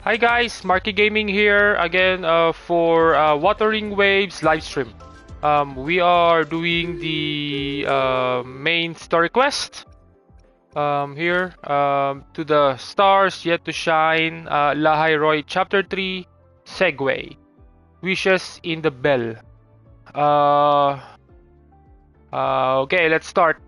Hi guys, Marky Gaming here again for Wuthering Waves livestream. We are doing the main story quest here to the stars yet to shine. Lahai-Roi Chapter 3 Segway Wishes in the Bell. Okay, let's start.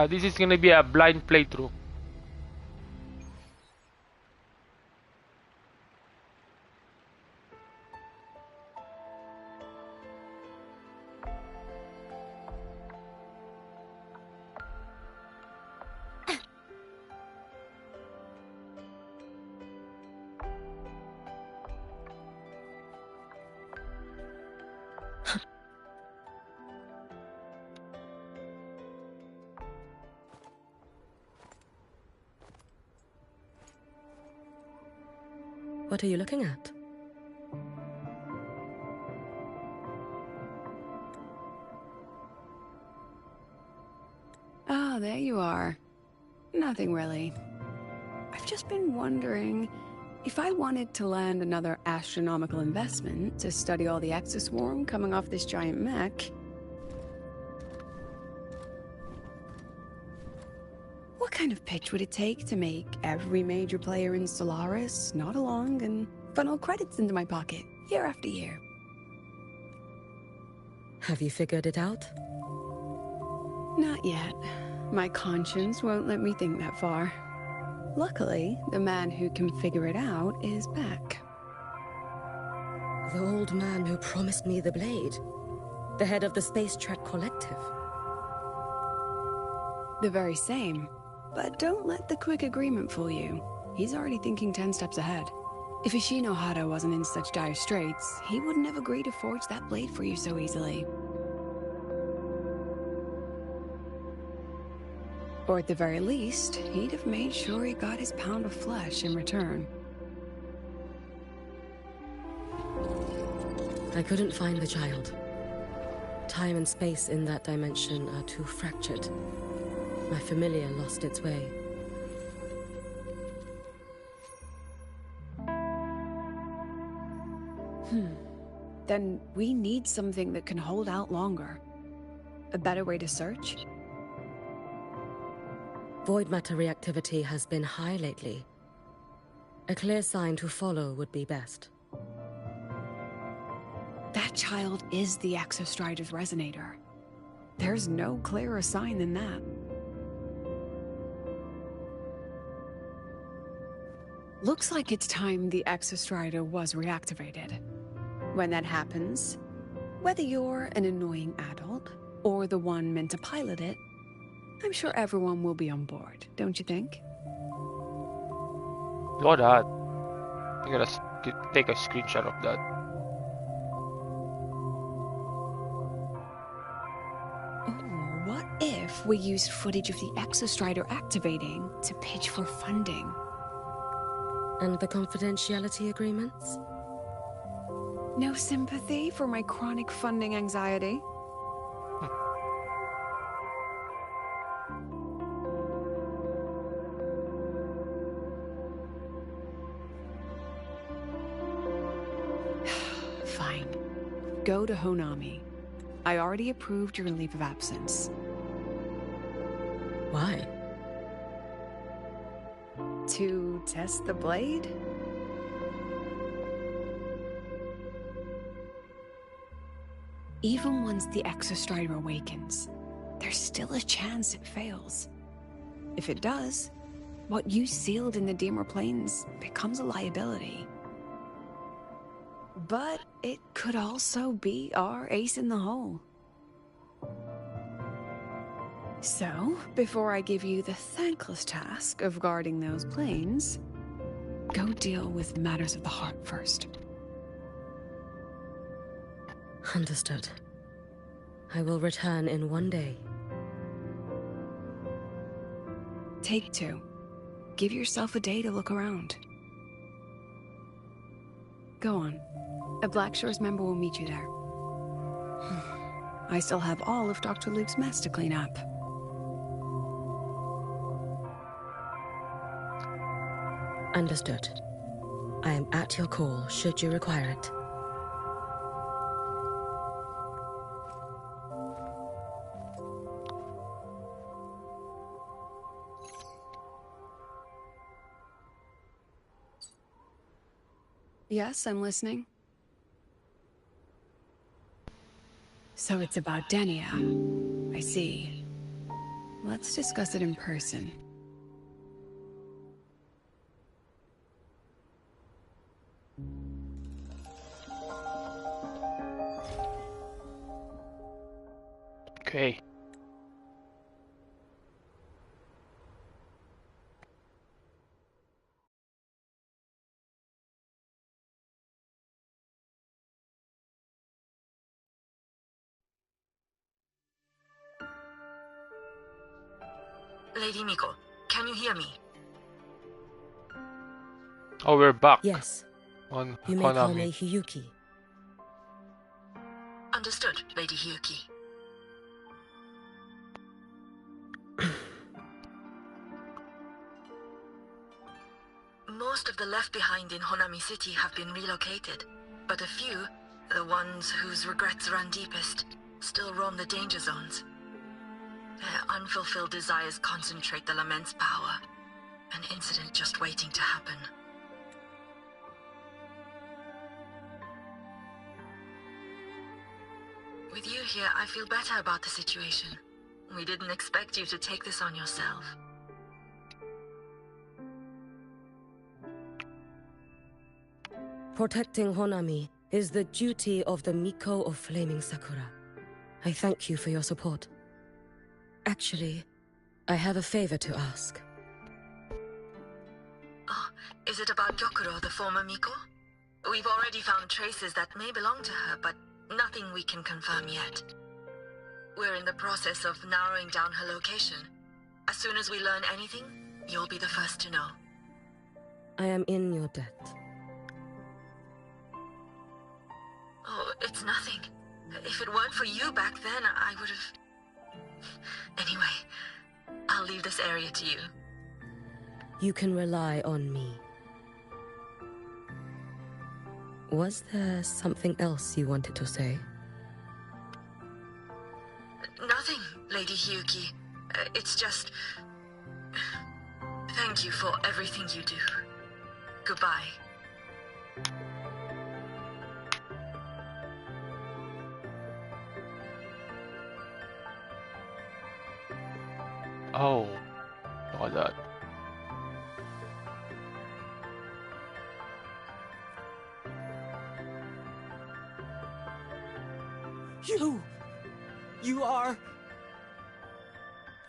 This is gonna be a blind playthrough. What are you looking at? Ah, there you are. Nothing really. I've just been wondering if I wanted to land another astronomical investment to study all the exoswarm coming off this giant mech. What kind of pitch would it take to make every major player in Solaris nod along and funnel credits into my pocket year after year? Have you figured it out? Not yet. My conscience won't let me think that far. Luckily, the man who can figure it out is back. The old man who promised me the blade. The head of the Space Trek Collective. The very same. But don't let the quick agreement fool you. He's already thinking 10 steps ahead. If Ishino Hado wasn't in such dire straits, he wouldn't have agreed to forge that blade for you so easily. Or at the very least, he'd have made sure he got his pound of flesh in return. I couldn't find the child. Time and space in that dimension are too fractured. My familiar lost its way. Then we need something that can hold out longer. A better way to search? Void matter reactivity has been high lately. A clear sign to follow would be best. That child is the Exostrider's resonator. There's no clearer sign than that. Looks like it's time the Exostrider was reactivated. When that happens, whether you're an annoying adult or the one meant to pilot it, I'm sure everyone will be on board, don't you think? Look at that. I'm gonna take a screenshot of that. Oh, what if we used footage of the Exostrider activating to pitch for funding? And the confidentiality agreements? No sympathy for my chronic funding anxiety? Fine. Go to Honami. I already approved your leave of absence. Why? To test the blade? Even once the Exostrider awakens, there's still a chance it fails. If it does, what you sealed in the Dimmer Plains becomes a liability. But it could also be our ace in the hole. So, before I give you the thankless task of guarding those planes, go deal with matters of the heart first. Understood. I will return in one day. take to. Give yourself a day to look around. Go on. A Black Shores member will meet you there. I still have all of Dr. Luke's mess to clean up. Understood. I am at your call, should you require it. Yes, I'm listening. So it's about Denia. I see. Let's discuss it in person. Okay. Lady Miko, can you hear me? Oh, we're back Yes. on You may call me Konami. Hiyuki. Understood, Lady Hiyuki. Most of the left behind in Honami City have been relocated, but a few, the ones whose regrets run deepest, still roam the danger zones. Their unfulfilled desires concentrate the Lament's power, an incident just waiting to happen. With you here, I feel better about the situation. We didn't expect you to take this on yourself. Protecting Honami is the duty of the Miko of Flaming Sakura. I thank you for your support. Actually, I have a favor to ask. Oh, is it about Gyokuro, the former Miko? We've already found traces that may belong to her, but nothing we can confirm yet. We're in the process of narrowing down her location. As soon as we learn anything, you'll be the first to know. I am in your debt. Oh, it's nothing. If it weren't for you back then, I would have... Anyway, I'll leave this area to you. You can rely on me. Was there something else you wanted to say? Nothing, Lady Hiyuki. It's just... Thank you for everything you do. Goodbye. Oh, look at that. You are...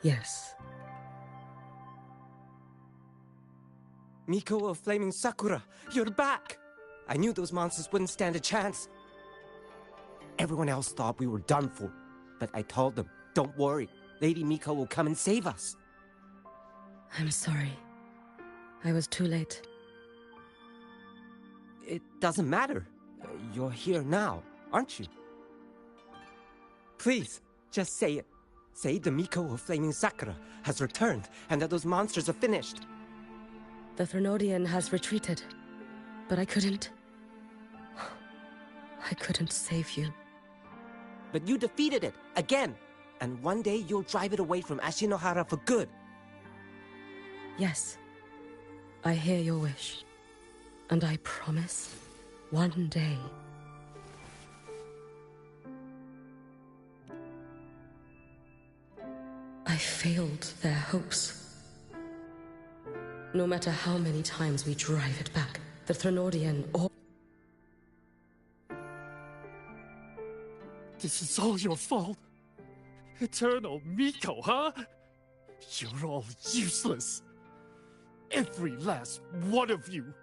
Yes. Miko of Flaming Sakura, you're back! I knew those monsters wouldn't stand a chance. Everyone else thought we were done for, but I told them, don't worry, Lady Miko will come and save us. I'm sorry. I was too late. It doesn't matter. You're here now, aren't you? Please, just say it. Say the Miko of Flaming Sakura has returned and that those monsters are finished. The Thrunodian has retreated, but I couldn't... I couldn't save you. But you defeated it, again! And one day you'll drive it away from Ashinohara for good. Yes. I hear your wish. And I promise, one day... I failed their hopes. No matter how many times we drive it back, the Thrunodian or... This is all your fault. Eternal Miko, huh? You're all useless. Every last one of you.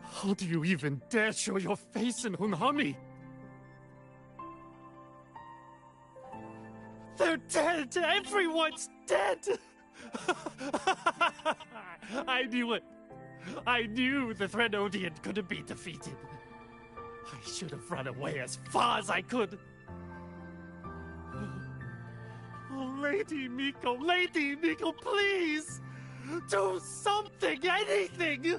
How do you even dare show your face in Hunhami? dead! Everyone's dead! I knew it! I knew the Threnodian couldn't be defeated. I should have run away as far as I could. Oh, Lady Miko, please! Do something, anything!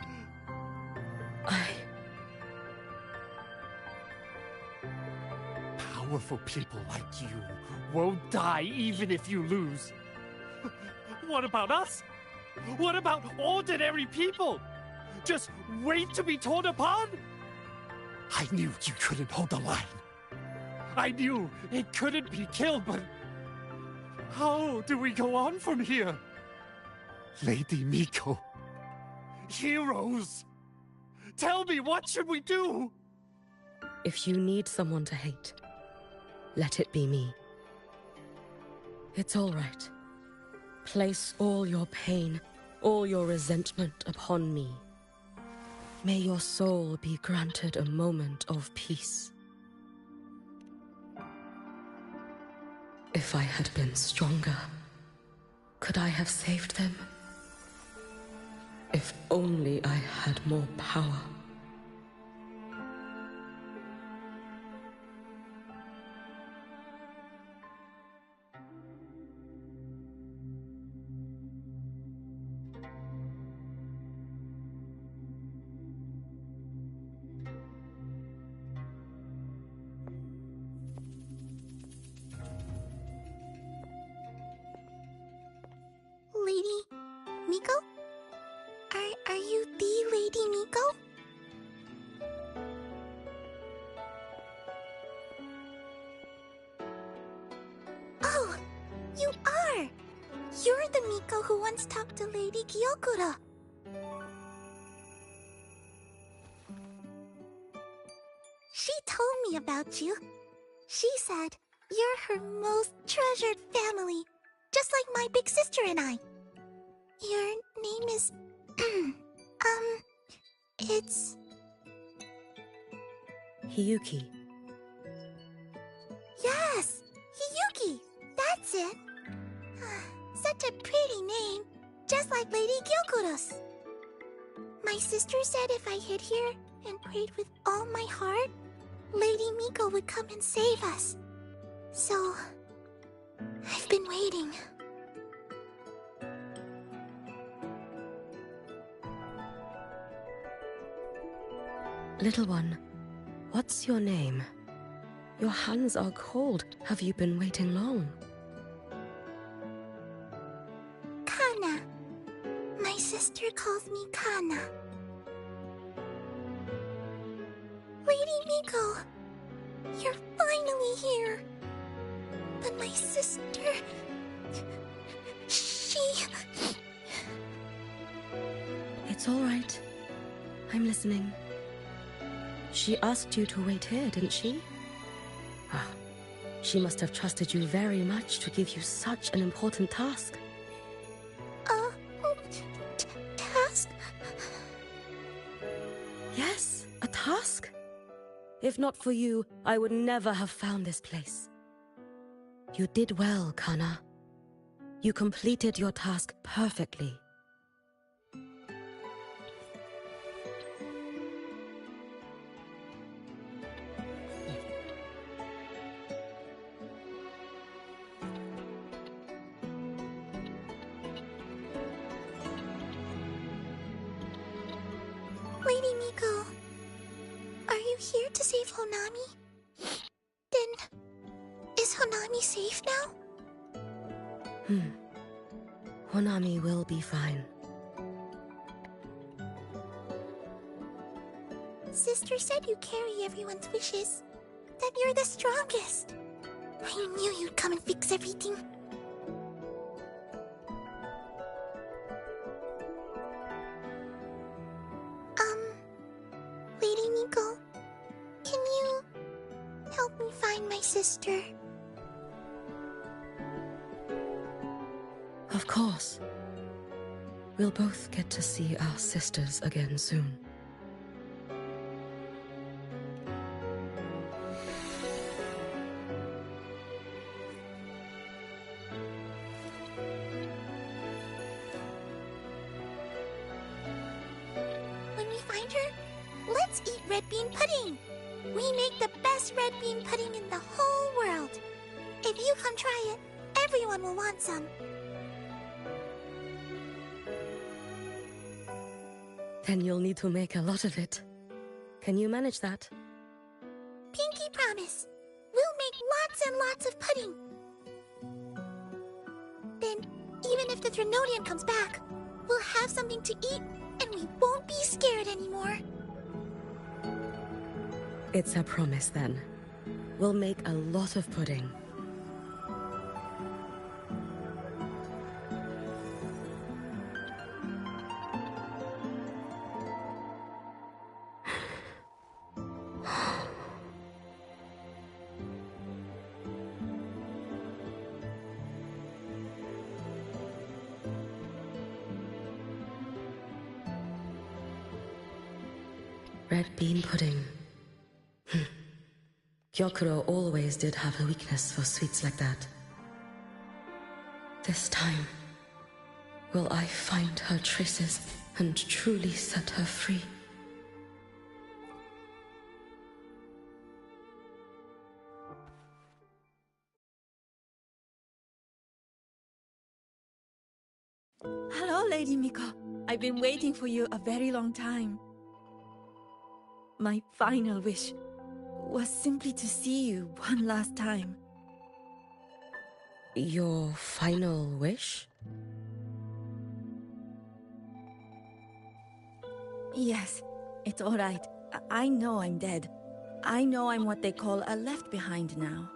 Powerful people like you won't die even if you lose. What about us? What about ordinary people? Just wait to be torn apart? I knew you couldn't hold the line. I knew it couldn't be killed, but how do we go on from here? Lady Miko, heroes, tell me, what should we do? If you need someone to hate, let it be me. It's all right. Place all your pain, all your resentment upon me. May your soul be granted a moment of peace. If I had been stronger, could I have saved them? If only I had more power. Lady Miko? Are you the Lady Miko? Oh, you are! You're the Miko who once talked to Lady Gyokura. She told me about you. She said you're her most treasured family, just like my big sister and I. Your name is... it's... Hiyuki. Yes! Hiyuki! That's it! Such a pretty name, just like Lady Gyokura's. My sister said if I hid here and prayed with all my heart, Lady Miko would come and save us. So... I've been waiting. Little one, what's your name? Your hands are cold. Have you been waiting long? Kana. My sister calls me Kana. Lady Miko, you're finally here. But my sister... she... It's all right. I'm listening. She asked you to wait here, didn't she? Ah, she must have trusted you very much to give you such an important task. Task? Yes, a task. If not for you, I would never have found this place. You did well, Kana. You completed your task perfectly. Lady Miko, are you here to save Honami? Then, is Honami safe now? Honami will be fine. Sister said you carry everyone's wishes. That you're the strongest. I knew you'd come and fix everything. Lady Miko, can you help me find my sister? Of course. We'll both get to see our sisters again soon. Let's eat red bean pudding. We make the best red bean pudding in the whole world. If you come try it, everyone will want some. Then you'll need to make a lot of it. Can you manage that? Pinky promise. We'll make lots and lots of pudding. Then, even if the Threnodian comes back, we'll have something to eat and we won't be scared anymore. It's a promise then. We'll make a lot of pudding. Red bean pudding. Gyokuro always did have a weakness for sweets like that. This time, will I find her traces and truly set her free? Hello, Lady Miko. I've been waiting for you a very long time. My final wish was simply to see you one last time. Your final wish? Yes, it's all right. I know I'm dead. I know I'm what they call a left behind now.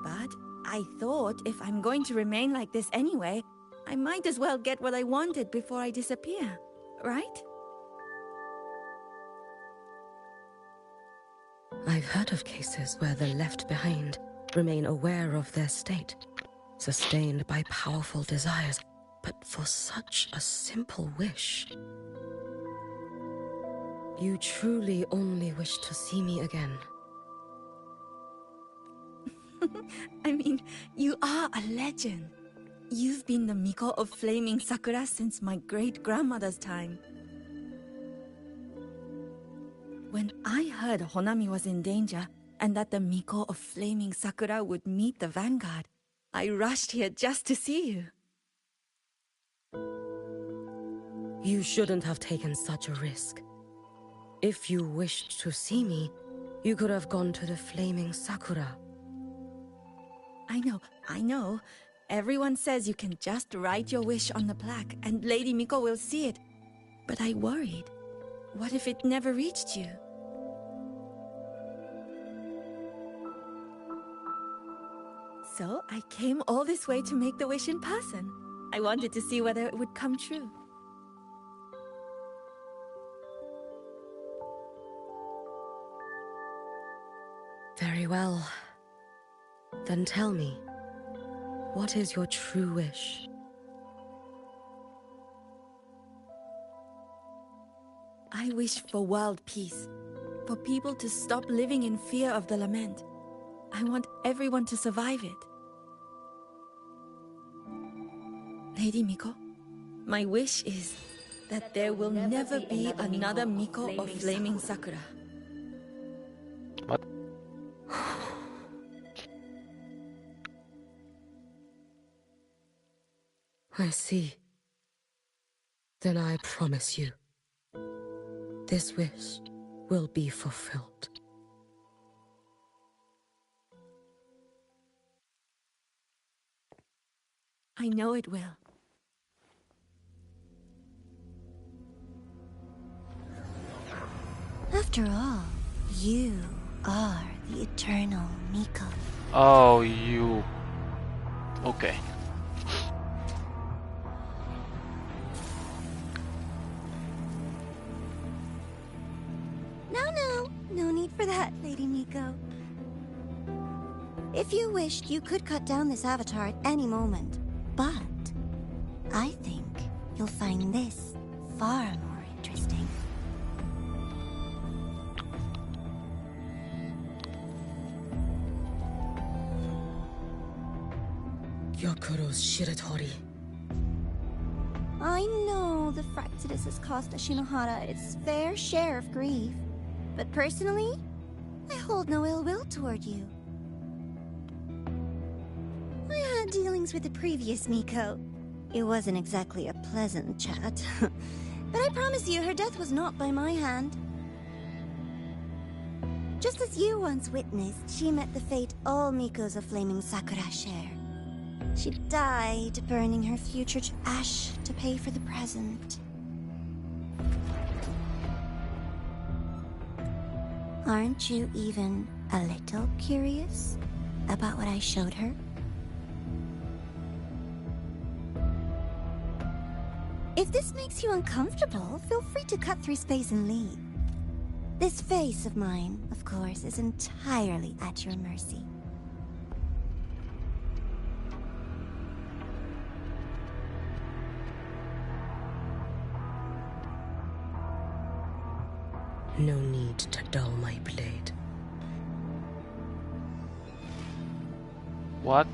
But I thought if I'm going to remain like this anyway, I might as well get what I wanted before I disappear, right? I've heard of cases where the left behind remain aware of their state, sustained by powerful desires, but for such a simple wish. You truly only wish to see me again. I mean, you are a legend. You've been the Miko of Flaming Sakura since my great-grandmother's time. When I heard Honami was in danger, and that the Miko of Flaming Sakura would meet the Vanguard, I rushed here just to see you. You shouldn't have taken such a risk. If you wished to see me, you could have gone to the Flaming Sakura. I know. Everyone says you can just write your wish on the plaque, and Lady Miko will see it. But I worried. What if it never reached you? So I came all this way to make the wish in person. I wanted to see whether it would come true. Very well. Then tell me, what is your true wish? I wish for world peace, for people to stop living in fear of the lament. I want everyone to survive it. Lady Miko, my wish is that there will never be another Miko of Flaming Sakura. What? I see. Then I promise you, this wish will be fulfilled. I know it will. After all, you are the eternal Miko. Oh, you. Okay. No need for that, Lady Miko. If you wished, you could cut down this avatar at any moment. But I think you'll find this far more interesting. Gyokuro's Shiratori. I know know the fact that this has cost Ashinohara its fair share of grief. But personally, I hold no ill will toward you. I had dealings with the previous Miko. It wasn't exactly a pleasant chat. But I promise you, her death was not by my hand. Just as you once witnessed, she met the fate all Mikos of Flaming Sakura share. She died, burning her future to ash to pay for the present. Aren't you even a little curious about what I showed her? If this makes you uncomfortable, feel free to cut through space and leave. This face of mine, of course, is entirely at your mercy. No need to dull my blade. What?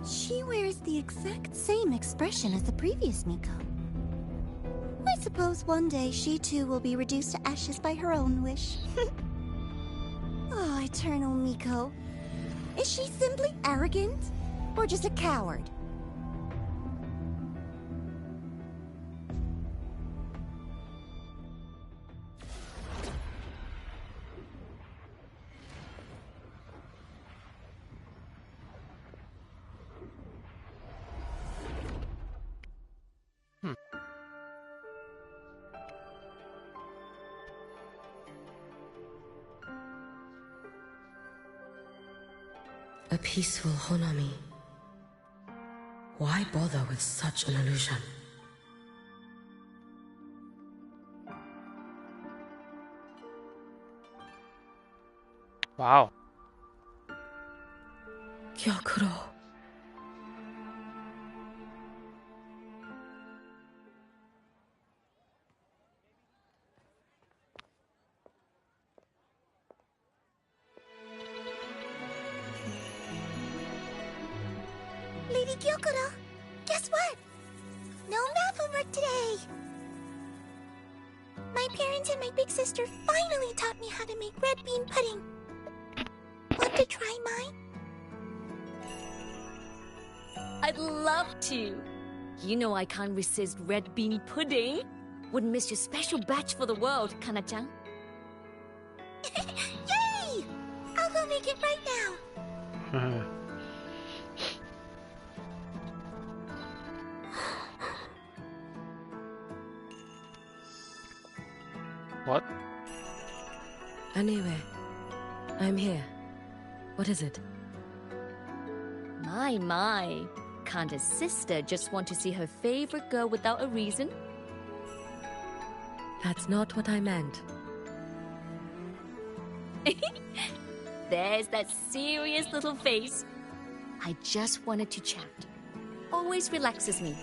She wears the exact same expression as the previous Miko. I suppose one day she too will be reduced to ashes by her own wish. Oh, Eternal Miko. Is she simply arrogant? Or just a coward? A peaceful Honami. Why bother with such an illusion? Wow. Gyokuro. Lady Gyokuro, guess what? No math homework today! My parents and my big sister finally taught me how to make red bean pudding. Want to try mine? I'd love to. You know I can't resist red bean pudding. Wouldn't miss your special batch for the world, Kana-chan. Yay! I'll go make it right now. What? Anyway, I'm here. What is it? My. Can't a sister just want to see her favorite girl without a reason? That's not what I meant. There's that serious little face. I just wanted to chat. Always relaxes me.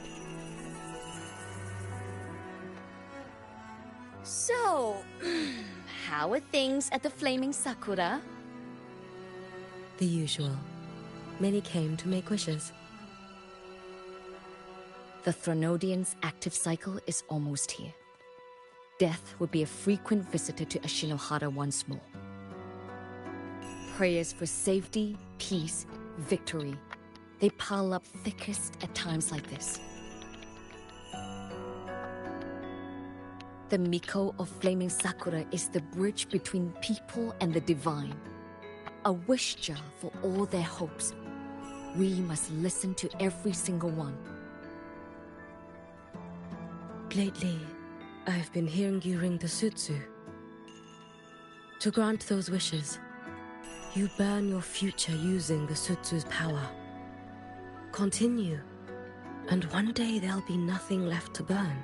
So, how are things at the Flaming Sakura? The usual. Many came to make wishes. The Thronodian's active cycle is almost here. Death would be a frequent visitor to Ashinohara once more. Prayers for safety, peace, victory. They pile up thickest at times like this. The Miko of Flaming Sakura is the bridge between people and the divine. A wish jar for all their hopes. We must listen to every single one. Lately, I've been hearing you ring the Sutsu. To grant those wishes, you burn your future using the Sutsu's power. Continue, and one day there'll be nothing left to burn.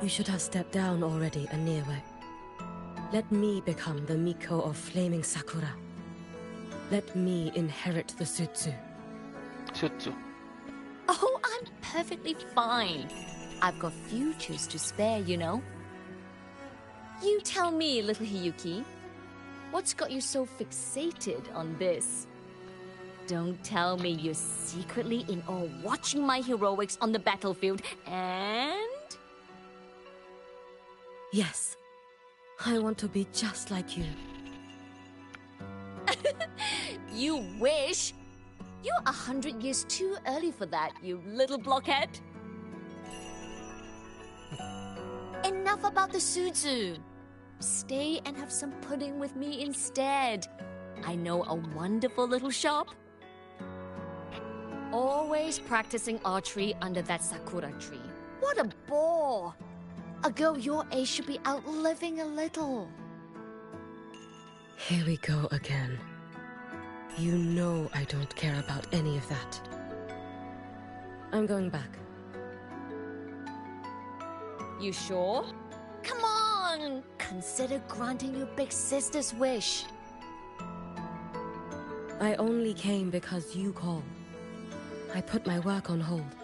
You should have stepped down already, Aniwe. Let me become the Miko of Flaming Sakura. Let me inherit the Sutsu. Sutsu. Oh, I'm perfectly fine. I've got futures to spare, you know. You tell me, little Hiyuki, what's got you so fixated on this? Don't tell me you're secretly in awe watching my heroics on the battlefield and... Yes. I want to be just like you. You wish? You're 100 years too early for that, you little blockhead. Enough about the Suzu. Stay and have some pudding with me instead. I know a wonderful little shop. Always practicing archery under that sakura tree. What a bore! A girl your age should be out living a little. Here we go again. You know I don't care about any of that. I'm going back. You sure? Come on! Consider granting your big sister's wish. I only came because you called. I put my work on hold.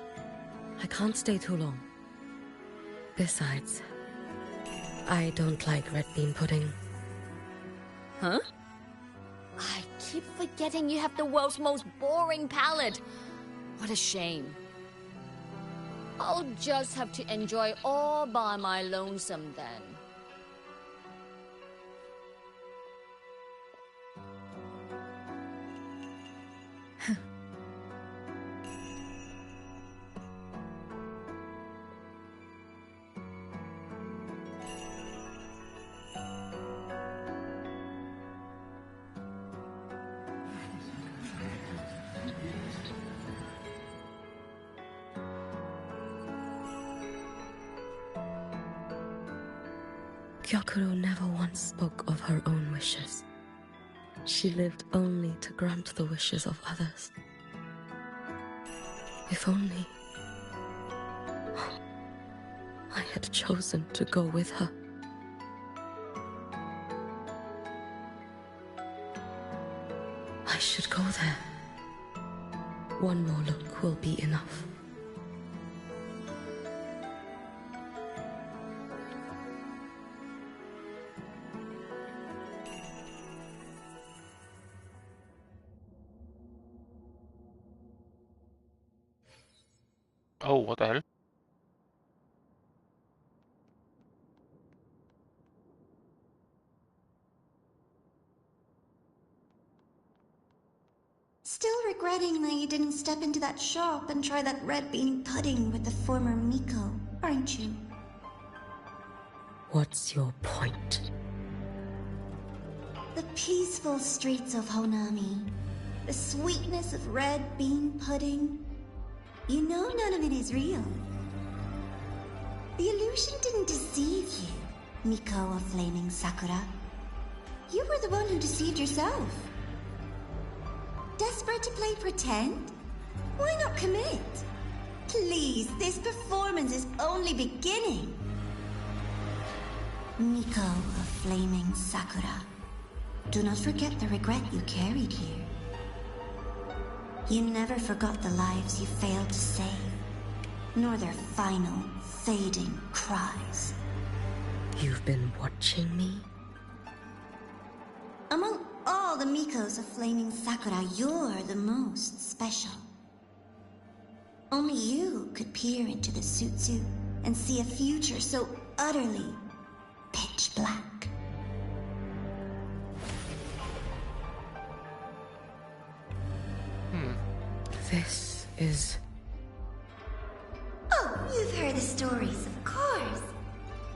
I can't stay too long. Besides, I don't like red bean pudding. Huh? I keep forgetting you have the world's most boring palate. What a shame. I'll just have to enjoy all by my lonesome then. Gyokuro never once spoke of her own wishes. She lived only to grant the wishes of others. If only I had chosen to go with her. I should go there. One more look will be enough. Oh, what the hell? Still regretting that you didn't step into that shop and try that red bean pudding with the former Miko, aren't you? What's your point? The peaceful streets of Honami, the sweetness of red bean pudding. You know none of it is real. The illusion didn't deceive you, Miko of Flaming Sakura. You were the one who deceived yourself. Desperate to play pretend? Why not commit? Please, this performance is only beginning. Miko of Flaming Sakura, do not forget the regret you carried here. You never forgot the lives you failed to save, nor their final, fading cries. You've been watching me? Among all the Mikos of Flaming Sakura, you're the most special. Only you could peer into the Sutsu and see a future so utterly pitch black. This is... Oh, you've heard the stories, of course.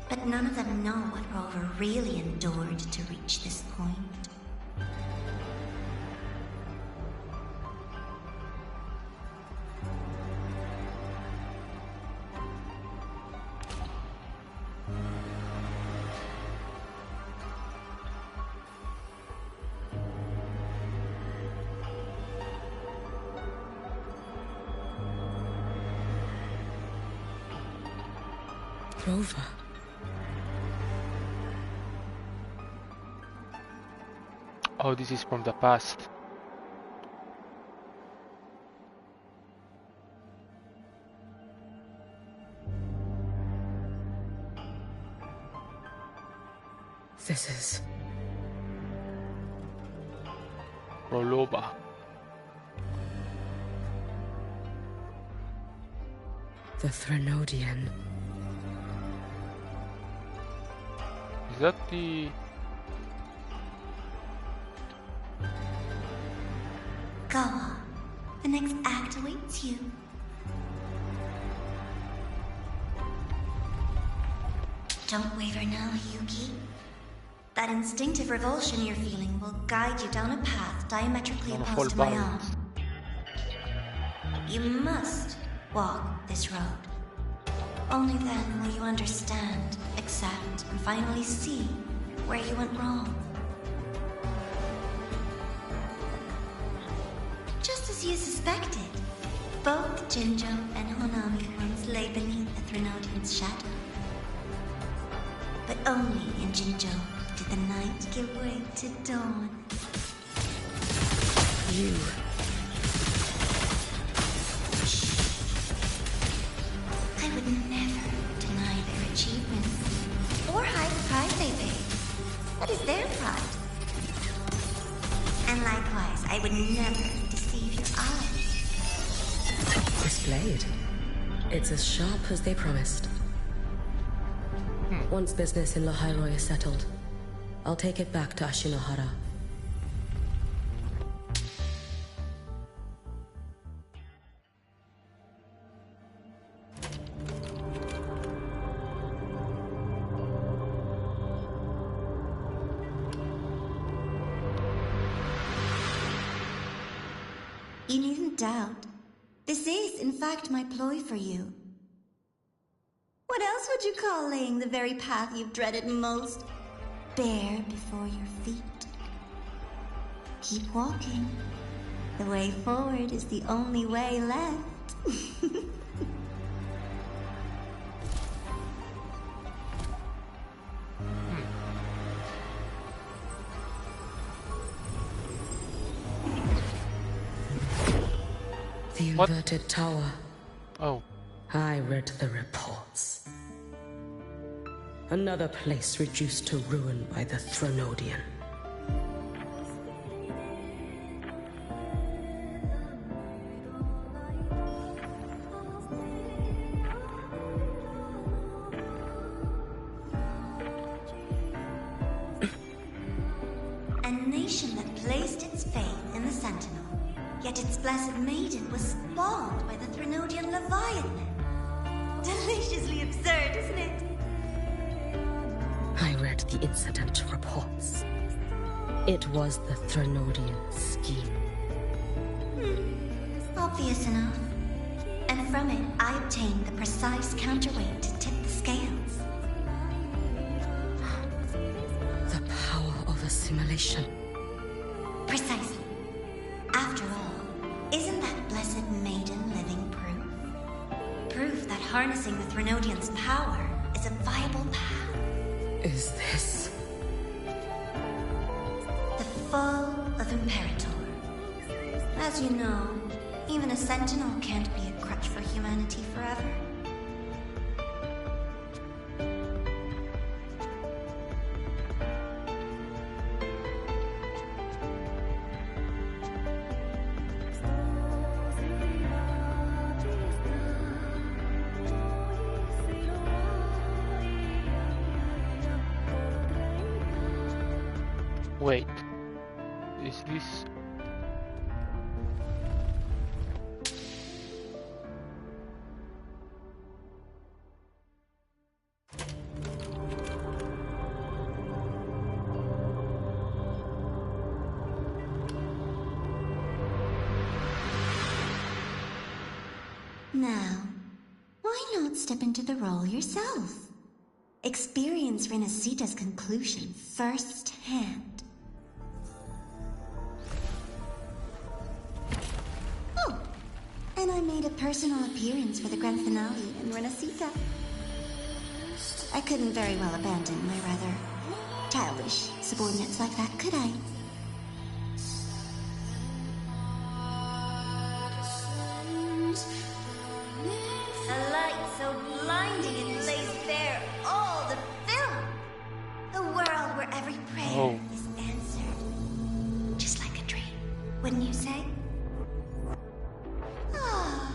But none of them know what Rover really endured to reach this point. Rover. Oh, this is from the past. This is... Roloba. The Threnodian. Is that the... Go on. The next act awaits you. Don't waver now, Hiyuki. That instinctive revulsion you're feeling will guide you down a path diametrically opposed to my own. You must walk this road. Only then will you understand, accept, and finally see where you went wrong. Just as you suspected, both Jinjo and Honami once lay beneath the Threnodian's shadow. But only in Jinjo did the night give way to dawn. You. I would never deny their achievements, or hide the price they paid. That is their pride. And likewise, I would never deceive your eyes. This blade. It's as sharp as they promised. Once business in Lahai-Roi is settled, I'll take it back to Ashinohara. You needn't doubt. This is, in fact, my ploy for you. What else would you call laying the very path you've dreaded most bare before your feet? Keep walking. The way forward is the only way left. The inverted tower. Oh. I read the reports. Another place reduced to ruin by the Threnodian. A nation that placed its faith in the Sentinel, yet its blessed maiden was spawned by the Threnodian Leviathan. Deliciously absurd, isn't it? I read the incident reports. It was the Threnodian scheme. Obvious enough. And from it, I obtained the precise counterweight to tip the scales. The power of assimilation. Precisely. After all, isn't that blessed maiden living proof? Proof that harnessing the Threnodian's power is a viable path. Is this... The fall of Imperator. As you know, even a sentinel can't be a crutch for humanity forever. Wait. Is this... Now, why not step into the role yourself? Experience Renacita's conclusion firsthand. Oh, and I made a personal appearance for the grand finale in Renacita. I couldn't very well abandon my rather childish subordinates like that, could I? A light so blinding it lays bare all the film. A world where every prayer is answered. Just like a dream, wouldn't you say? Ah,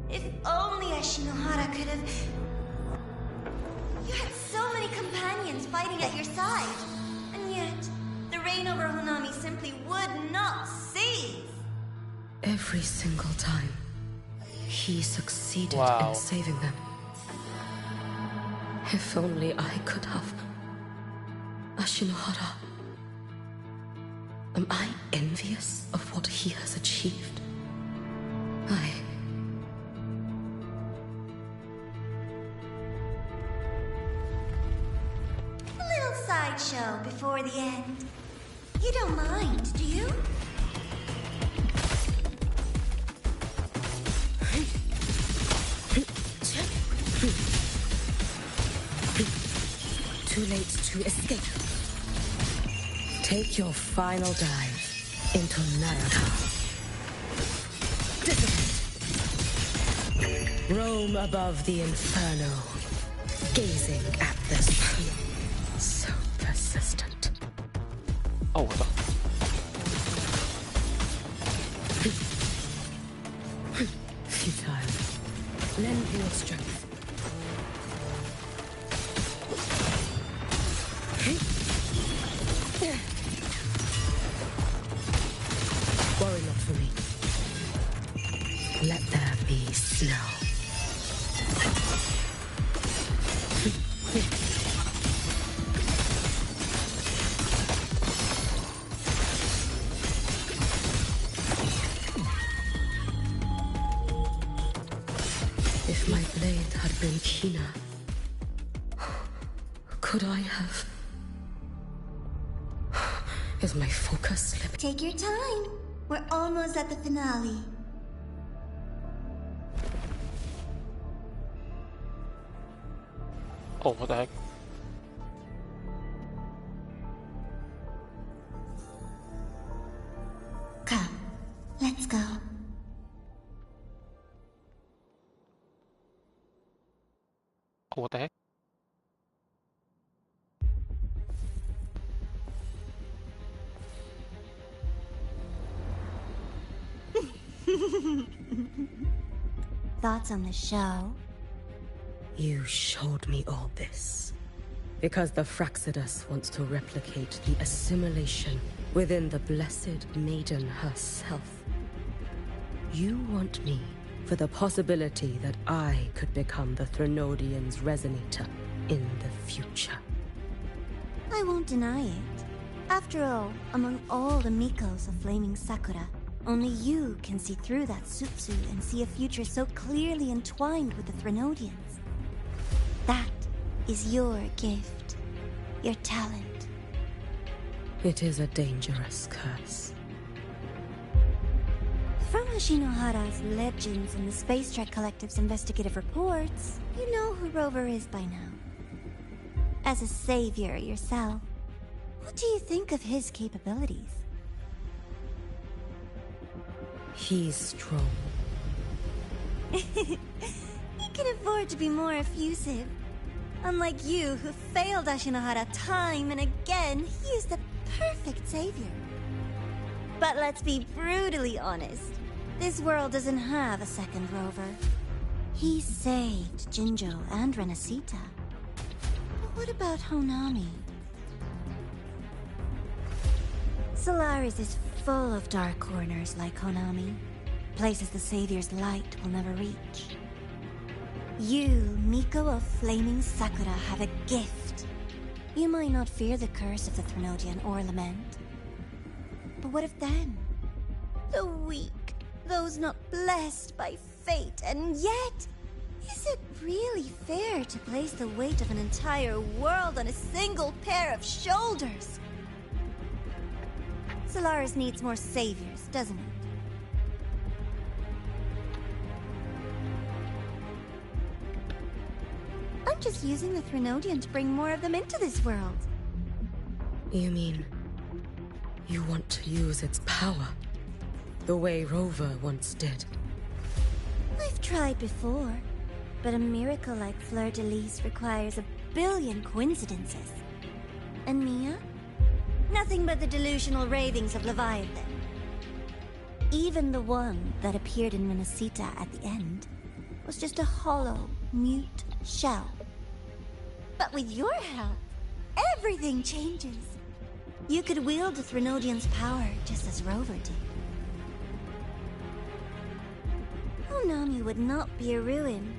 if only I Shinohara could have... You had so many companions fighting at your side. And yet, the reign over Honami simply would not cease. Every single time, he succeeded in saving them. If only I could have... Shinohara. Am I envious of what he has achieved? A little sideshow before the end. You don't mind, do you? Too late to escape. Take your final dive into Naraka. Dissipate. Roam above the inferno, gazing at the sun. So persistent. Oh, what the? Futile. Lend your strength. Worry not for me. Let there be snow. If my blade had been keener, could I have... Is my focus slipping? Take your time. We're almost at the finale. Oh, what the heck? Come, let's go. Oh, what the heck? Thoughts on the show? You showed me all this because the Fraxidus wants to replicate the assimilation within the Blessed Maiden herself. You want me for the possibility that I could become the Threnodian's resonator in the future. I won't deny it. After all, among all the Mikos of Flaming Sakura, only you can see through that Sutsu and see a future so clearly entwined with the Threnodians. That is your gift, your talent. It is a dangerous curse. From Shinohara's legends and the Space Trek Collective's investigative reports, you know who Rover is by now. As a savior yourself, what do you think of his capabilities? He's strong. He can afford to be more effusive. Unlike you, who failed Shinohara time and again, he is the perfect savior. But let's be brutally honest. This world doesn't have a second Rover. He saved Jinjo and Renacita. But what about Honami? Solaris is full of dark corners like Honami. Places the Savior's light will never reach. You, Miko of Flaming Sakura, have a gift. You might not fear the curse of the Threnodian or lament. But what of them? The weak, those not blessed by fate, and yet... Is it really fair to place the weight of an entire world on a single pair of shoulders? Solaris needs more saviors, doesn't it? I'm just using the Threnodian to bring more of them into this world. You mean... you want to use its power? The way Rover once did? I've tried before, but a miracle like Fleur-de-Lis requires a billion coincidences. And Mia? Nothing but the delusional ravings of Leviathan. Even the one that appeared in Renacita at the end. was just a hollow, mute shell. But with your help, everything changes. You could wield the Threnodian's power just as Rover did. Honami would not be a ruin,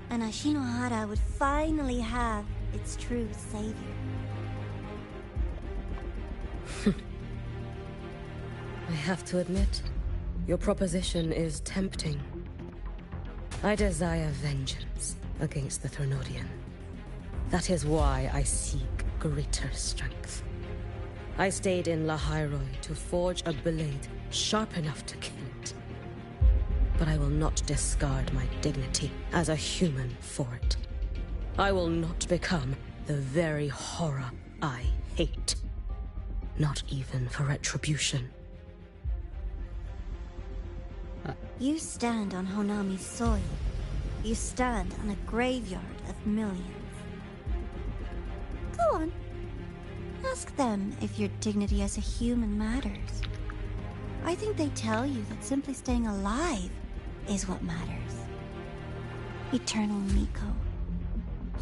and Ashinohara would finally have its true savior. I have to admit, your proposition is tempting. I desire vengeance against the Threnodian. That is why I seek greater strength. I stayed in Lahai-Roi to forge a blade sharp enough to kill it. But I will not discard my dignity as a human for it. I will not become the very horror I hate. Not even for retribution. You stand on Honami's soil. You stand on a graveyard of millions. Go on. Ask them if your dignity as a human matters. I think they tell you that simply staying alive is what matters. Eternal Miko,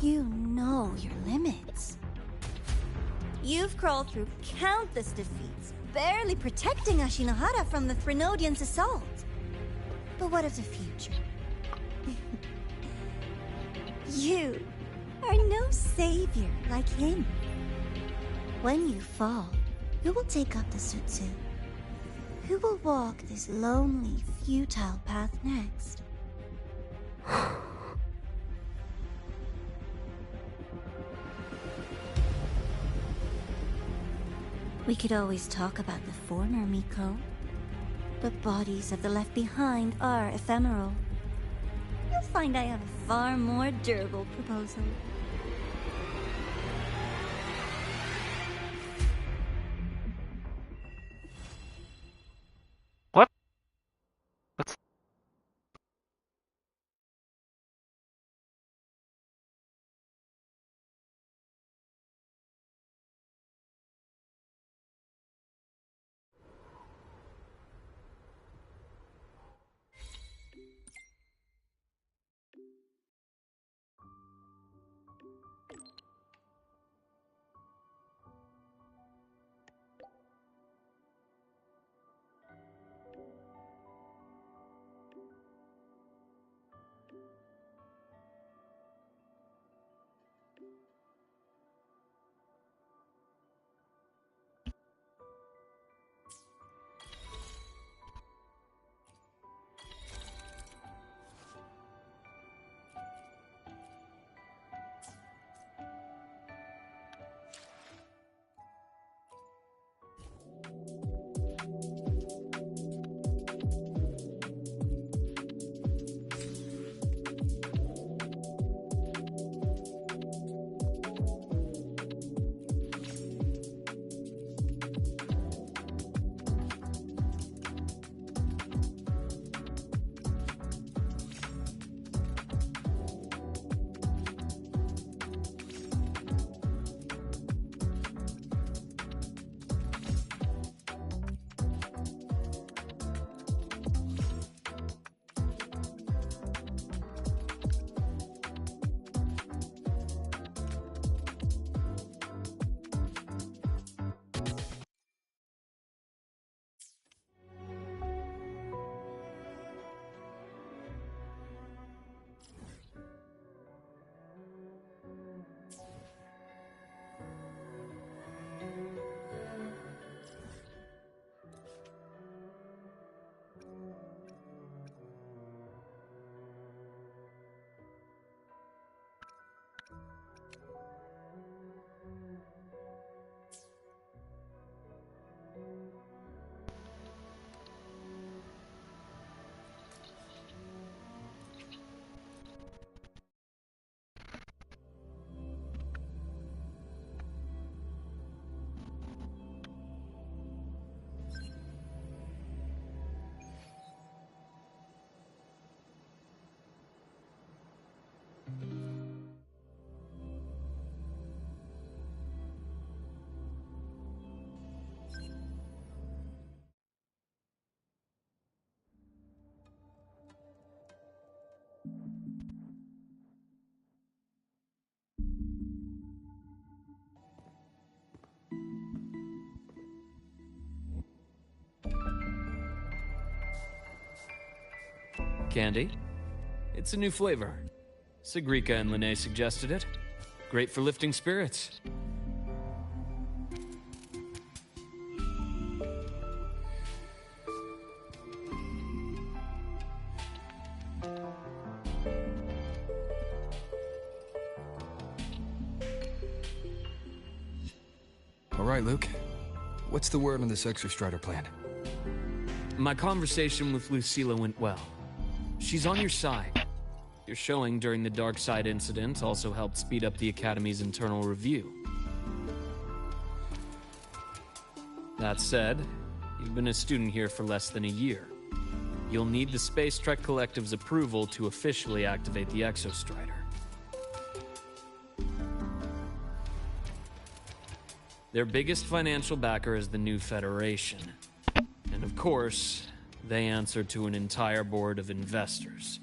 you know your limits. You've crawled through countless defeats, barely protecting Ashinohara from the Threnodian's assault. But what of the future? You are no savior like him. When you fall, who will take up the Sutsu? Who will walk this lonely, futile path next? We could always talk about the former, Miko. But bodies of the left behind are ephemeral. You'll find I have a far more durable proposal. What? What's... candy. It's a new flavor. Sigrika and Lene suggested it. Great for lifting spirits. All right, Luke. What's the word on this Exostrider plan? My conversation with Lucilla went well. She's on your side. Your showing during the Dark Side incident also helped speed up the Academy's internal review. That said, you've been a student here for less than a year. You'll need the Space Trek Collective's approval to officially activate the Exostrider. Their biggest financial backer is the new Federation. And of course, they answer to an entire board of investors.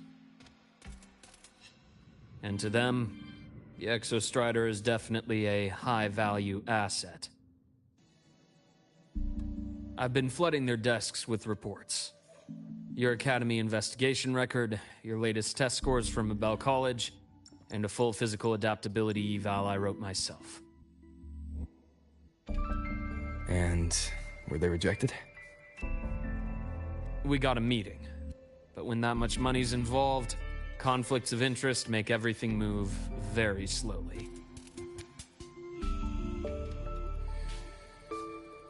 And to them, the Exostrider is definitely a high-value asset. I've been flooding their desks with reports. Your Academy investigation record, your latest test scores from Abel College, and a full physical adaptability eval I wrote myself. And were they rejected? We got a meeting. But when that much money's involved, conflicts of interest make everything move very slowly.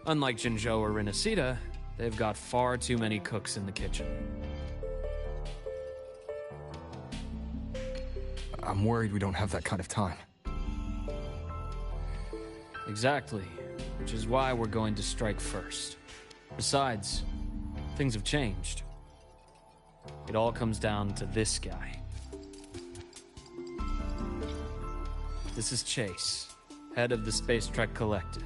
Unlike Jinzhou or Rinasida, they've got far too many cooks in the kitchen. I'm worried we don't have that kind of time. Exactly. Which is why we're going to strike first. Besides, things have changed. It all comes down to this guy. This is Chase, head of the Space Trek Collective.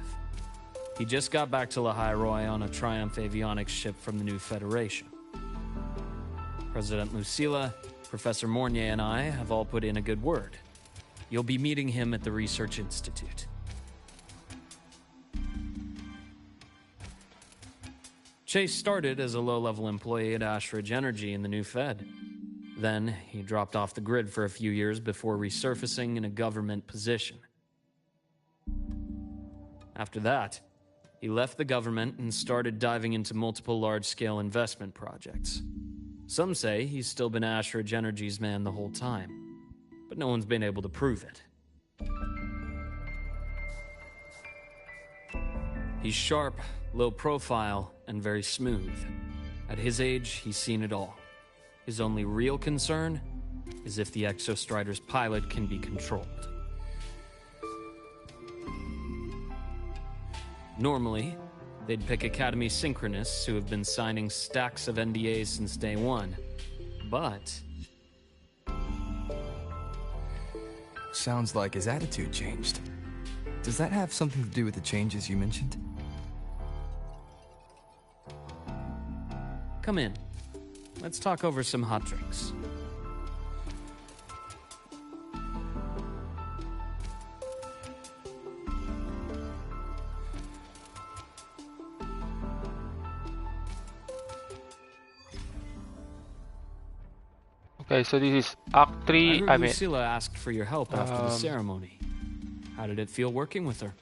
He just got back to Lahai-Roi on a Triumph avionics ship from the new Federation. President Lucilla, Professor Mornier, and I have all put in a good word. You'll be meeting him at the Research Institute. Chase started as a low-level employee at Ashridge Energy in the new Fed. Then, he dropped off the grid for a few years before resurfacing in a government position. After that, he left the government and started diving into multiple large-scale investment projects. Some say he's still been Ashridge Energy's man the whole time, but no one's been able to prove it. He's sharp, low profile, and very smooth. At his age, he's seen it all. His only real concern is if the Exostrider's pilot can be controlled. Normally, they'd pick Academy synchronists who have been signing stacks of NDAs since day one. But sounds like his attitude changed. Does that have something to do with the changes you mentioned? Come in. Let's talk over some hot drinks. Okay, so this is Act 3. I heard Lucilla asked for your help after the ceremony. How did it feel working with her?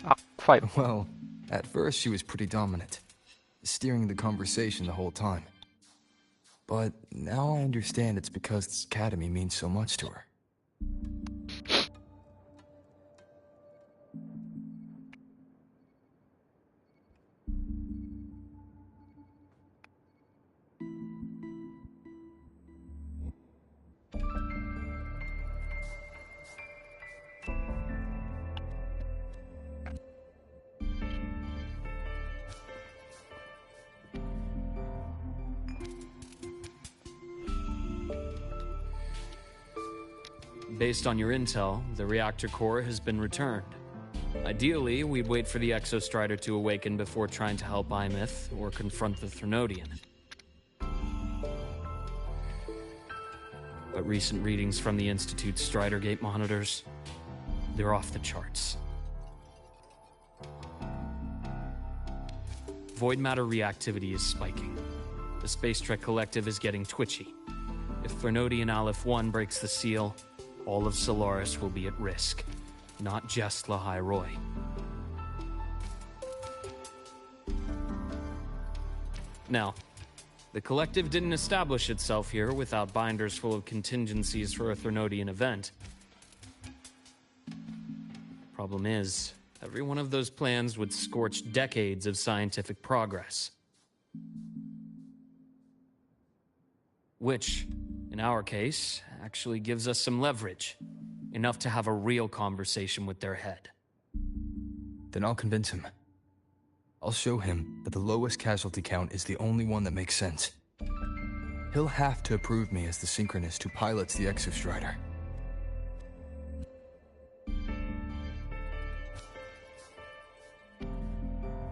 Act 5. Well, at first she was pretty dominant, steering the conversation the whole time. But now I understand it's because this academy means so much to her. Based on your intel, the reactor core has been returned. Ideally, we'd wait for the Exostrider to awaken before trying to help Imith or confront the Thrnodian. But recent readings from the Institute's Strider Gate monitors, they're off the charts. Void matter reactivity is spiking. The Space Trek Collective is getting twitchy. If Threnodian Aleph 1 breaks the seal, all of Solaris will be at risk, not just Lahai-Roi. Now, the Collective didn't establish itself here without binders full of contingencies for a Threnodian event. Problem is, every one of those plans would scorch decades of scientific progress. Which, in our case, actually gives us some leverage. Enough to have a real conversation with their head. Then I'll convince him. I'll show him that the lowest casualty count is the only one that makes sense. He'll have to approve me as the synchronist who pilots the Exostrider.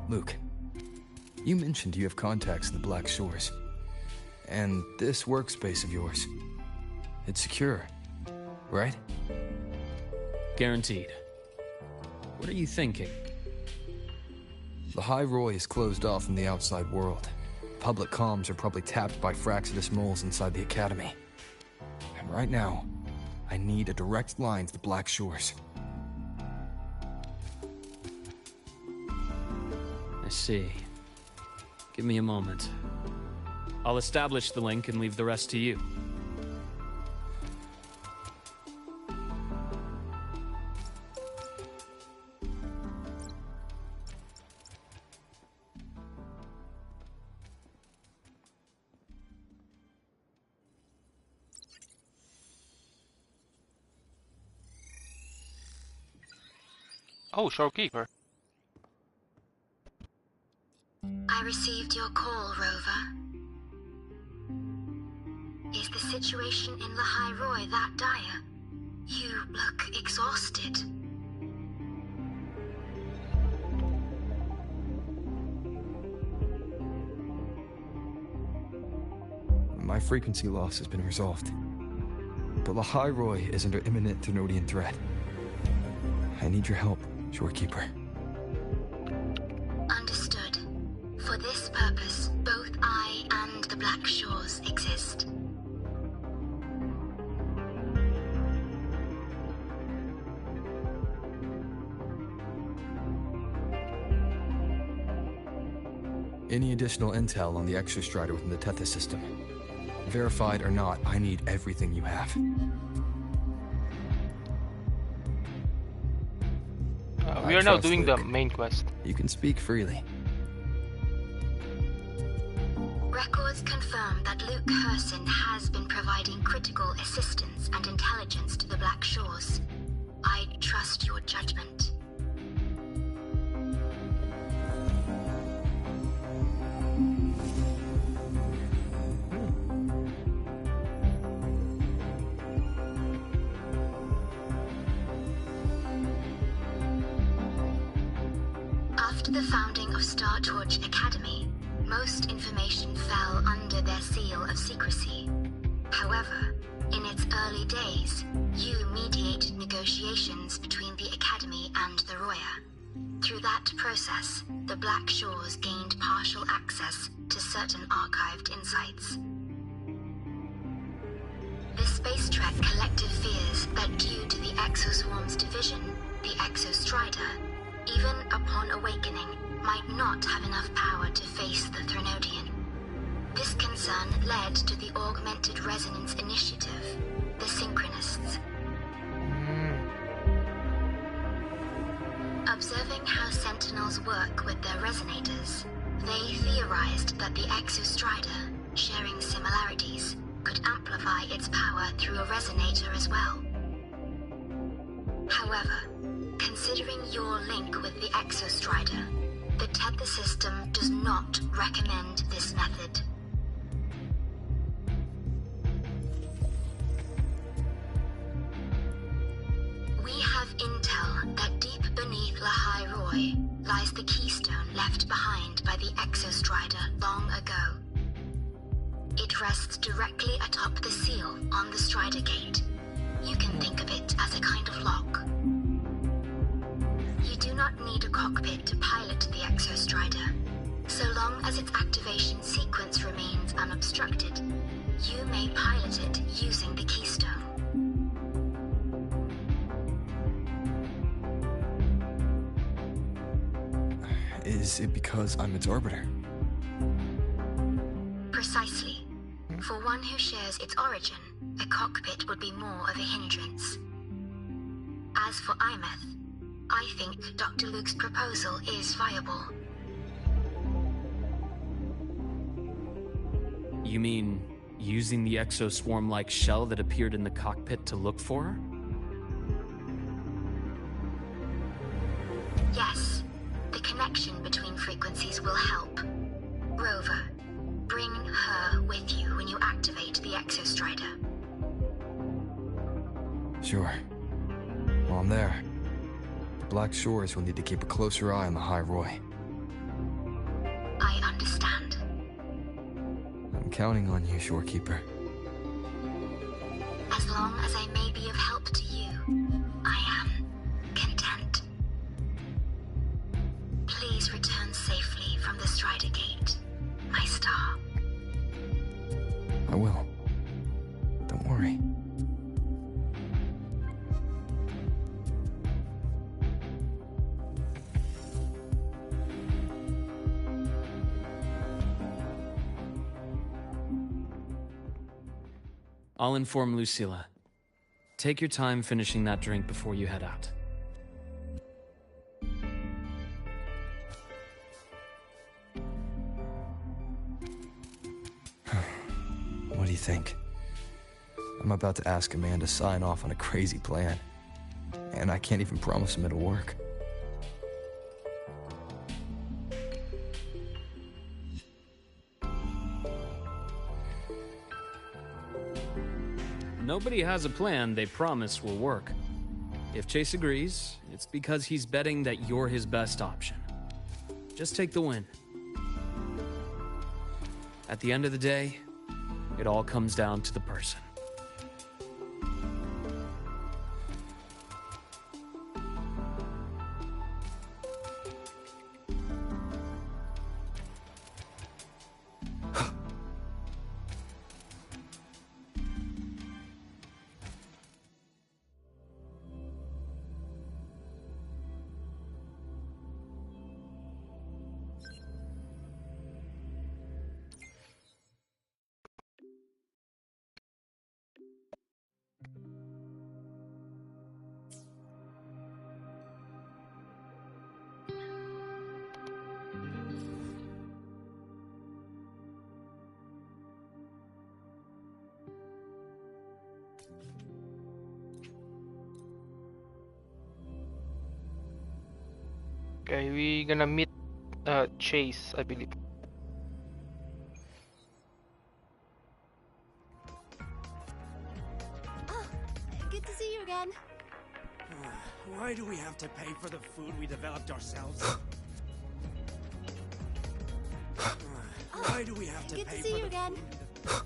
Luke, you mentioned you have contacts in the Black Shores. And this workspace of yours, it's secure, right? Guaranteed. What are you thinking? Lahai-Roi is closed off from the outside world. Public comms are probably tapped by Fraxidus moles inside the Academy. And right now, I need a direct line to the Black Shores. I see. Give me a moment. I'll establish the link and leave the rest to you. Oh, shopkeeper. I received your call, Rover. Is the situation in Lahai-Roi that dire? You look exhausted. My frequency loss has been resolved. But Lahai-Roi is under imminent Threnodian threat. I need your help, Shorekeeper. Understood. For this purpose, both I and the Black Shores exist. Any additional intel on the Exostrider within the Tethys system? Verified or not, I need everything you have. We are now doing the main quest. You can speak freely. Records confirm that Luke Herson has been providing critical assistance and intelligence to the Black Shores. I trust your judgment. After the founding of Star Torch Academy, most information fell under their seal of secrecy. However, in its early days, you mediated negotiations between the Academy and the Roya. Through that process, the Black Shores gained partial access to certain archived insights. The Space Trek Collective fears that due to the Exoswarm's division, the Exostrider, even upon awakening, might not have enough power to face the Threnodian. This concern led to the Augmented Resonance Initiative, the Synchronists. Observing how Sentinels work with their resonators, they theorized that the Exostrider, sharing similarities, could amplify its power through a resonator as well. However, considering your link with the Exostrider, the Tether system does not recommend this method. We have intel that deep beneath Lahai-Roi lies the keystone left behind by the Exostrider long ago. It rests directly atop the seal on the Strider Gate. You can think of it as a kind of lock. You do not need a cockpit to pilot the Exostrider. So long as its activation sequence remains unobstructed, You may pilot it using the keystone. Is it because I'm its orbiter? Precisely. For one who shares its origin, a cockpit would be more of a hindrance. As for Imeth, I think Dr. Luke's proposal is viable. You mean using the exoswarm-like shell that appeared in the cockpit to look for her? Yes. The connection between frequencies will help. Rover, bring her with you when you activate the Exostrider. Sure. While I'm there, Black Shores will need to keep a closer eye on the Lahai-Roi. I understand. I'm counting on you, Shorekeeper. As long as I may be of help to you, I am content. Please return safely from the Strider Gate, my star. I will. Don't worry. I'll inform Lucilla. Take your time finishing that drink before you head out. What do you think? I'm about to ask a man to sign off on a crazy plan, and I can't even promise him it'll work. Nobody has a plan they promise will work. If Chase agrees, it's because he's betting that you're his best option. Just take the win. At the end of the day, it all comes down to the person. Okay, we gonna meet Chase, I believe. Oh, good to see you again. Why do we have to pay for the food we developed ourselves? Why do we have to Good pay to see for you the again. food?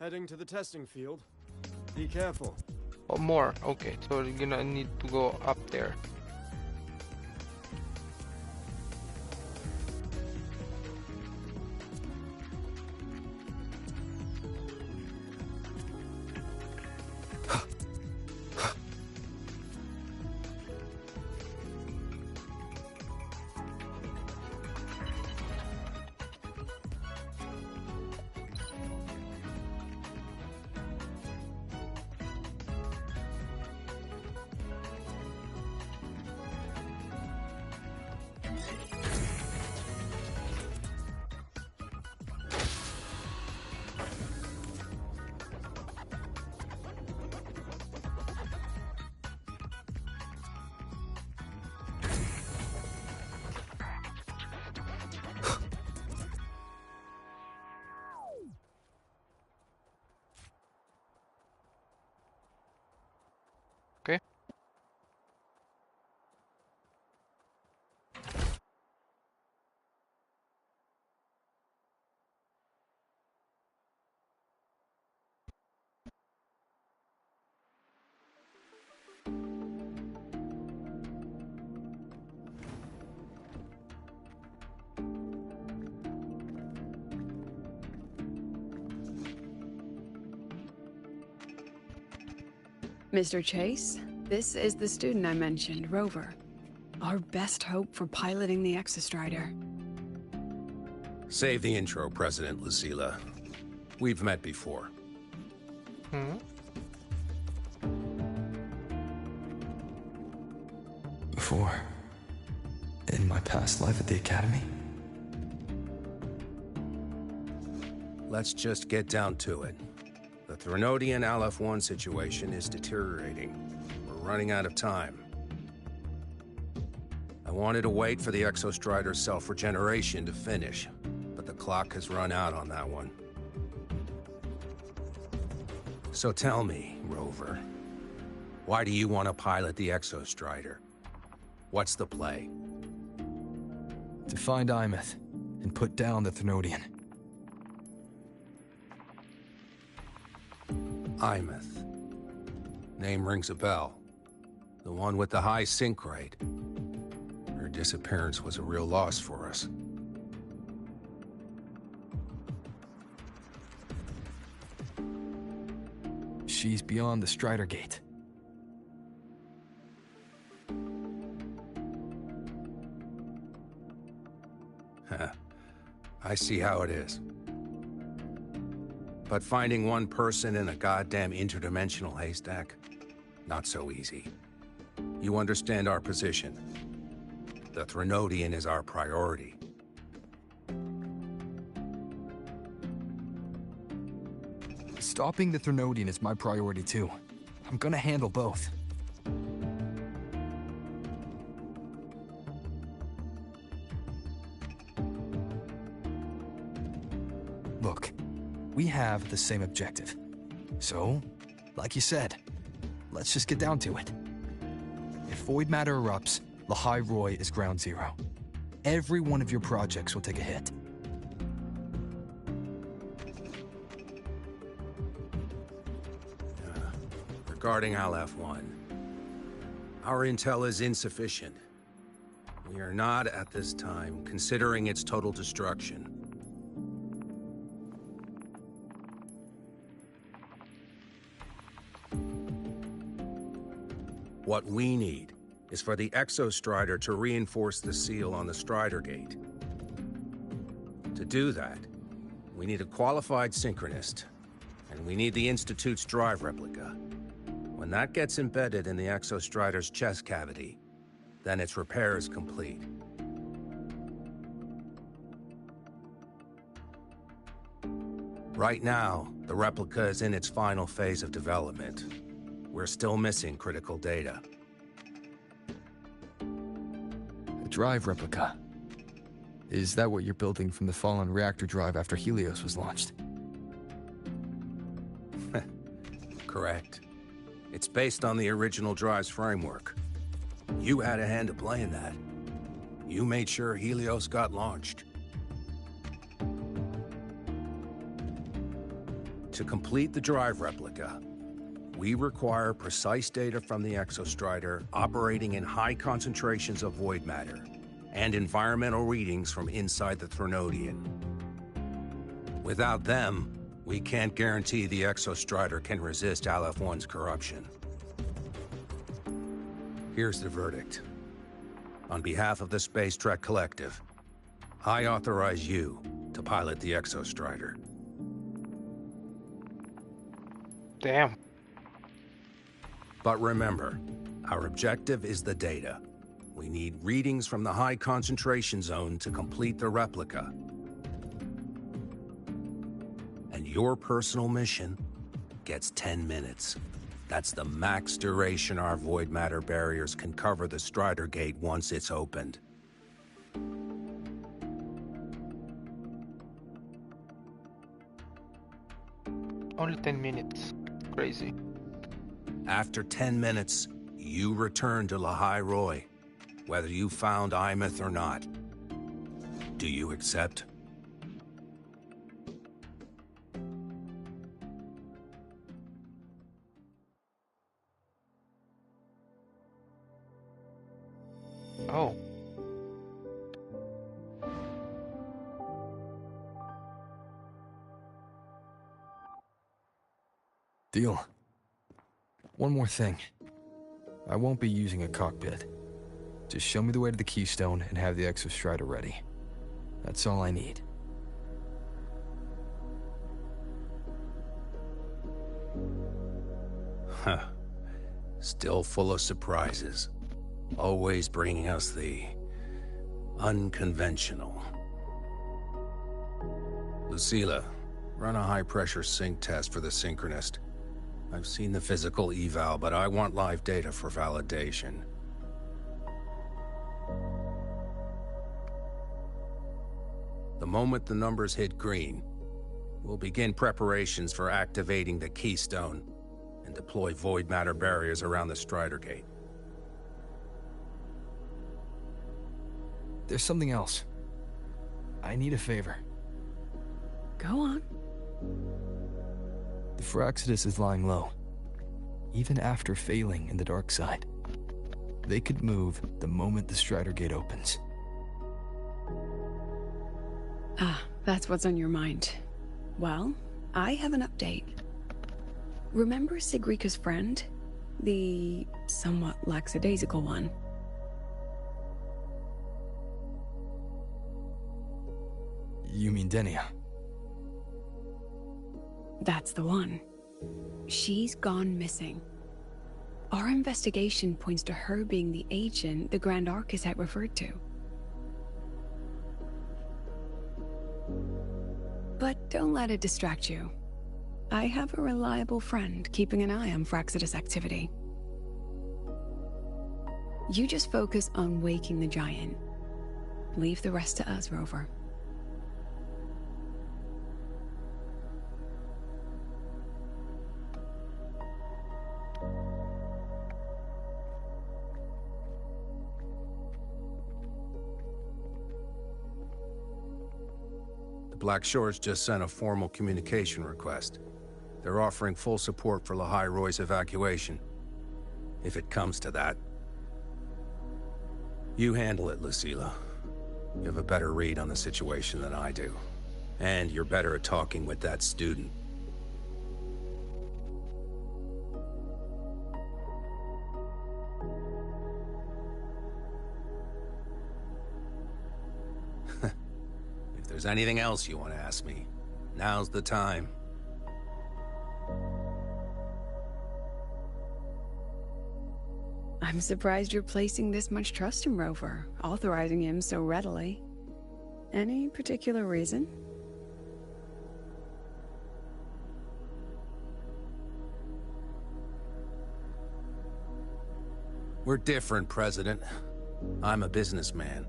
Heading to the testing field. Be careful. Oh, more. Okay, so you're gonna need to go up there. Mr. Chase, this is the student I mentioned, Rover. Our best hope for piloting the Exostrider. Save the intro, President Lucila. We've met before. Before? In my past life at the Academy? Let's just get down to it. The Threnodian Aleph-1 situation is deteriorating. We're running out of time. I wanted to wait for the Exostrider's self-regeneration to finish, but the clock has run out on that one. So tell me, Rover, why do you want to pilot the Exostrider? What's the play? To find Imeth and put down the Threnodian. Imeth. Name rings a bell. The one with the high sync rate. Her disappearance was a real loss for us. She's beyond the Strider Gate. I see how it is. But finding one person in a goddamn interdimensional haystack, not so easy. You understand our position. The Threnodian is our priority. Stopping the Threnodian is my priority too. I'm gonna handle both. Look, we have the same objective. So, like you said, let's just get down to it. If void matter erupts, Lahai-Roi is ground zero. Every one of your projects will take a hit. Regarding Aleph-1, our intel is insufficient. We are not, at this time, considering its total destruction. What we need is for the Exostrider to reinforce the seal on the Strider Gate. To do that, we need a qualified synchronist, and we need the Institute's drive replica. When that gets embedded in the Exostrider's chest cavity, then its repair is complete. Right now, the replica is in its final phase of development. We're still missing critical data. A drive replica. Is that what you're building from the fallen reactor drive after Helios was launched? Correct. It's based on the original drive's framework. You had a hand to play in that. You made sure Helios got launched. To complete the drive replica, we require precise data from the Exostrider operating in high concentrations of void matter, and environmental readings from inside the Threnodian. Without them, we can't guarantee the Exostrider can resist Aleph-1's corruption. Here's the verdict. On behalf of the Space Trek Collective, I authorize you to pilot the Exostrider. Damn. But remember, our objective is the data. We need readings from the high concentration zone to complete the replica. And your personal mission gets 10 minutes. That's the max duration our void matter barriers can cover the Strider Gate once it's opened. Only 10 minutes. Crazy. After 10 minutes, you return to Lahai-Roi, whether you found Imeth or not. Do you accept? Oh. Deal. One more thing. I won't be using a cockpit. Just show me the way to the Keystone and have the Exostrider ready. That's all I need. Huh. Still full of surprises. Always bringing us the unconventional. Lucilla, run a high-pressure sync test for the Synchronist. I've seen the physical eval, but I want live data for validation. The moment the numbers hit green, we'll begin preparations for activating the Keystone and deploy void matter barriers around the Strider Gate. There's something else. I need a favor. Go on. The Firaxidus is lying low. Even after failing in the dark side, they could move the moment the Strider Gate opens. Ah, that's what's on your mind. Well, I have an update. Remember Sigrika's friend? The somewhat lackadaisical one? You mean Denia? That's the one. She's gone missing. Our investigation points to her being the agent the Grand Architect referred to. But don't let it distract you. I have a reliable friend keeping an eye on Firaxidus activity. You just focus on waking the giant. Leave the rest to us, Rover. Black Shores just sent a formal communication request. They're offering full support for Lahai-Roi's evacuation, if it comes to that. You handle it, Lucilla. You have a better read on the situation than I do. And you're better at talking with that student. If there's anything else you want to ask me, now's the time. I'm surprised you're placing this much trust in Rover, authorizing him so readily. Any particular reason? We're different, President. I'm a businessman,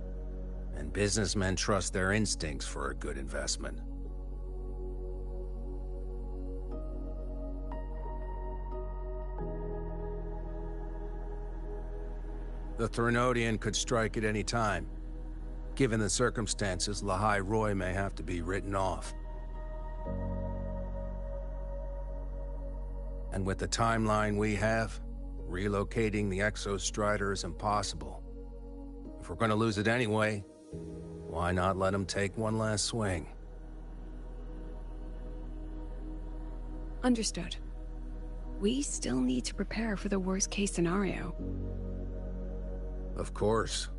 and businessmen trust their instincts for a good investment. The Threnodian could strike at any time. Given the circumstances, Lahai-Roi may have to be written off. And with the timeline we have, relocating the Exostrider is impossible. If we're going to lose it anyway, why not let him take one last swing? Understood. We still need to prepare for the worst-case scenario. Of course.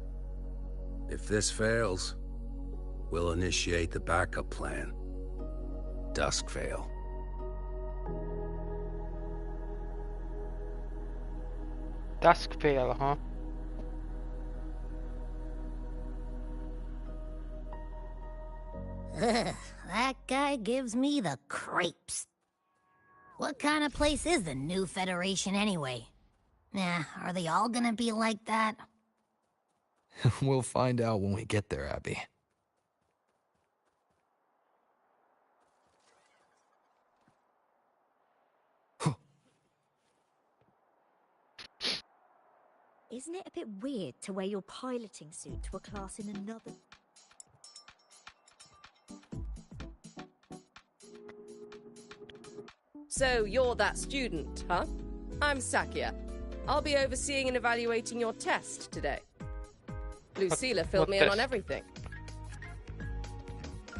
If this fails, we'll initiate the backup plan. Duskvale. Duskvale, huh? Ugh, that guy gives me the creeps. What kind of place is the new Federation anyway? Nah, are they all gonna be like that? We'll find out when we get there, Abby. Isn't it a bit weird to wear your piloting suit to a class in another? So you're that student, huh? I'm Sakia. I'll be overseeing and evaluating your test today. Lucilla filled me in on everything.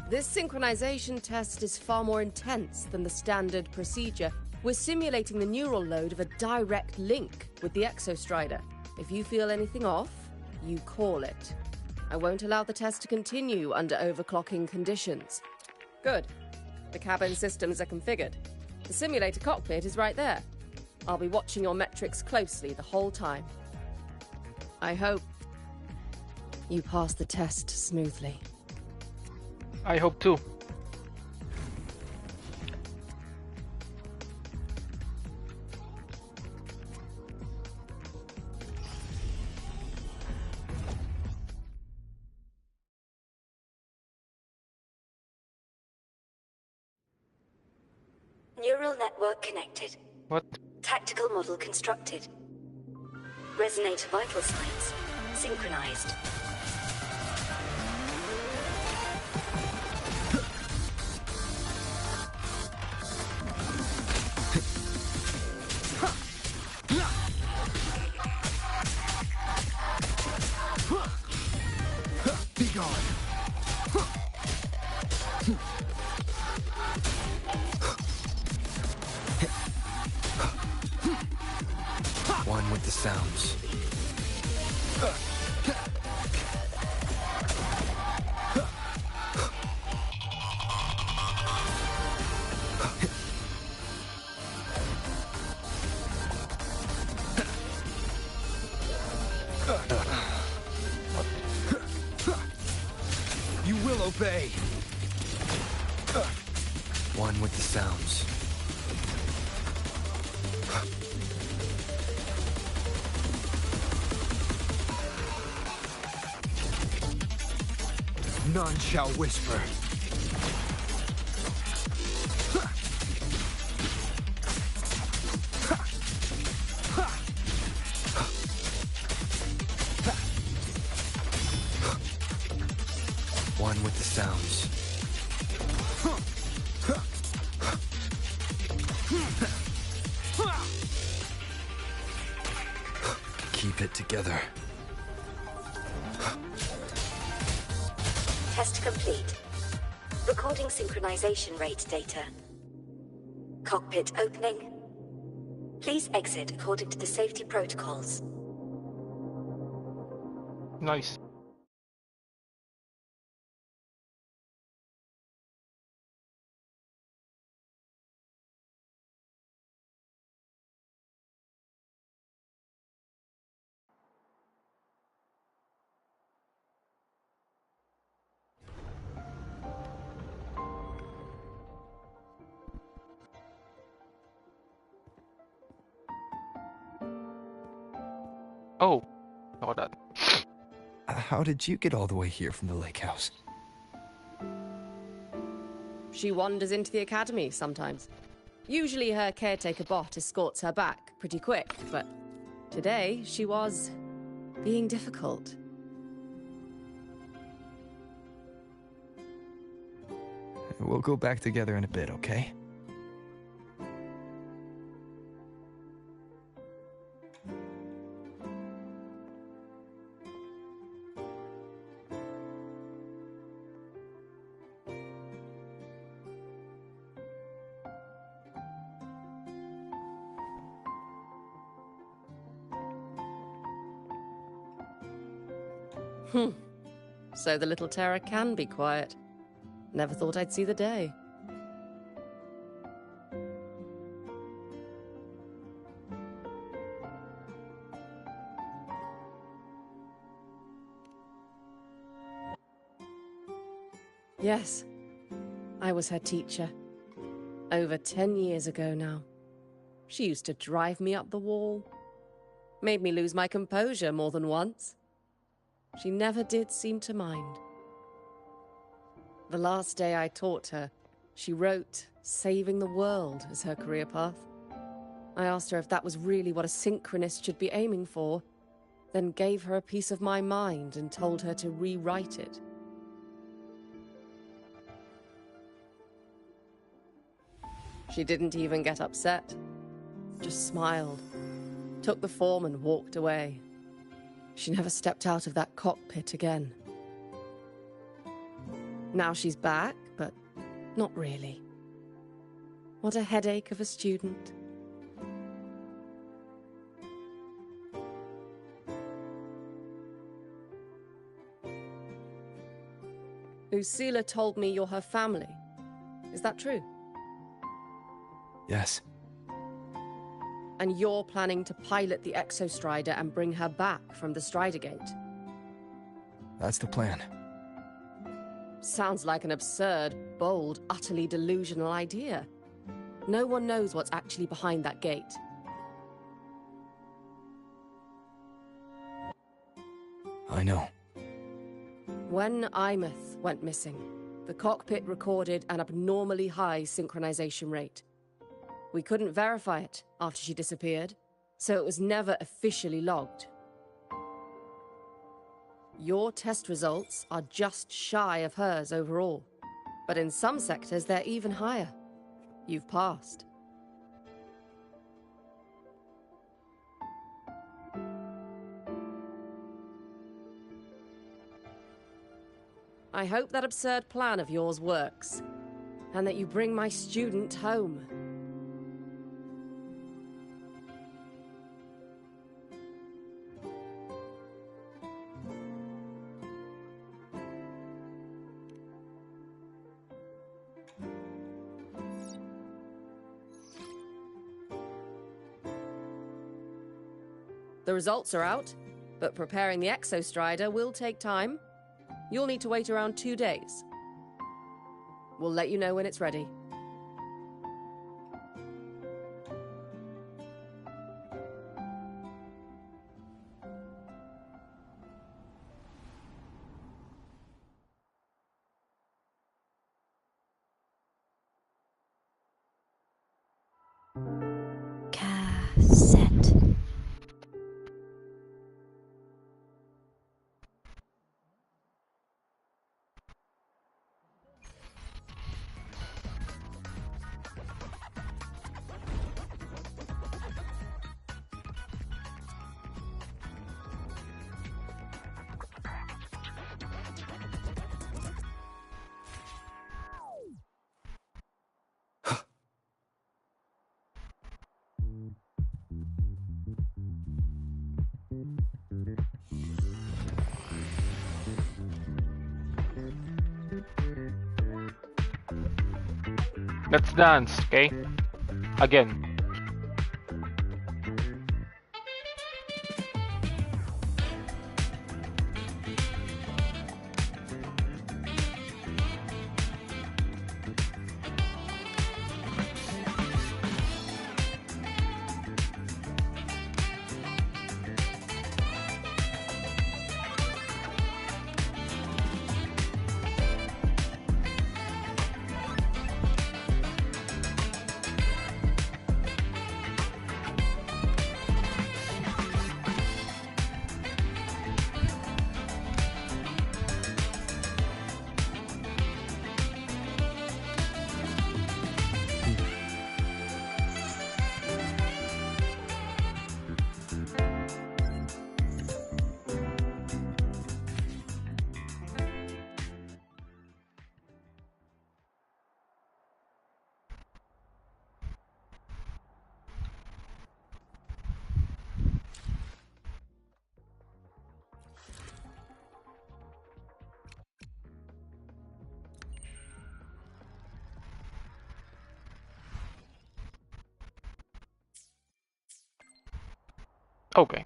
This synchronization test is far more intense than the standard procedure. We're simulating the neural load of a direct link with the Exostrider. If you feel anything off, you call it. I won't allow the test to continue under overclocking conditions. Good. The cabin systems are configured. The simulator cockpit is right there. I'll be watching your metrics closely the whole time. I hope you pass the test smoothly. I hope too. Neural network connected. What? Tactical model constructed. Resonator vital signs synchronized. Be gone. One with the sounds. You will obey. One with the sounds. None shall whisper. One with the sounds. Keep it together. Test complete. Recording synchronization rate data. Cockpit opening. Please exit according to the safety protocols. Nice. Oh, saw that. How did you get all the way here from the lake house? She wanders into the academy sometimes. Usually her caretaker bot escorts her back pretty quick, but today she was being difficult. We'll go back together in a bit, okay? So the little terror can be quiet. Never thought I'd see the day. Yes, I was her teacher. Over 10 years ago now. She used to drive me up the wall. Made me lose my composure more than once. She never did seem to mind. The last day I taught her, she wrote saving the world as her career path. I asked her if that was really what a synchronist should be aiming for, then gave her a piece of my mind and told her to rewrite it. She didn't even get upset, just smiled, took the form and walked away. She never stepped out of that cockpit again. Now she's back, but not really. What a headache of a student. Usila told me you're her family. Is that true? Yes. And you're planning to pilot the Exostrider and bring her back from the Strider Gate? That's the plan. Sounds like an absurd, bold, utterly delusional idea. No one knows what's actually behind that gate. I know. When Imeth went missing, the cockpit recorded an abnormally high synchronization rate. We couldn't verify it after she disappeared, so it was never officially logged. Your test results are just shy of hers overall, but in some sectors they're even higher. You've passed. I hope that absurd plan of yours works, and that you bring my student home. The results are out, but preparing the Exostrider will take time. You'll need to wait around 2 days. We'll let you know when it's ready. Cassette. Let's dance, okay? Again. Okay.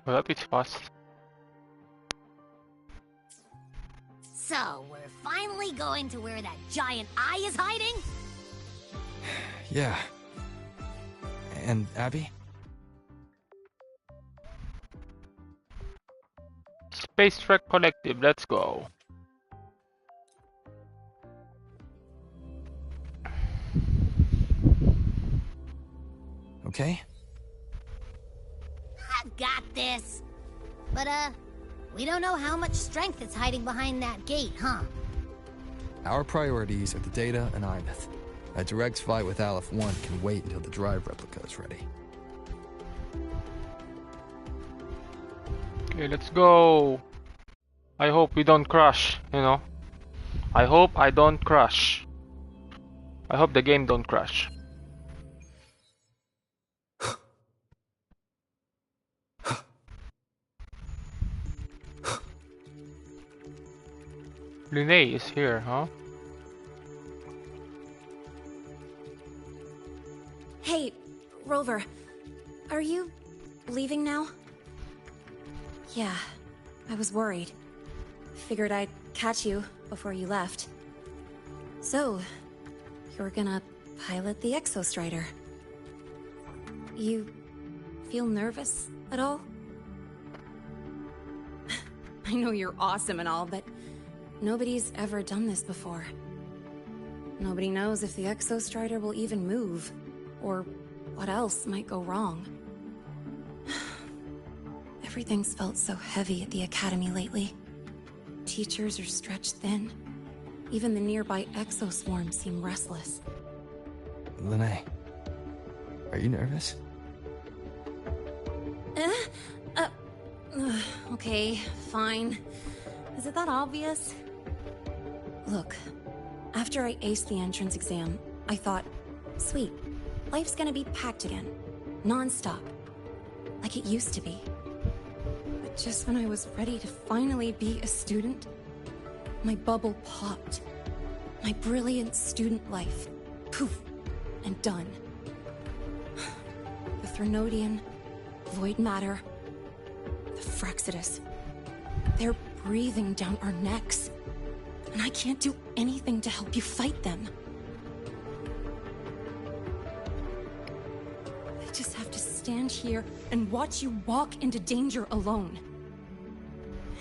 Well, that is fast. So, we're finally going to where that giant eye is hiding? Yeah. And Abby? Space Trek Collective, let's go. Okay? I've got this. But, we don't know how much strength is hiding behind that gate, huh? Our priorities are the data and Imeth. A direct fight with Aleph 1 can wait until the drive replica is ready. Okay, let's go. I hope we don't crash, you know. I hope I don't crash. I hope the game don't crash. Linnae is here, huh? Hey, Rover. Are you leaving now? Yeah, I was worried. Figured I'd catch you before you left. So, you're gonna pilot the Exostrider. You feel nervous at all? I know you're awesome and all, but nobody's ever done this before. Nobody knows if the Exostrider will even move, or what else might go wrong. Everything's felt so heavy at the Academy lately. Teachers are stretched thin. Even the nearby exoswarms seem restless. Linnae, are you nervous? Okay, fine. Is it that obvious? Look, after I aced the entrance exam, I thought, sweet, life's gonna be packed again. Non-stop. Like it used to be. But just when I was ready to finally be a student, my bubble popped. My brilliant student life. Poof. And done. The Threnodian, void matter, the Frexidus. They're breathing down our necks. And I can't do anything to help you fight them. I just have to stand here and watch you walk into danger alone.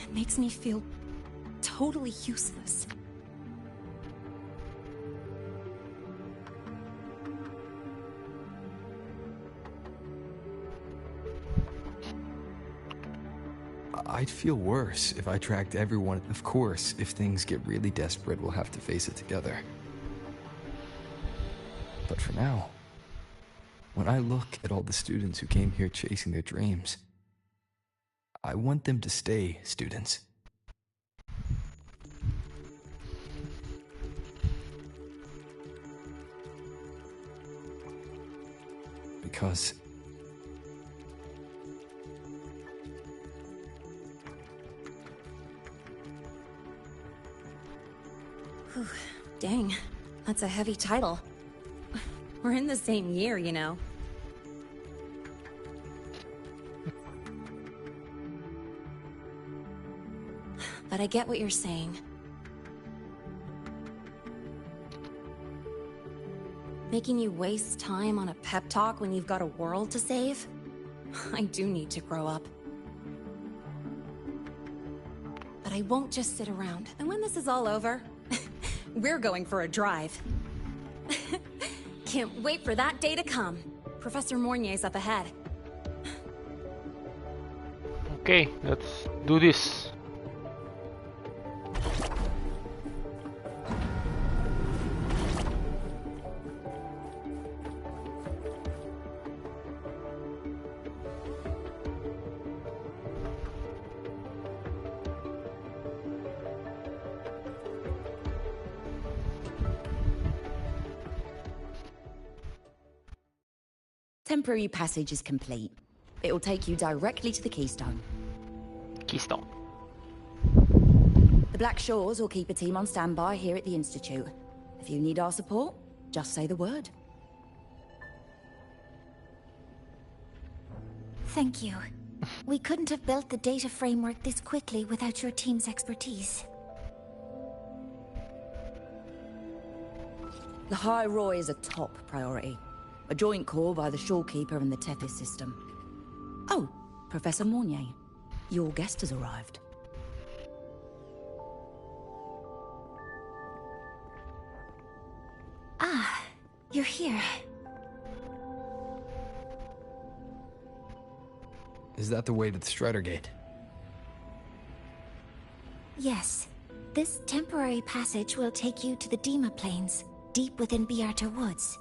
It makes me feel totally useless. I'd feel worse if I tracked everyone. Of course, if things get really desperate, we'll have to face it together. But for now, when I look at all the students who came here chasing their dreams, I want them to stay students. Because Whew, dang, that's a heavy title. We're in the same year, you know. But I get what you're saying. Making you waste time on a pep talk when you've got a world to save? I do need to grow up. But I won't just sit around. And when this is all over, we're going for a drive. Can't wait for that day to come. Professor Mornier's up ahead. Okay, let's do this. Temporary passage is complete. It will take you directly to the Keystone. Keystone. The Black Shores will keep a team on standby here at the Institute. If you need our support, just say the word. Thank you. We couldn't have built the data framework this quickly without your team's expertise. Lahai-Roi is a top priority. A joint call by the Shorekeeper and the Tethys system. Oh, Professor Mornier, your guest has arrived. Ah, you're here. is that the way to the Strider Gate? Yes. This temporary passage will take you to the Dima Plains, deep within Biarta Woods.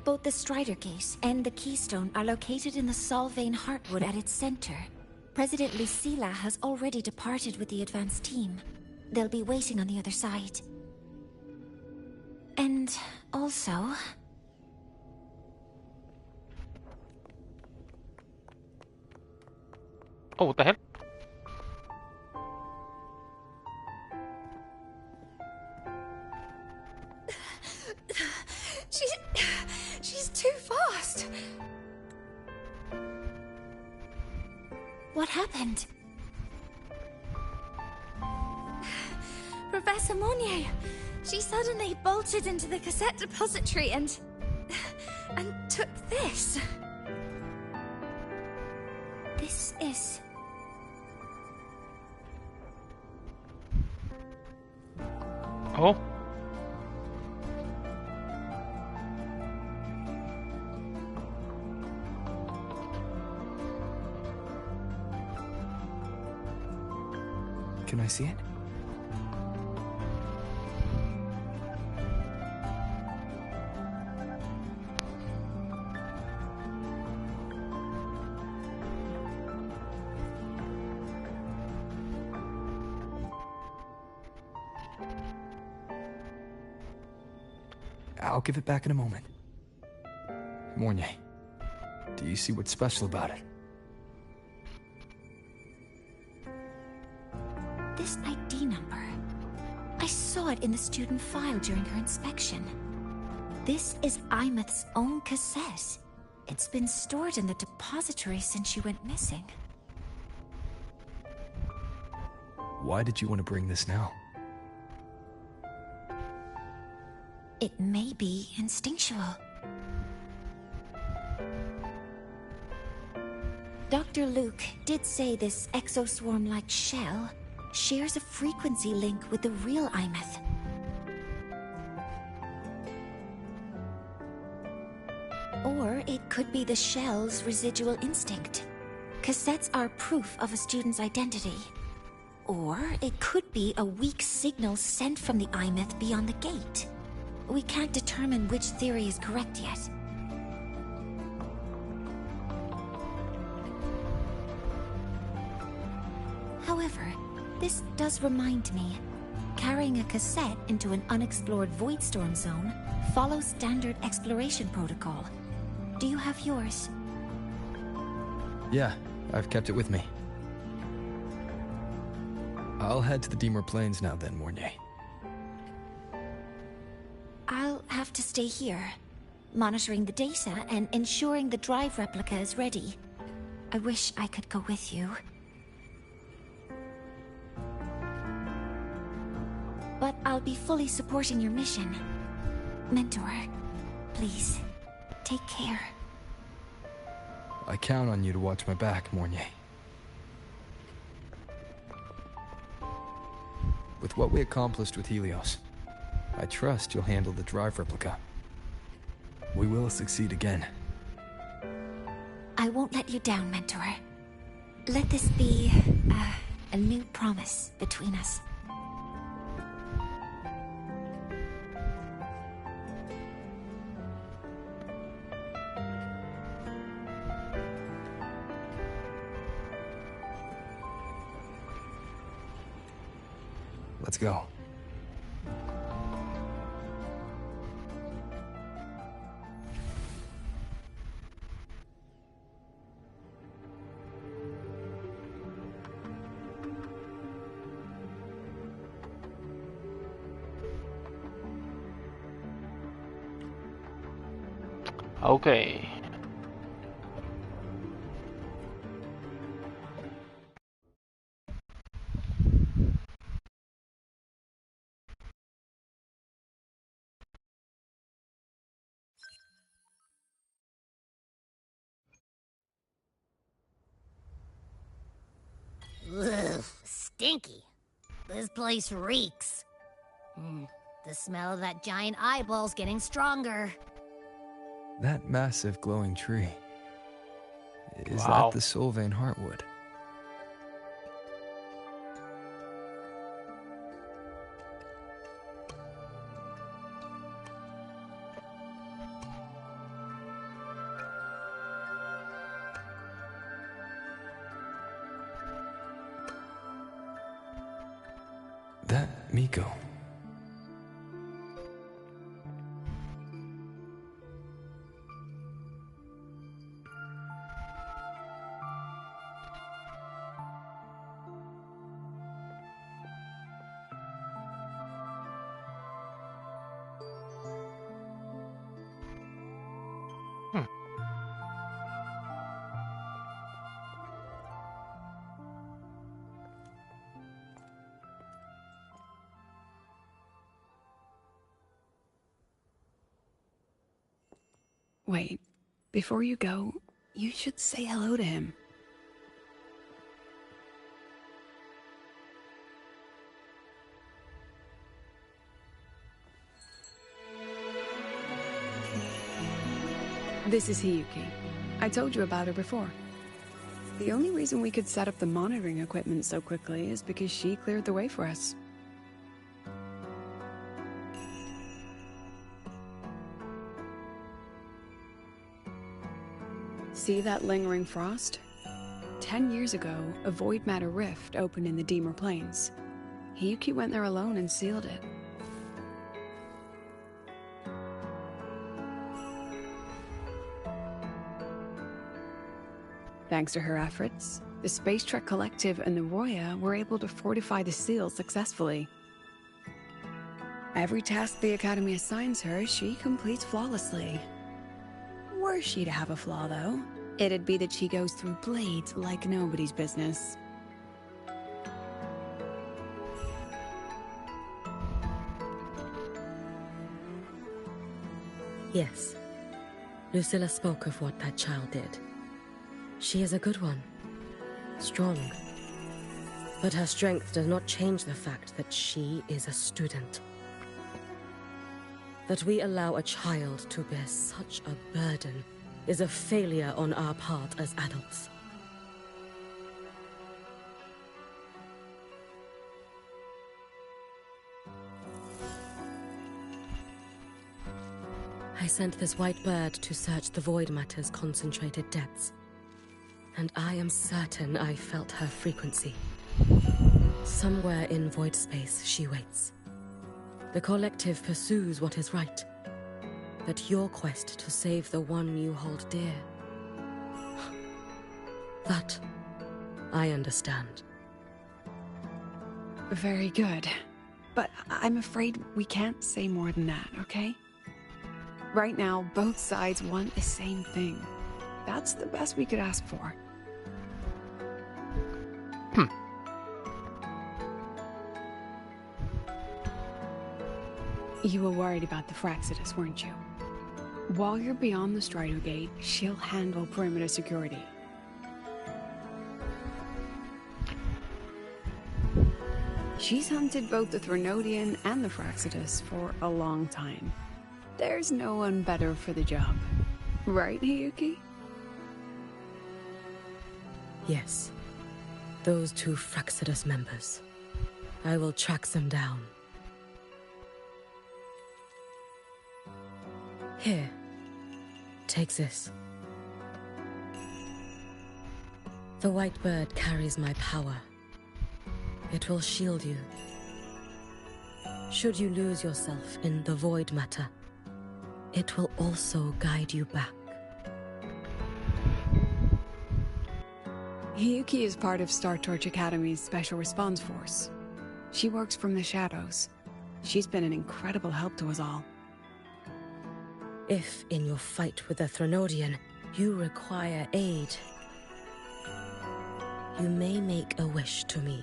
Both the Strider Gate and the Keystone are located in the Solvane Heartwood at its center. President Lucilla has already departed with the advance team. They'll be waiting on the other side. And also... Oh, what the hell? She's too fast. What happened? Professor Monnier, she suddenly bolted into the cassette depository and took this. This is... Oh. Can I see it? I'll give it back in a moment. Mornier, do you see what's special about it? This ID number. I saw it in the student file during her inspection. This is Imeth's own cassette. It's been stored in the depository since she went missing. Why did you want to bring this now? It may be instinctual. Dr. Luke did say this exoswarm-like shell shares a frequency link with the real Imeth. Or it could be the shell's residual instinct. Cassettes are proof of a student's identity. Or it could be a weak signal sent from the Imeth beyond the gate. We can't determine which theory is correct yet. However, this does remind me, carrying a cassette into an unexplored Voidstorm zone follows standard exploration protocol. Do you have yours? Yeah, I've kept it with me. I'll head to the Deemer Plains now then, Mornier. I'll have to stay here, monitoring the data and ensuring the drive replica is ready. I wish I could go with you. But I'll be fully supporting your mission. Mentor, please, take care. I count on you to watch my back, Mornier. With what we accomplished with Helios, I trust you'll handle the drive replica. We will succeed again. I won't let you down, Mentor. Let this be a new promise between us. Let's go. Okay. Ugh, stinky. This place reeks. The smell of that giant eyeball's getting stronger. That massive glowing tree. Is Wow. that the Sylvain Heartwood? that Miko? Wait, before you go, you should say hello to him. This is Hiyuki. I told you about her before. The only reason we could set up the monitoring equipment so quickly is because she cleared the way for us. See that lingering frost? 10 years ago, a void matter rift opened in the Deemer Plains. Hiyuki went there alone and sealed it. Thanks to her efforts, the Space Trek Collective and the Roya were able to fortify the seal successfully. Every task the Academy assigns her, she completes flawlessly. Were she to have a flaw, though, it'd be that she goes through blades like nobody's business. Yes. Lucilla spoke of what that child did. She is a good one. Strong. But her strength does not change the fact that she is a student. That we allow a child to bear such a burden is a failure on our part as adults. I sent this white bird to search the void matter's concentrated depths, and I am certain I felt her frequency. Somewhere in void space she waits. The collective pursues what is right, but your quest to save the one you hold dear, that I understand. Very good. But I'm afraid we can't say more than that, okay? Right now, both sides want the same thing. That's the best we could ask for. You were worried about the Fraxidus, weren't you? While you're beyond the Strider Gate, she'll handle perimeter security. She's hunted both the Threnodian and the Fraxidus for a long time. There's no one better for the job. Right, Hiyuki? Yes. Those two Fraxidus members. I will track them down. Here. Take this. The white bird carries my power. It will shield you. Should you lose yourself in the void matter, it will also guide you back. Hiyuki is part of Star Torch Academy's Special Response Force. She works from the shadows. She's been an incredible help to us all. If, in your fight with the Threnodian, you require aid, you may make a wish to me.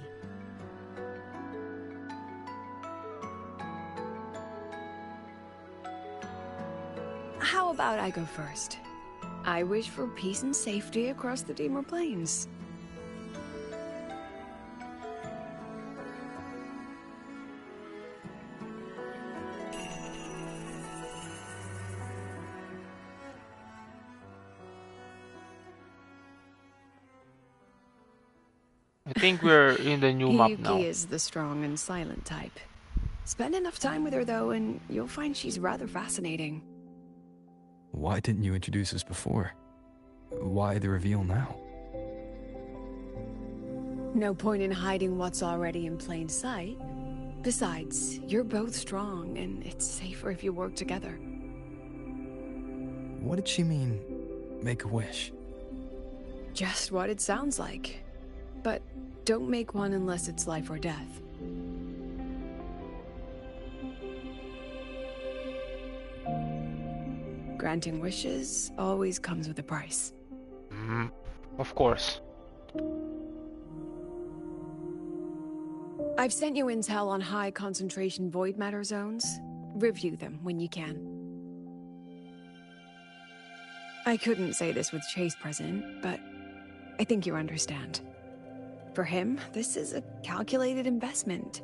How about I go first? I wish for peace and safety across the Deemer Plains. I think we're in the new map now. Hiyuki is the strong and silent type. Spend enough time with her, though, and you'll find she's rather fascinating. Why didn't you introduce us before? Why the reveal now? No point in hiding what's already in plain sight. Besides, you're both strong, and it's safer if you work together. What did she mean, make a wish? Just what it sounds like. But don't make one unless it's life or death. Granting wishes always comes with a price. Of course. I've sent you intel on high concentration void matter zones. Review them when you can. I couldn't say this with Chase present, but I think you understand. For him, this is a calculated investment.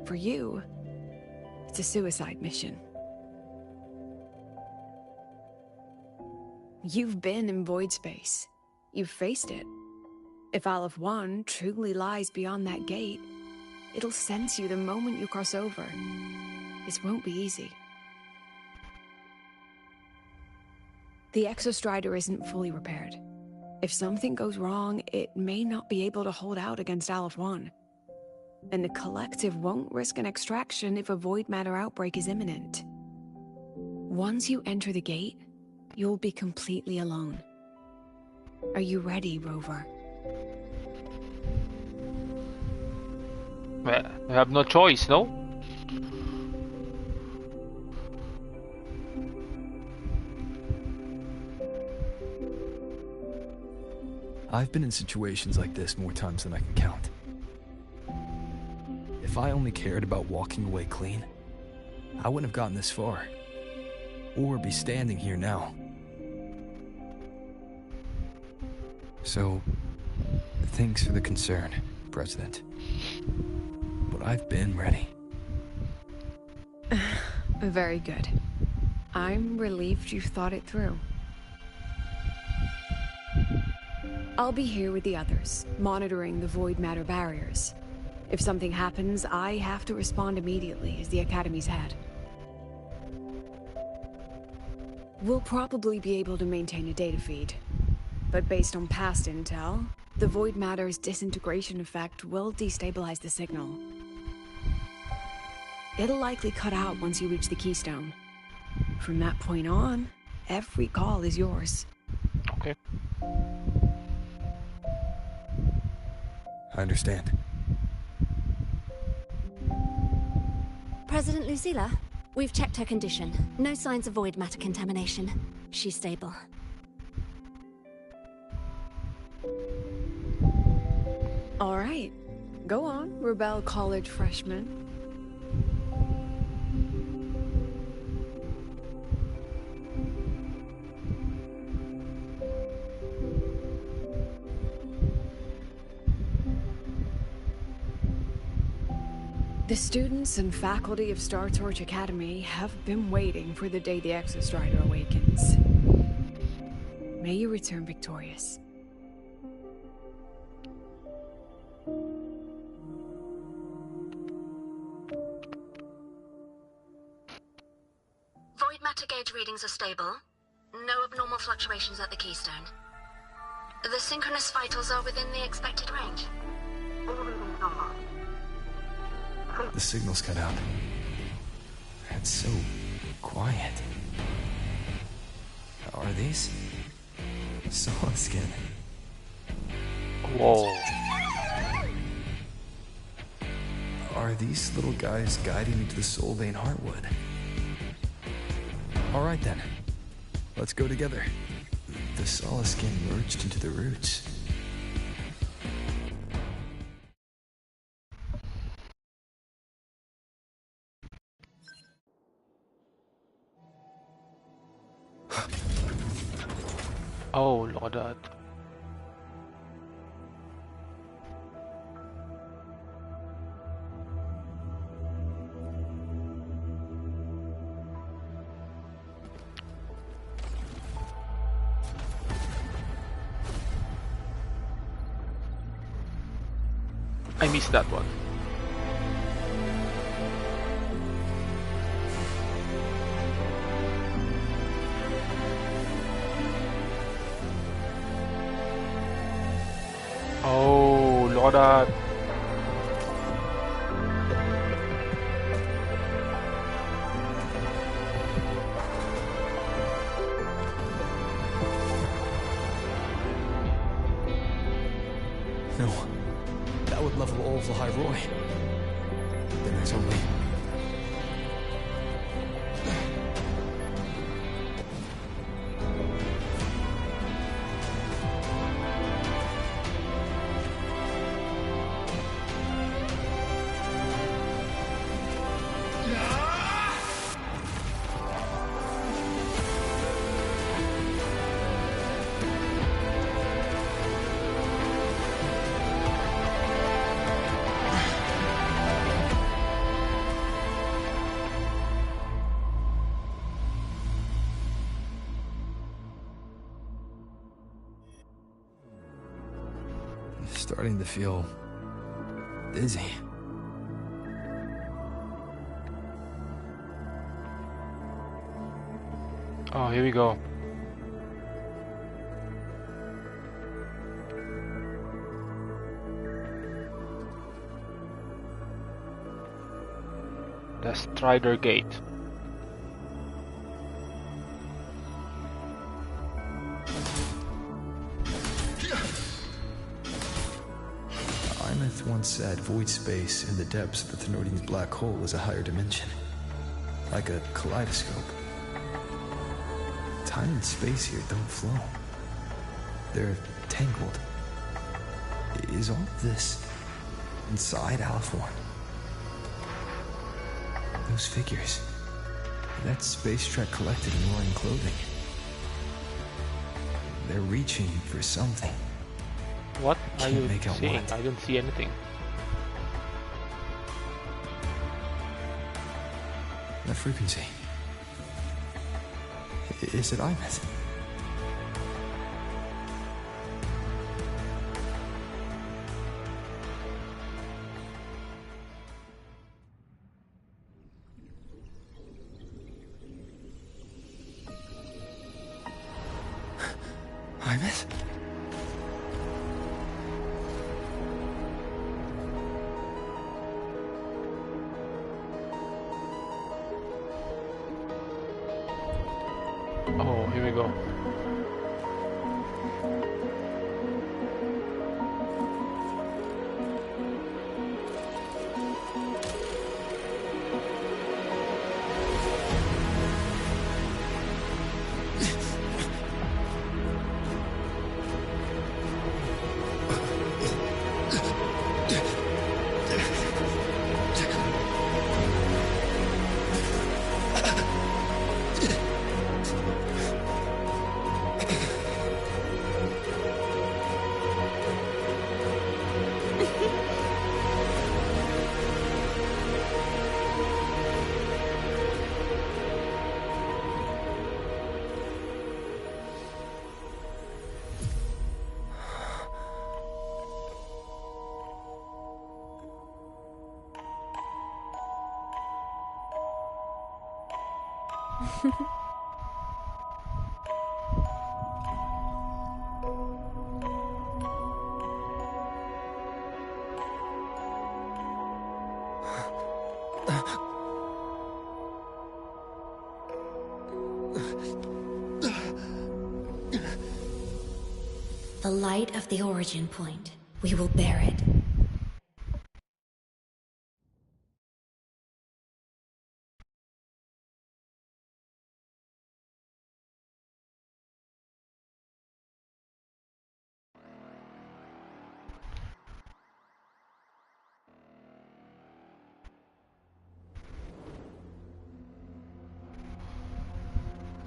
For you, it's a suicide mission. You've been in void space. You've faced it. If Aleph 1 truly lies beyond that gate, it'll sense you the moment you cross over. This won't be easy. The Exostrider isn't fully repaired. If something goes wrong, it may not be able to hold out against Aleph 1. And the Collective won't risk an extraction if a void matter outbreak is imminent. Once you enter the gate, you'll be completely alone. Are you ready, Rover? Well, I have no choice, no? I've been in situations like this more times than I can count. If I only cared about walking away clean, I wouldn't have gotten this far. Or be standing here now. So, thanks for the concern, President. But I've been ready. Very good. I'm relieved you've thought it through. I'll be here with the others, monitoring the void matter barriers. If something happens, I have to respond immediately as the Academy's head. We'll probably be able to maintain a data feed. But based on past intel, the void matter's disintegration effect will destabilize the signal. It'll likely cut out once you reach the keystone. From that point on, every call is yours. Okay. I understand. President Lucilla, we've checked her condition. No signs of void matter contamination. She's stable. All right. Go on, Rebel College freshman. The students and faculty of Star Torch Academy have been waiting for the day the Exostrider awakens. May you return victorious. Void matter gauge readings are stable. No abnormal fluctuations at the keystone. The synchronous vitals are within the expected range. All readings normal. The signal's cut out. It's so quiet. Are these? Solid skin. Whoa. Are these little guys guiding me to the Soul Vein Heartwood? Alright then. Let's go together. The solid skin merged into the roots. Oh, look at that. I missed that one. Oh, look at that. level all of Lahai-Roi. Then there's only... Starting to feel dizzy. Oh, here we go. The Strider Gate. Imeth once said void space in the depths of the Thenardian's black hole is a higher dimension. Like a kaleidoscope. Time and space here don't flow. They're tangled. Is all of this inside Aliforn? Those figures. That space trek collected in roaring clothing. They're reaching for something. What are you make out seeing? what. I don't see anything. That frequency. Is it Imeth? Imeth? Oh, here we go. The light of the origin point. We will bear it.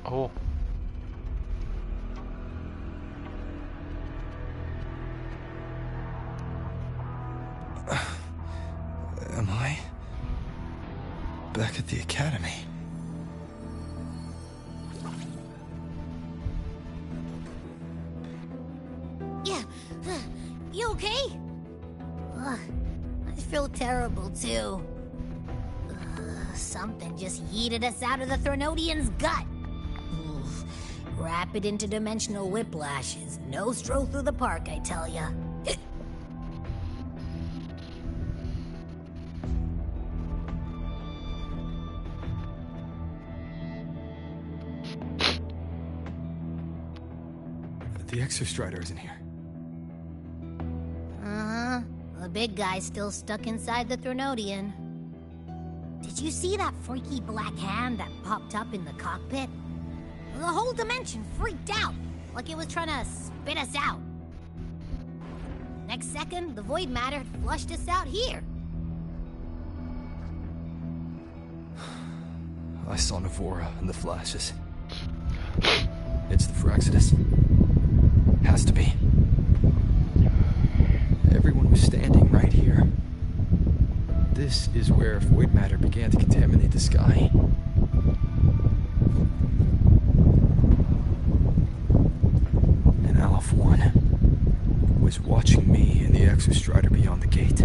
Oh. Am I back at the academy? Yeah, you okay? Ugh, I feel terrible too. Something just yeeted us out of the Thenardian's gut. Oof. Rapid interdimensional whiplashes. No stroll through the park, I tell ya. The Exostrider isn't here. Uh-huh. The big guy's still stuck inside the Threnodian. Did you see that freaky black hand that popped up in the cockpit? The whole dimension freaked out, like it was trying to spit us out. Next second, the void matter flushed us out here. I saw Navora in the flashes. It's the Phraxidus. Has to be. Everyone was standing right here. This is where void matter began to contaminate the sky. And Aleph 1 was watching me and the Exostrider beyond the gate.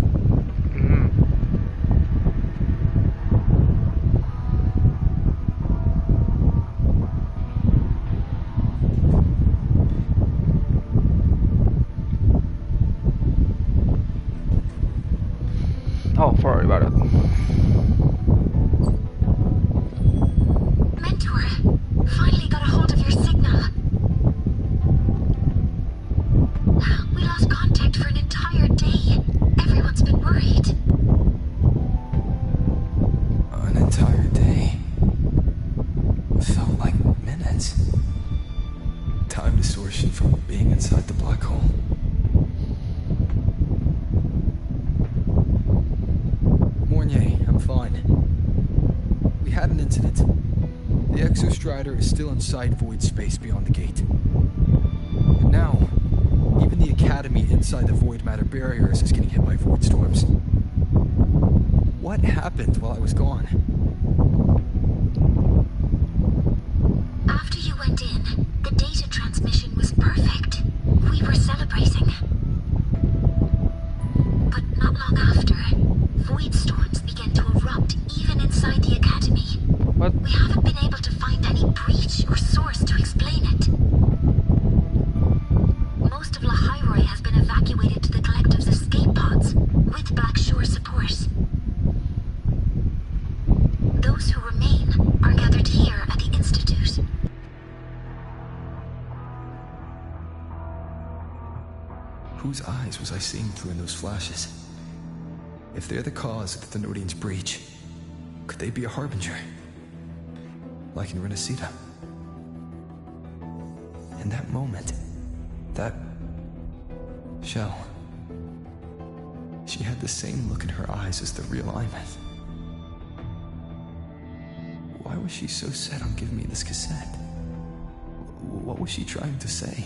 Oh, sorry about it. Mentor, finally got a hold of your signal. We lost contact for an entire day. Everyone's been worried. An entire day. Felt like minutes. Time distortion from being inside the black hole. I'm fine. We had an incident. The Exostrider is still inside void space beyond the gate. And now, even the Academy inside the void matter barriers is getting hit by void storms. What happened while I was gone? After you went in, the data transmission was perfect. We were celebrating. But not long after, void storms began to erupt even inside the Academy. What? We haven't been able to find any breach or source to explain it. Most of Lahai-Roi has been evacuated to the collective's escape pods, with Black Shore support. Those who remain are gathered here at the Institute. Whose eyes was I seeing through in those flashes? If they're the cause of the Thenodian's breach, could they be a harbinger? Like in Renacita? In that moment, that shell, she had the same look in her eyes as the real Imeth. Why was she so set on giving me this cassette? What was she trying to say?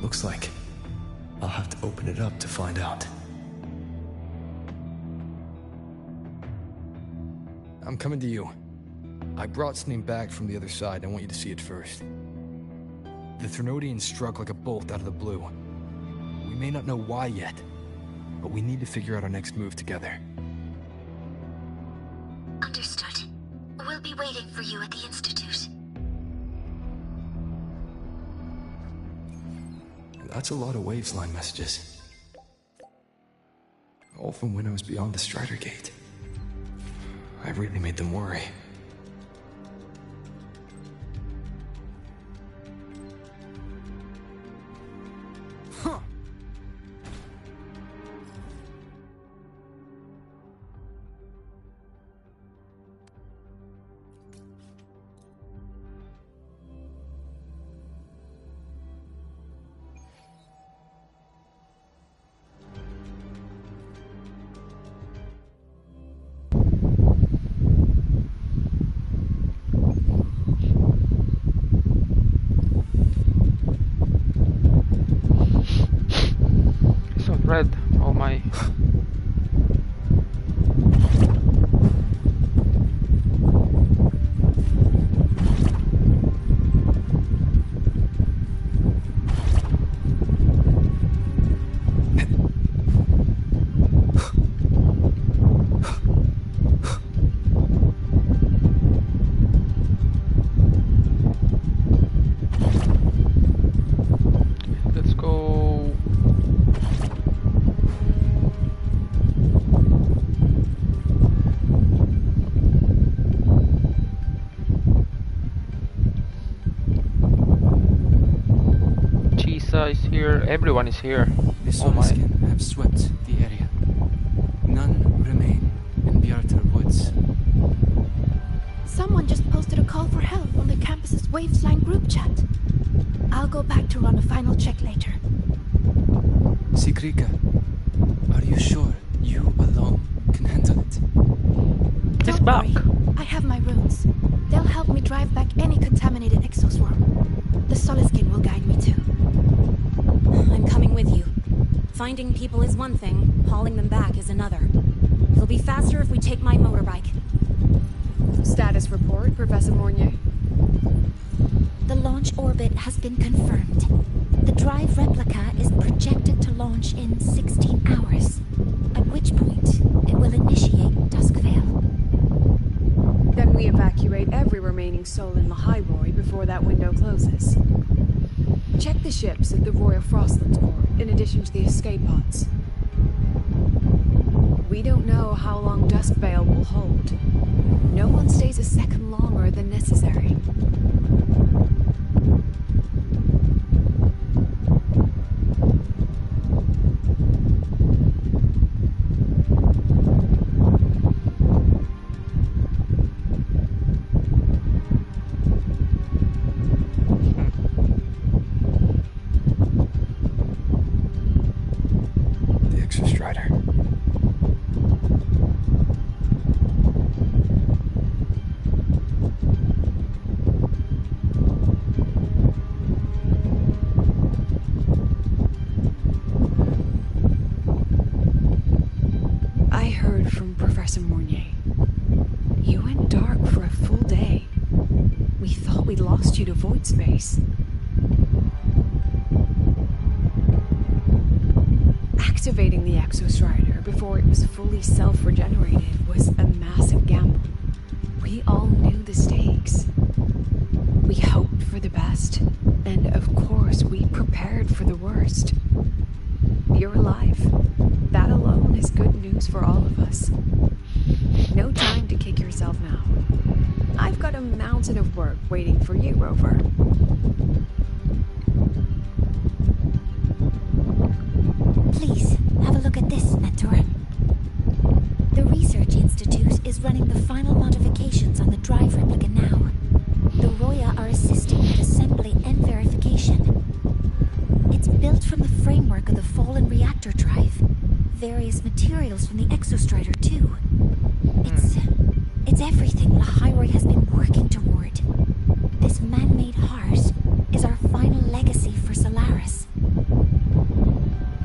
Looks like I'll have to open it up to find out. I'm coming to you. I brought something back from the other side. I want you to see it first. The Threnodian struck like a bolt out of the blue. We may not know why yet, but we need to figure out our next move together. Understood. We'll be waiting for you at the Institute. That's a lot of waveline messages. All from when I was beyond the Strider Gate. I really made them worry. Huh. everyone is here. The Oh my. Soliskin have swept the area. None remain in Bjartar Woods. Someone just posted a call for help on the campus's Wavesline group chat. I'll go back to run a final check later. Sigrika, are you sure you alone can handle it? He's back. I have my runes. They'll help me drive back any contaminated exoswarm. The Soliskin will guide me too. I'm coming with you. Finding people is one thing, hauling them back is another. It'll be faster if we take my motorbike. Status report, Professor Mornier. The launch orbit has been confirmed. The drive replica is projected to launch in 16 hours, at which point it will initiate Duskvale. Then we evacuate every remaining soul in Lahai-Roi before that window closes. Check the ships at the Royal Frostlands port, in addition to the escape pods. We don't know how long Duskvale will hold. No one stays a second longer than necessary. The Exostrider. I heard from Professor Mornier. You went dark for a full day. We thought we'd lost you to void space. Activating the Exostrider before it was fully self-regenerated was a massive gamble. We all knew the stakes. We hoped for the best, and of course we prepared for the worst. You're alive. That alone is good news for all of us. No time to kick yourself now. I've got a mountain of work waiting for you, Rover. Please, have a look at this, Mentor. The Research Institute is running the final modifications on the drive replica now. The Roya are assisting with assembly and verification. It's built from the framework of the fallen reactor drive. Various materials from the Exostrider, too. It's everything Lahai-Roi has been working toward. This man-made heart is our final legacy for Solaris.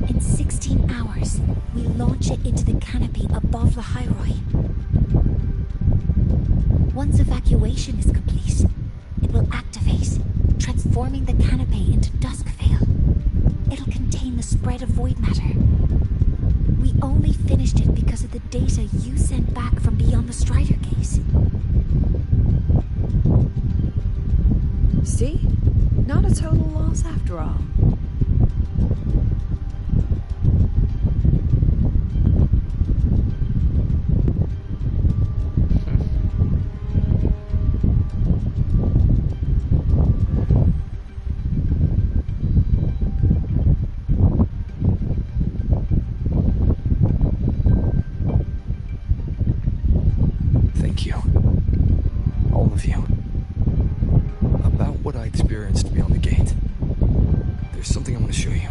In 16 hours, we launch it into the canopy above Lahai-Roi. Once evacuation is complete, it will activate, transforming the canopy into Duskvale. It'll contain the spread of void matter. We only finished it because of the data you sent back from beyond the Strider Gate. See? Not a total loss after all. Thank you. All of you. About what I experienced beyond the gate. There's something I want to show you.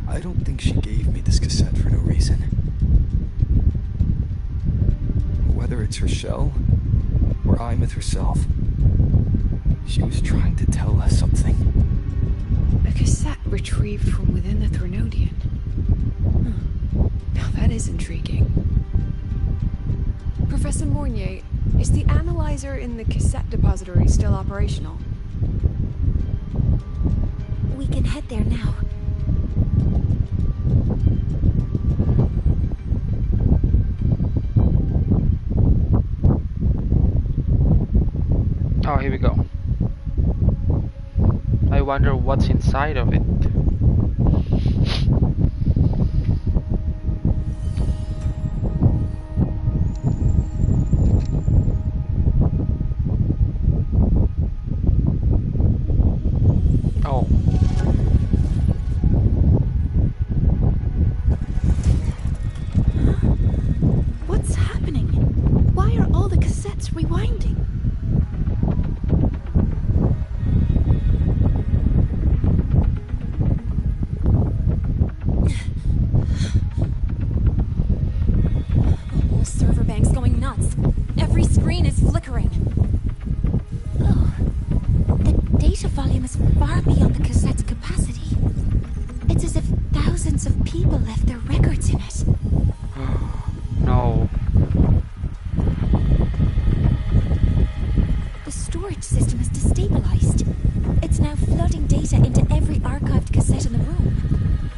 I don't think she gave me this cassette for no reason. Whether it's her shell, or Imeth herself, she was trying to tell us something. A cassette retrieved from within the Threnodian. Now that is intriguing. Professor Mornier, is the analyzer in the cassette depository still operational? We can head there now. Oh, here we go. I wonder what's inside of it. It's as if thousands of people left their records in it. No. The storage system is destabilized. It's now flooding data into every archived cassette in the room.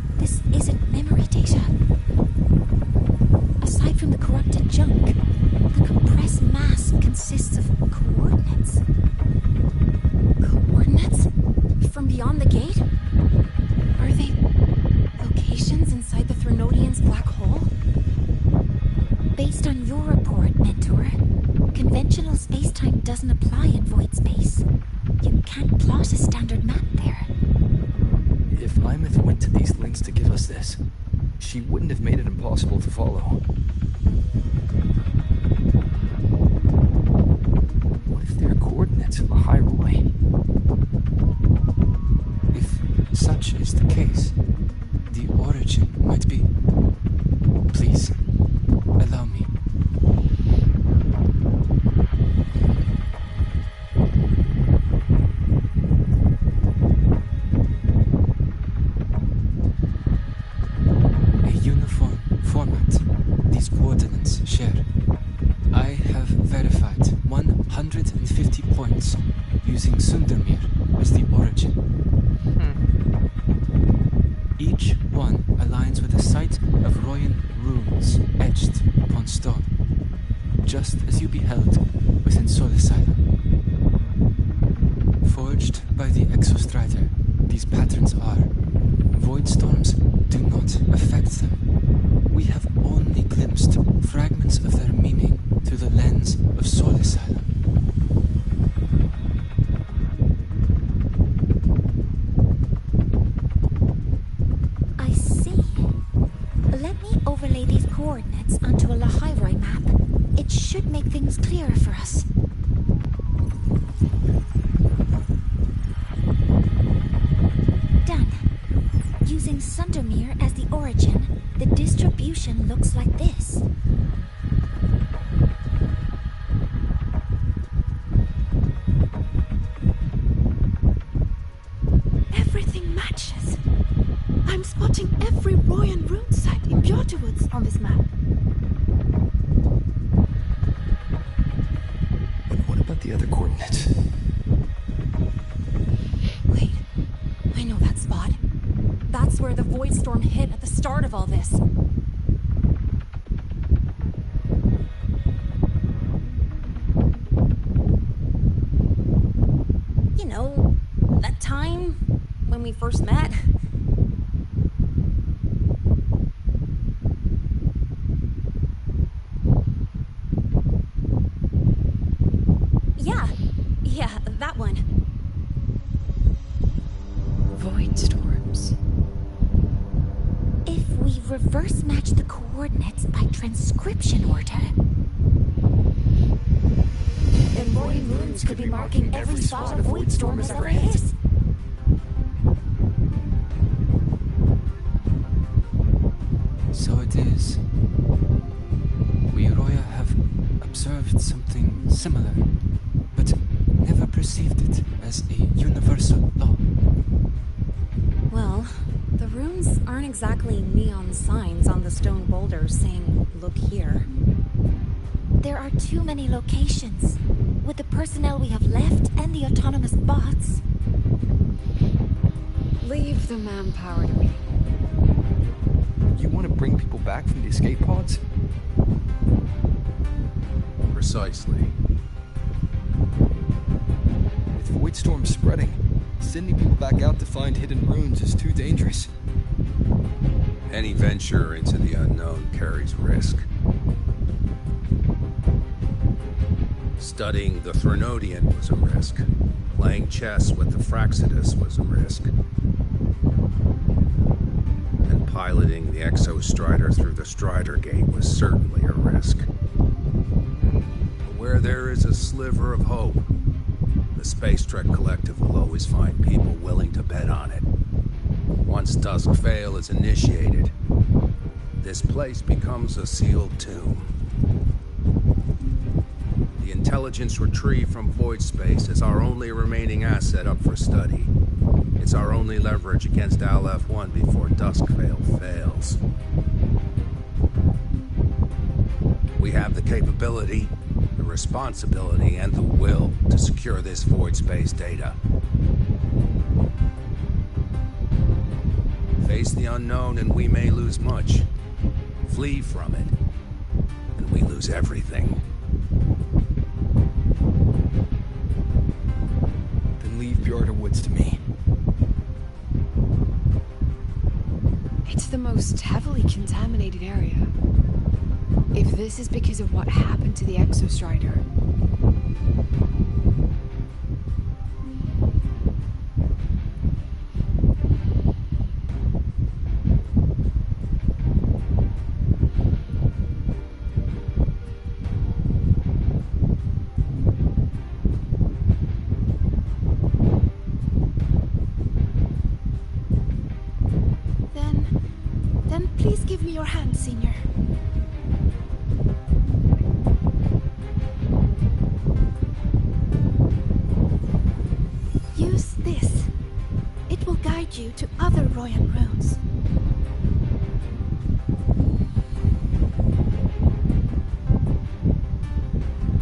But this isn't memory data. Aside from the corrupted junk, the compressed mass consists of coordinates. Coordinates? From beyond the gate? Are they locations inside the Threnodian's black hole? Based on your report, Mentor, conventional space-time doesn't apply in void space. You can't plot a standard map there. If Imeth went to these lengths to give us this, she wouldn't have made it impossible to follow. What if their coordinates are Lahai-Roi? If such is the case, the origin might be... Please, allow me. A uniform format these coordinates share. I have verified 150 points using Sundermere as the origin. Each one aligns with a site of Royan runes etched upon stone, just as you beheld within Solisila. Forged by the Exostrider, these patterns are. Void storms do not affect them. We have only glimpsed fragments of their meaning through the lens of Solisila. I see. Let me overlay these coordinates onto a Lahai-Roi map. It should make things clearer for us. Done. Using Sundermere as the origin, the distribution looks like this. Everything matches. I'm spotting every Royan rune site in Bjortewoods on this map. But what about the other coordinates? Wait, I know that spot. That's where the void storm hit at the start of all this. You know, that time when we first met. Yeah, that one. Void storms. If we reverse match the coordinates by transcription order, then Royan runes could be marking every spot a void storm has ever hit. So it is. We Roya have observed something similar, but never perceived it as a universal law. Well, the runes aren't exactly neon signs on the stone boulders saying, "Look here." There are too many locations. With the personnel we have left and the autonomous bots. Leave the manpower to me. You want to bring people back from the escape pods? Precisely. With void storms spreading, sending people back out to find hidden runes is too dangerous. Any venture into the unknown carries risk. Studying the Threnodian was a risk. Playing chess with the Fraxidus was a risk. And piloting the Exostrider through the Strider Gate was certainly a risk. But where there is a sliver of hope, the Space Trek Collective will always find people willing to bet on it. Once Dusk Vale is initiated, this place becomes a sealed tomb. The intelligence retrieved from void space is our only remaining asset up for study. It's our only leverage against Aleph-1 before Duskvale fails. We have the capability, the responsibility, and the will to secure this void space data. Face the unknown and we may lose much. Flee from it, and we lose everything. Then leave Bjarda Woods to me. It's the most heavily contaminated area. If this is because of what happened to the Exostrider... Then please give me your hand, Senior. Use this. It will guide you to other Royan runes.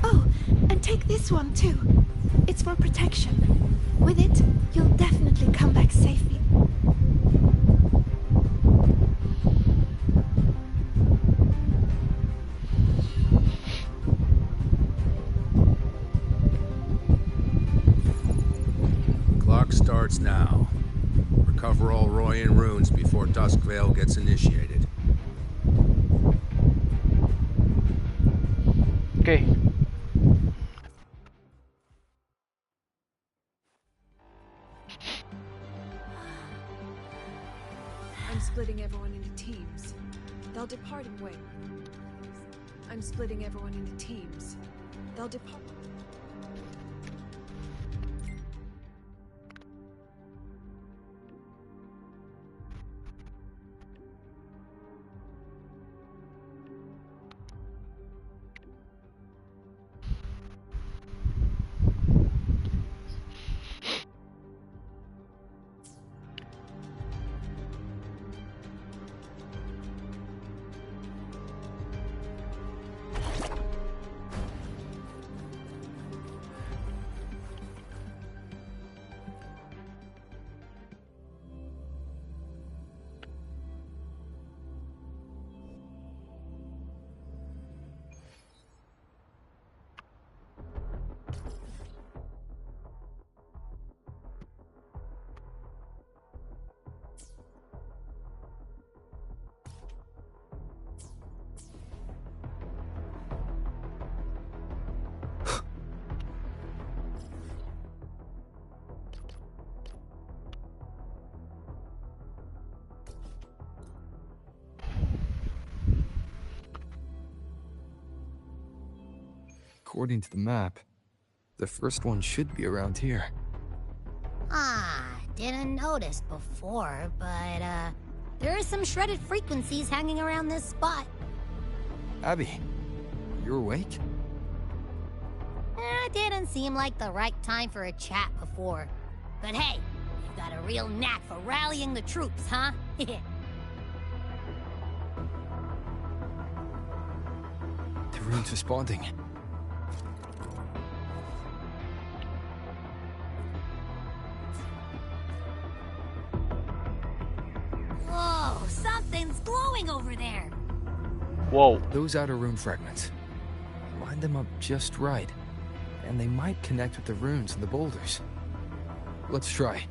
Oh, and take this one too. It's for protection. With it, you'll definitely come back safely. Clock starts now. Recover all Royan runes before Duskvale gets initiated. Okay. I'm splitting everyone into teams. They'll depart in wing. I'm splitting everyone into teams. They'll depart... According to the map, the first one should be around here. Didn't notice before, but, there are some shredded frequencies hanging around this spot. Abby, you awake? Didn't seem like the right time for a chat before. But hey, you've got a real knack for rallying the troops, huh? The rune's responding. Whoa, something's glowing over there. Whoa. Those outer rune fragments. Line them up just right, and they might connect with the runes and the boulders. Let's try.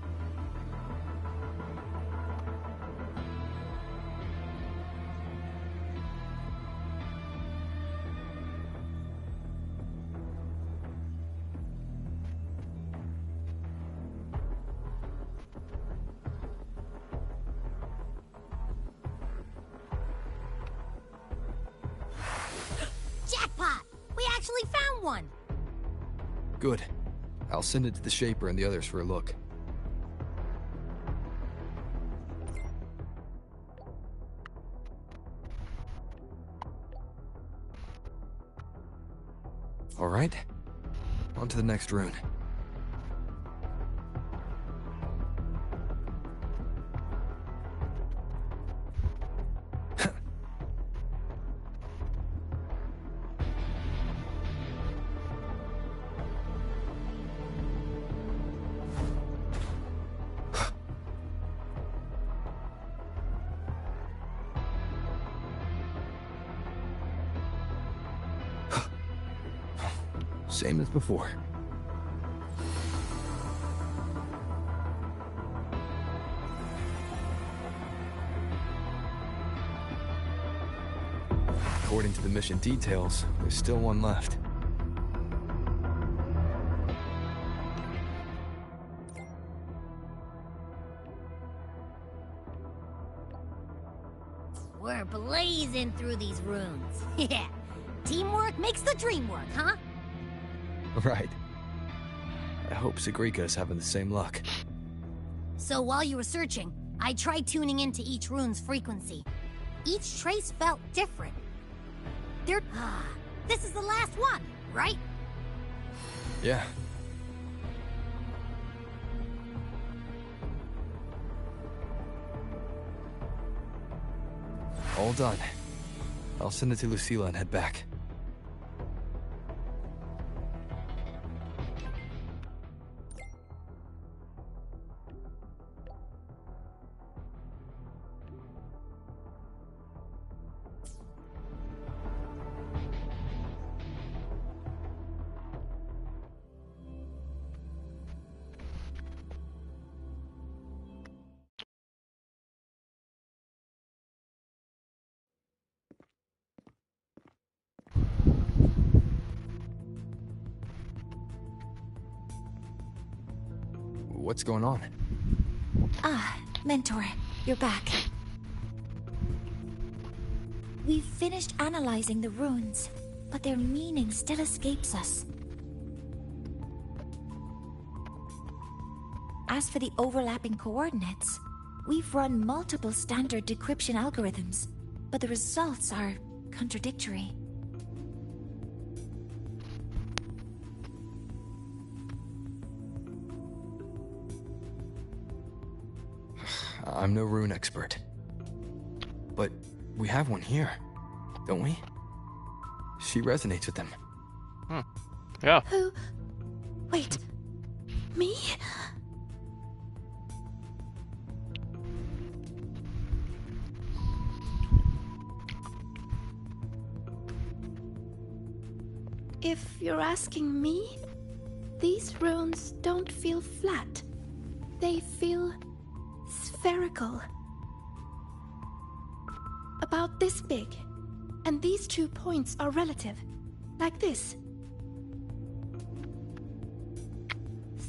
Jackpot! We actually found one! Good. I'll send it to the Shaper and the others for a look. All right. On to the next rune. Same as before. According to the mission details, there's still one left. We're blazing through these runes. Yeah. Teamwork makes the dream work, huh? Right. I hope Sagrika's having the same luck. So while you were searching, I tried tuning into each rune's frequency. Each trace felt different. This is the last one, right? Yeah. All done. I'll send it to Lucilla and head back. What's going on? Ah, Mentor, you're back. We've finished analyzing the runes, but their meaning still escapes us. As for the overlapping coordinates, we've run multiple standard decryption algorithms, but the results are contradictory. I'm no rune expert. But we have one here, don't we? She resonates with them. Yeah. Who? Wait. Me? If you're asking me, these runes don't feel flat. They feel spherical. About this big. And these 2 points are relative. Like this.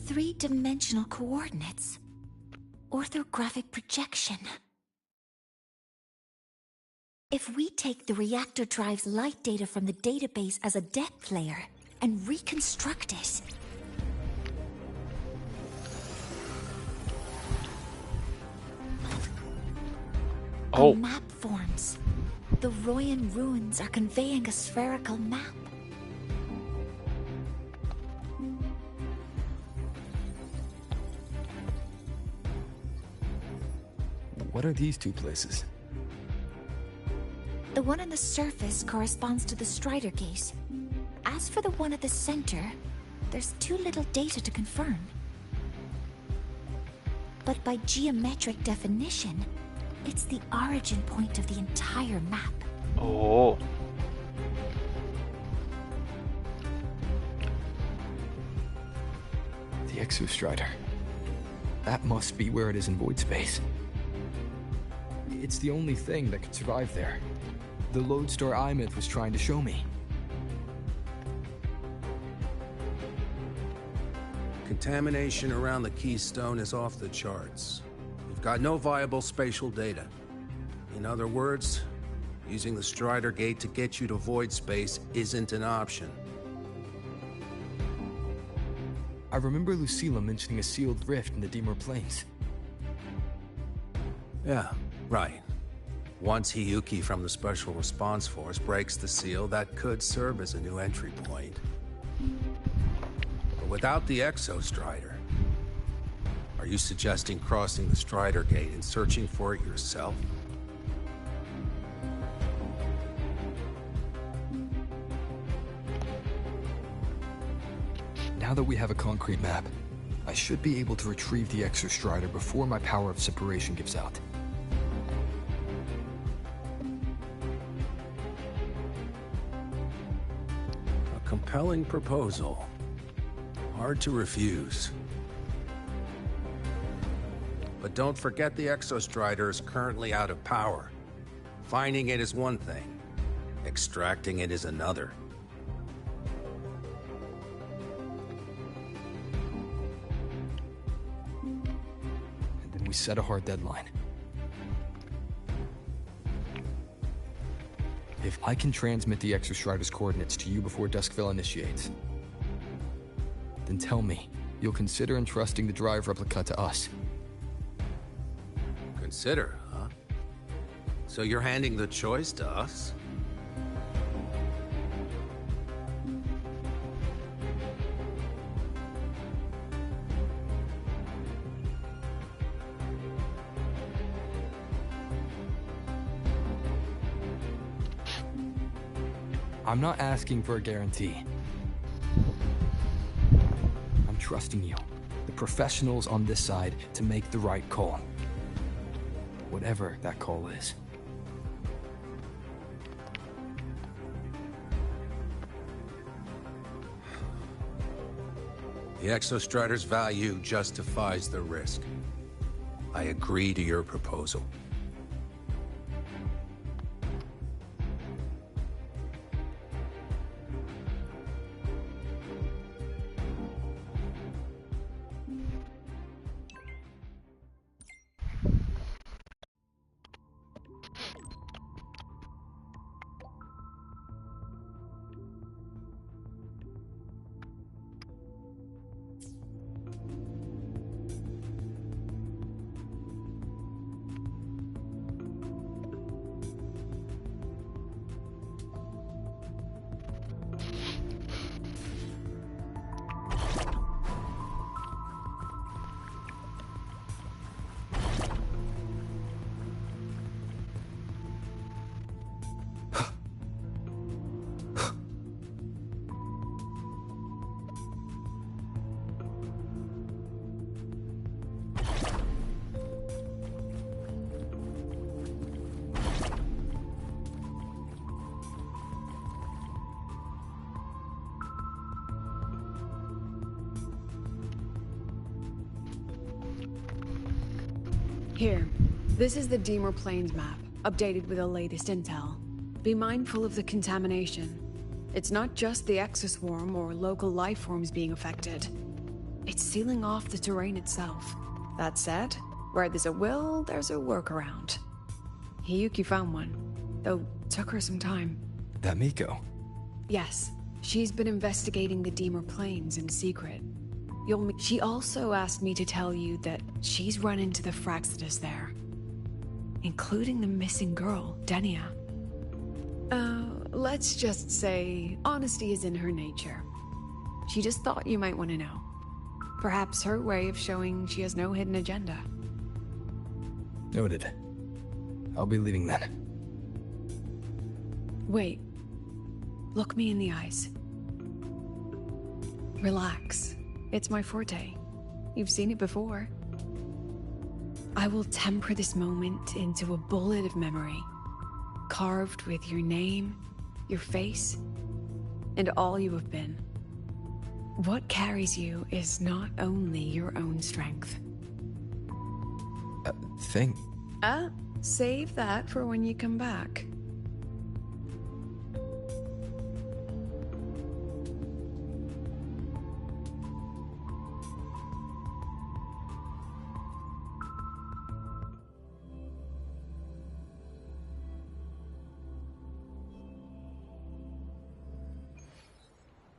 3-dimensional coordinates. Orthographic projection. If we take the reactor drive's light data from the database as a depth layer and reconstruct it, a map forms. The Royan runes are conveying a spherical map. What are these two places? The one on the surface corresponds to the Strider Gate. As for the one at the center, there's too little data to confirm. But by geometric definition, it's the origin point of the entire map. Oh. The Exostrider. That must be where it is in void space. It's the only thing that could survive there. The Lodestar Eye-Myth was trying to show me. Contamination around the keystone is off the charts. We've got no viable spatial data. In other words, using the Strider Gate to get you to void space isn't an option. I remember Lucilla mentioning a sealed rift in the Dimmer Plains. Yeah, right. Once Hiyuki from the Special Response Force breaks the seal, that could serve as a new entry point. But without the Exostrider, are you suggesting crossing the Strider Gate and searching for it yourself? Now that we have a concrete map, I should be able to retrieve the Exostrider before my power of separation gives out. compelling proposal. Hard to refuse. But don't forget the Exostrider is currently out of power. Finding it is one thing. Extracting it is another. And then we set a hard deadline. If I can transmit the Exostrider's coordinates to you before Duskville initiates, then tell me you'll consider entrusting the drive replica to us. Consider, huh? So you're handing the choice to us? I'm not asking for a guarantee. I'm trusting you, the professionals on this side, to make the right call. Whatever that call is. The Exostrider's value justifies the risk. I agree to your proposal. Here, this is the Deemer Plains map, updated with the latest intel. Be mindful of the contamination. It's not just the exoswarm or local life forms being affected. It's sealing off the terrain itself. That said, where there's a will, there's a workaround. Hiyuki found one, though took her some time. That Miko? Yes, she's been investigating the Deemer Plains in secret. She also asked me to tell you that she's run into the Fraxitus there, including the missing girl, Denia. Let's just say honesty is in her nature. She just thought you might want to know. Perhaps her way of showing she has no hidden agenda. Noted. I'll be leaving then. Wait. Look me in the eyes. Relax. It's my forte. You've seen it before. I will temper this moment into a bullet of memory, carved with your name, your face, and all you have been. What carries you is not only your own strength. Thing. Save that for when you come back.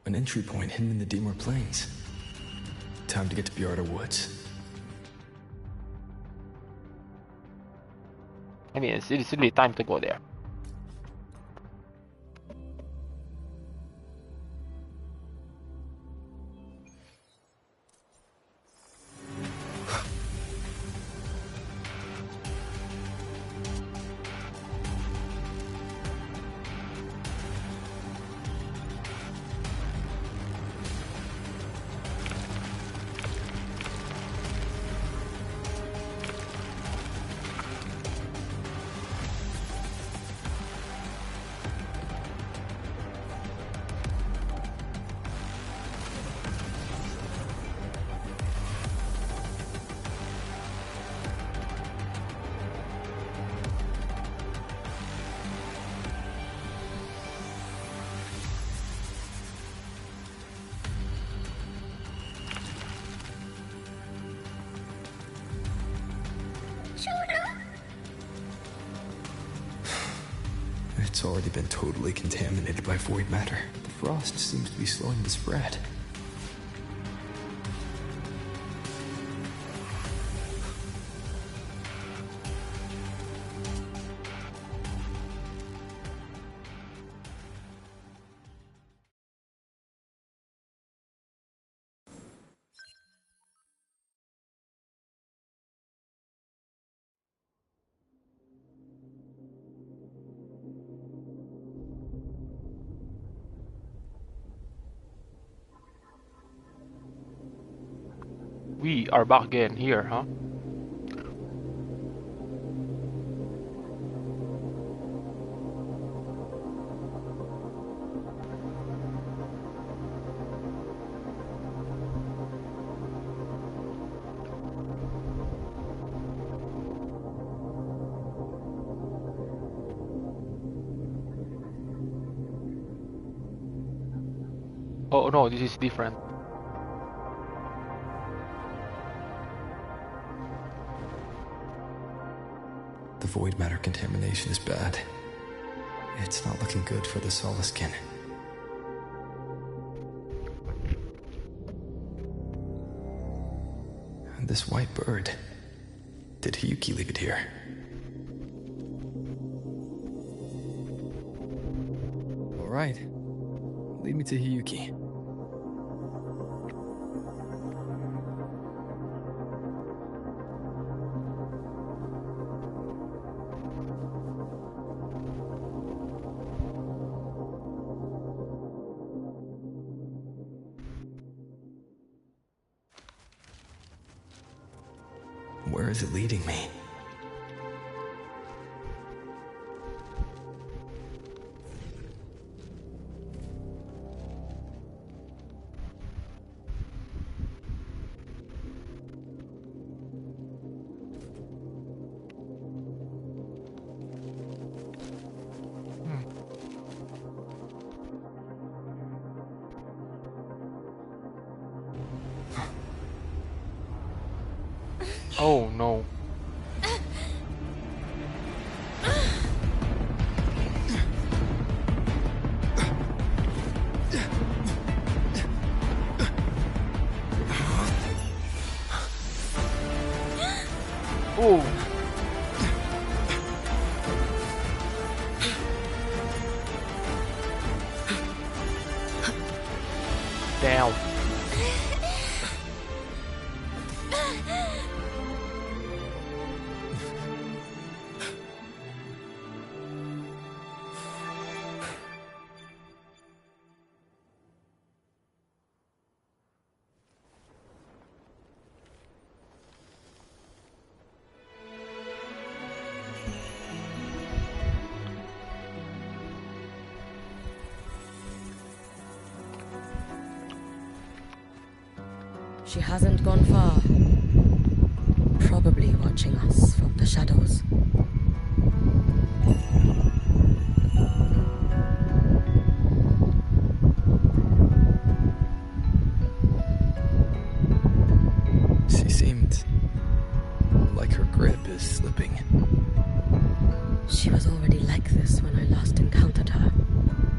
An entry point hidden in the Deemer Plains. Time to get to Bjarda Woods. I mean, it's really time to go there. It's already been totally contaminated by void matter. The frost seems to be slowing the spread. We are back again here, huh? Oh no, this is different. The void matter contamination is bad. It's not looking good for the Solaskin. And this white bird. Did Hiyuki leave it here? All right. Lead me to Hiyuki. Where is it leading me? Oh no. Oh. Damn. She hasn't gone far. Probably watching us from the shadows. She seemed like her grip is slipping. She was already like this when I last encountered her,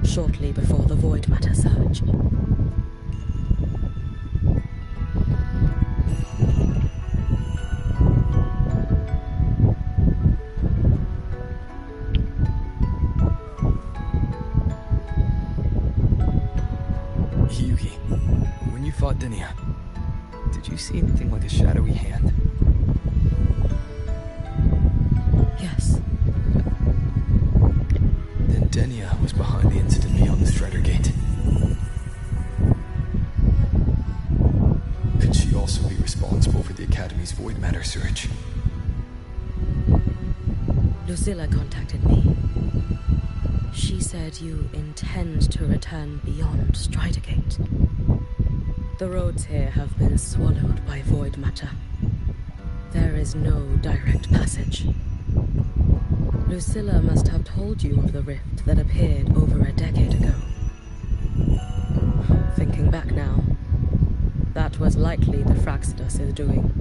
shortly before the void matter surge. Did you see anything like a shadowy hand? Yes. Then Denia was behind the incident beyond the Strider Gate. Could she also be responsible for the Academy's void matter search? Lucilla contacted me. She said you intend to return beyond Strider Gate. The roads here have been swallowed by void matter. There is no direct passage. Lucilla must have told you of the rift that appeared over a decade ago. Thinking back now, that was likely the Fraxidus' doing.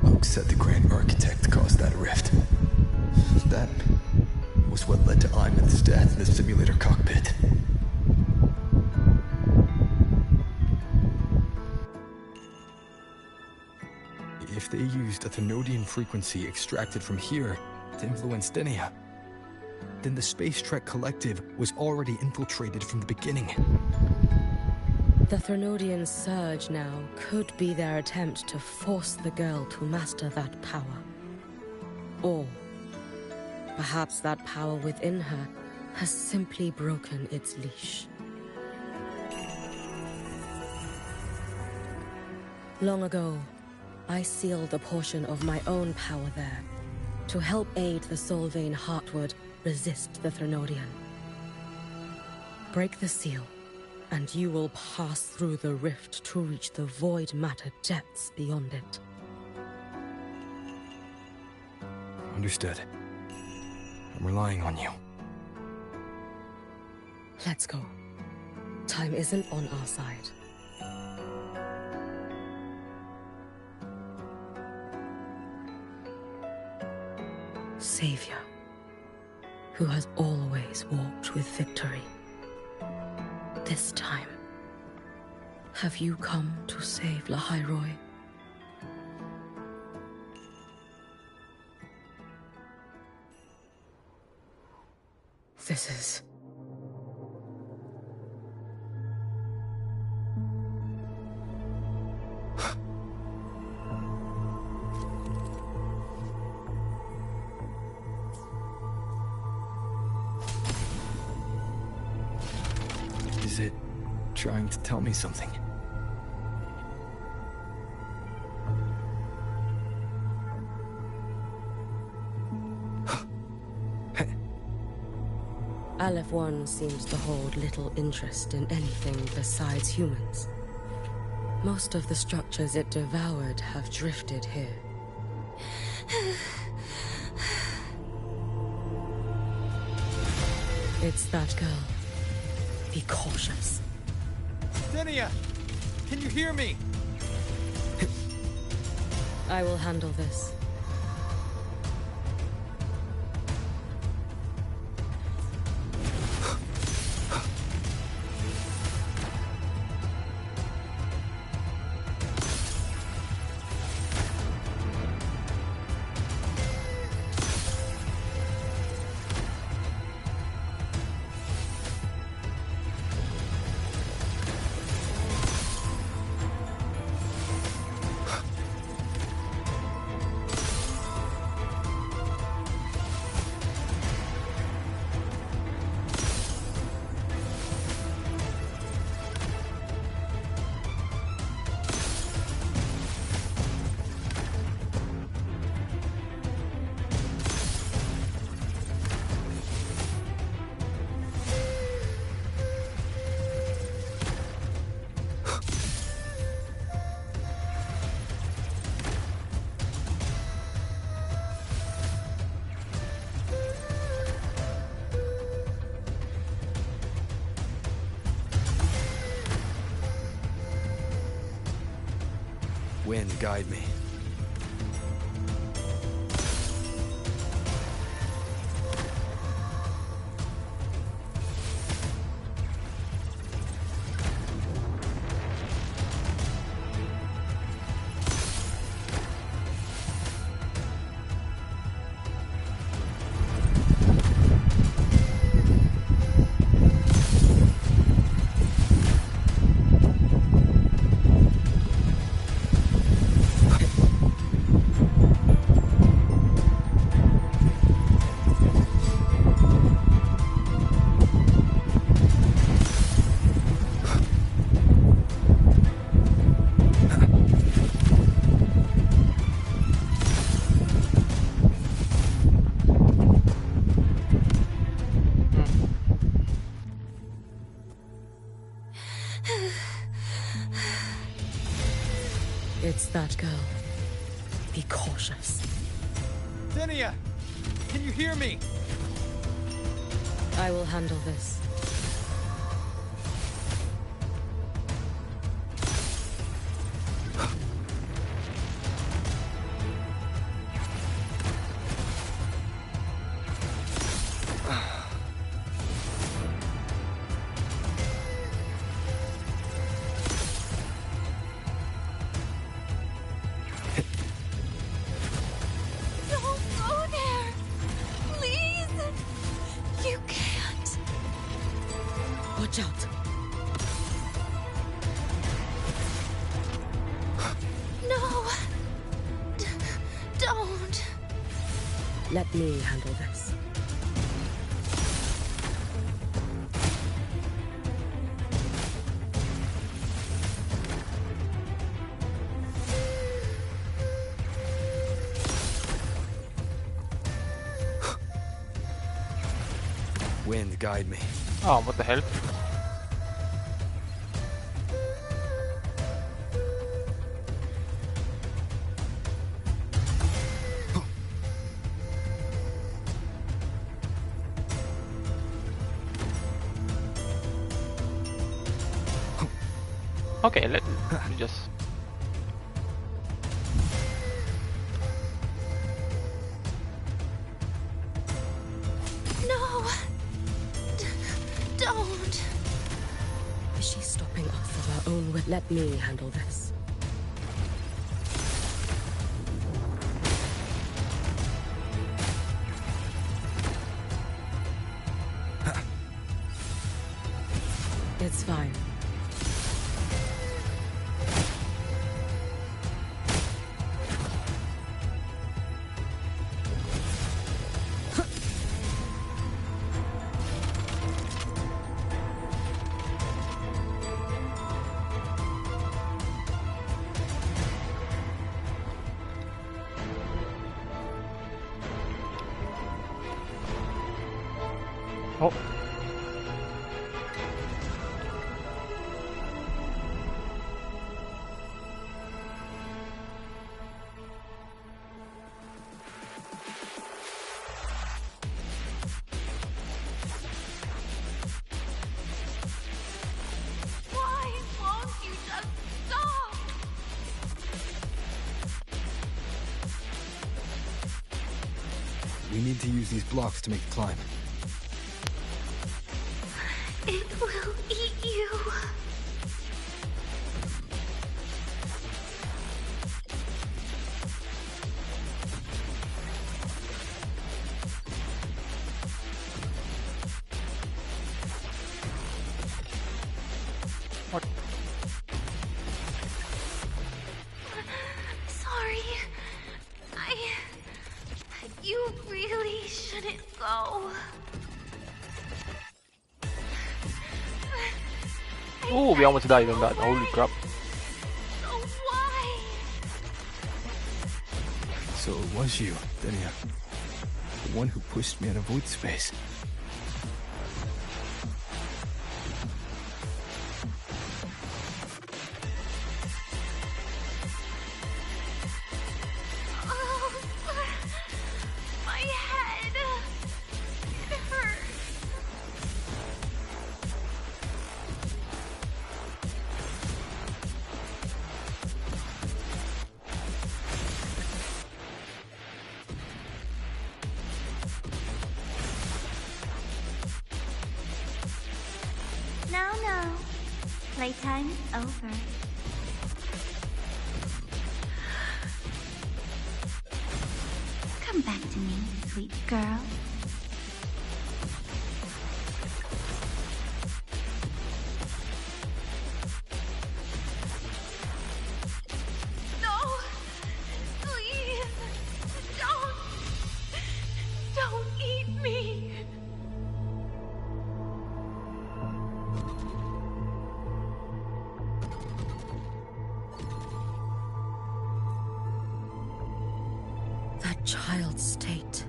Oak said the Grand Architect caused that rift. That was what led to Imith's death in the simulator cockpit. If they used a Thenodian frequency extracted from here to influence Denia, then the Space Trek Collective was already infiltrated from the beginning. The Thenodian surge now could be their attempt to force the girl to master that power. Or perhaps that power within her has simply broken its leash. Long ago, I sealed a portion of my own power there to help aid the Solvane Heartwood resist the Thenodian. Break the seal, and you will pass through the rift to reach the void matter depths beyond it. Understood. I'm relying on you. Let's go. Time isn't on our side. Savior, who has always walked with victory. This time, have you come to save Lahai-Roi? This is... Is it trying to tell me something? Aleph 1 seems to hold little interest in anything besides humans. Most of the structures it devoured have drifted here. It's that girl. Be cautious. Denia! Can you hear me? I will handle this. Wind, guide me. It's that girl. Be cautious. Denia! Can you hear me? I will handle this. Don't. Let me handle this. Wind, guide me. Oh, what the hell? Okay, let me just... No. Don't. Is she stopping us of her own will? Let me handle this. It's fine. Oh. Why won't you just stop? We need to use these blocks to make the climb. It will eat you. What? Sorry. You really shouldn't go. Oh, we almost died on that. Holy crap. So why? So it was you, Denia. The one who pushed me out of void space. Oh, my head. It hurts. No. Playtime's over. Come back to me, sweet girl. No! Please! Don't eat me! That child's state.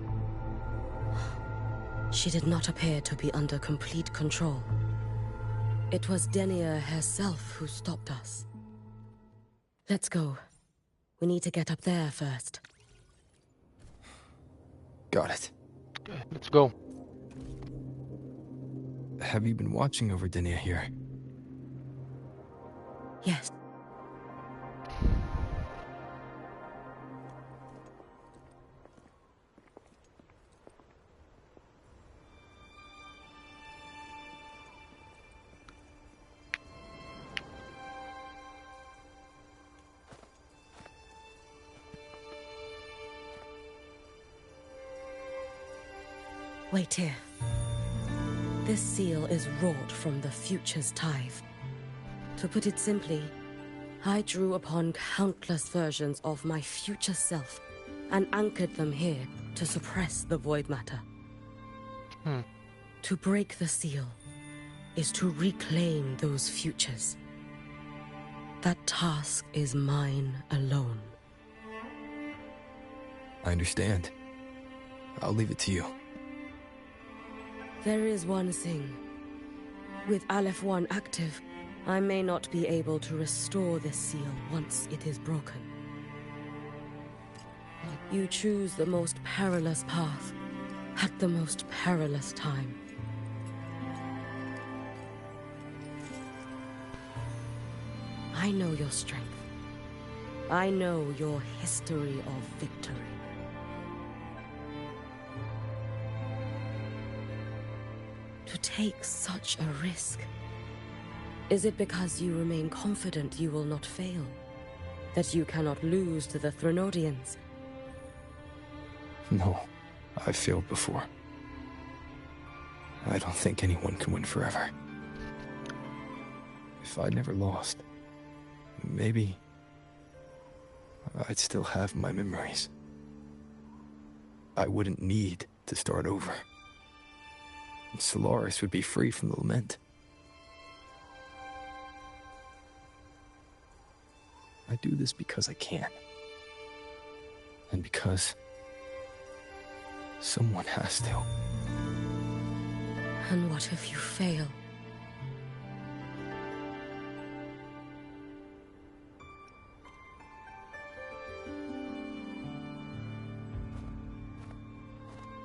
She did not appear to be under complete control. It was Denia herself who stopped us. Let's go. We need to get up there first. Got it. Okay, let's go. Have you been watching over Denia here? Yes. Wait here. This seal is wrought from the future's tithe. To put it simply, I drew upon countless versions of my future self and anchored them here to suppress the void matter. To break the seal is to reclaim those futures. That task is mine alone. I understand. I'll leave it to you. There is one thing. With Aleph 1 active, I may not be able to restore this seal once it is broken. You choose the most perilous path at the most perilous time. I know your strength. I know your history of victory. To take such a risk, is it because you remain confident you will not fail? That you cannot lose to the Threnodians? No, I've failed before. I don't think anyone can win forever. If I'd never lost, maybe I'd still have my memories. I wouldn't need to start over. And Solaris would be free from the lament. I do this because I can. And because someone has to. And what if you fail?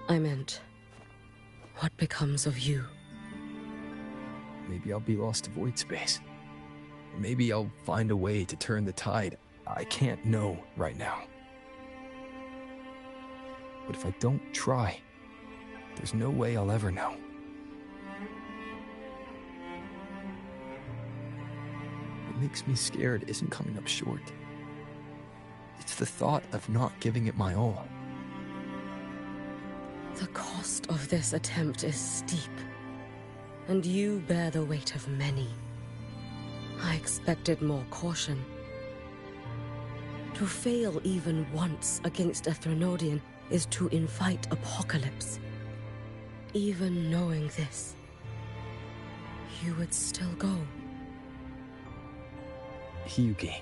I meant, what becomes of you? Maybe I'll be lost to void space. Maybe I'll find a way to turn the tide. I can't know right now. But if I don't try, there's no way I'll ever know. What makes me scared isn't coming up short. It's the thought of not giving it my all. The cost of this attempt is steep, and you bear the weight of many. I expected more caution. To fail even once against a Threnodian is to invite apocalypse. Even knowing this, you would still go. Hiyuki,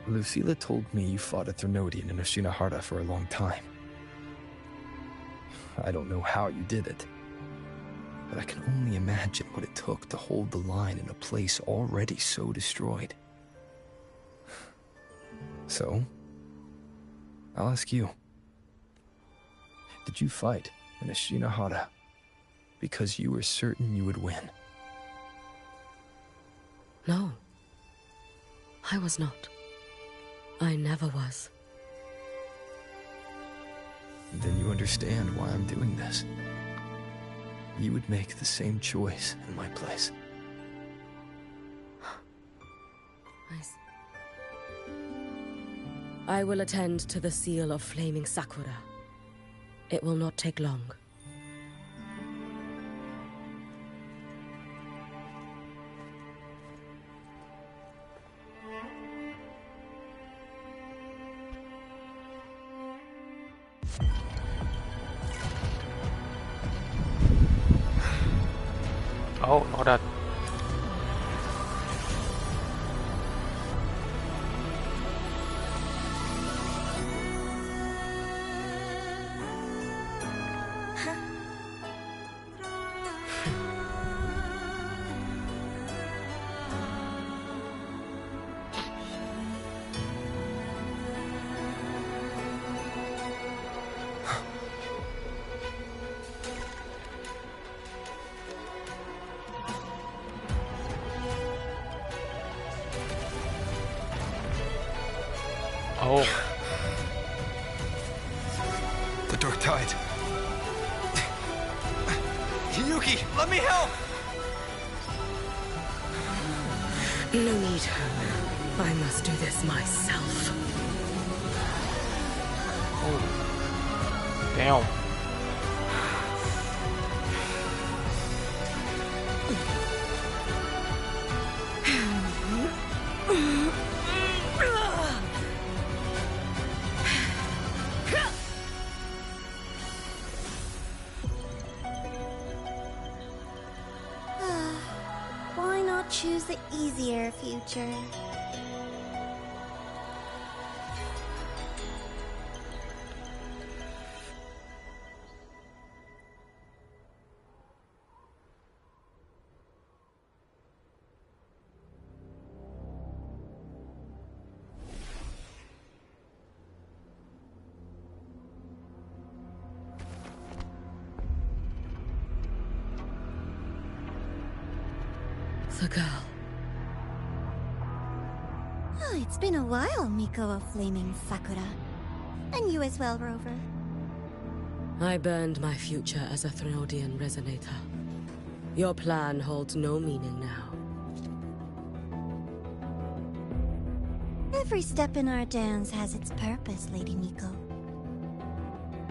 Lucilla told me you fought a Threnodian in Oshinahara for a long time. I don't know how you did it, but I can only imagine what it took to hold the line in a place already so destroyed. So, I'll ask you. Did you fight in Oshinahara because you were certain you would win? No. I was not. I never was. Then you understand why I'm doing this. You would make the same choice in my place. I will attend to the seal of Flaming Sakura. It will not take long. Oh, not that. Oh. The dark tide. Hiyuki, let me help! No need. I must do this myself. Oh. Damn. choose the easier future. The girl. Oh, it's been a while, Miko of Flaming Sakura. And you as well, Rover. I burned my future as a Threnodian resonator. Your plan holds no meaning now. Every step in our dance has its purpose, Lady Miko.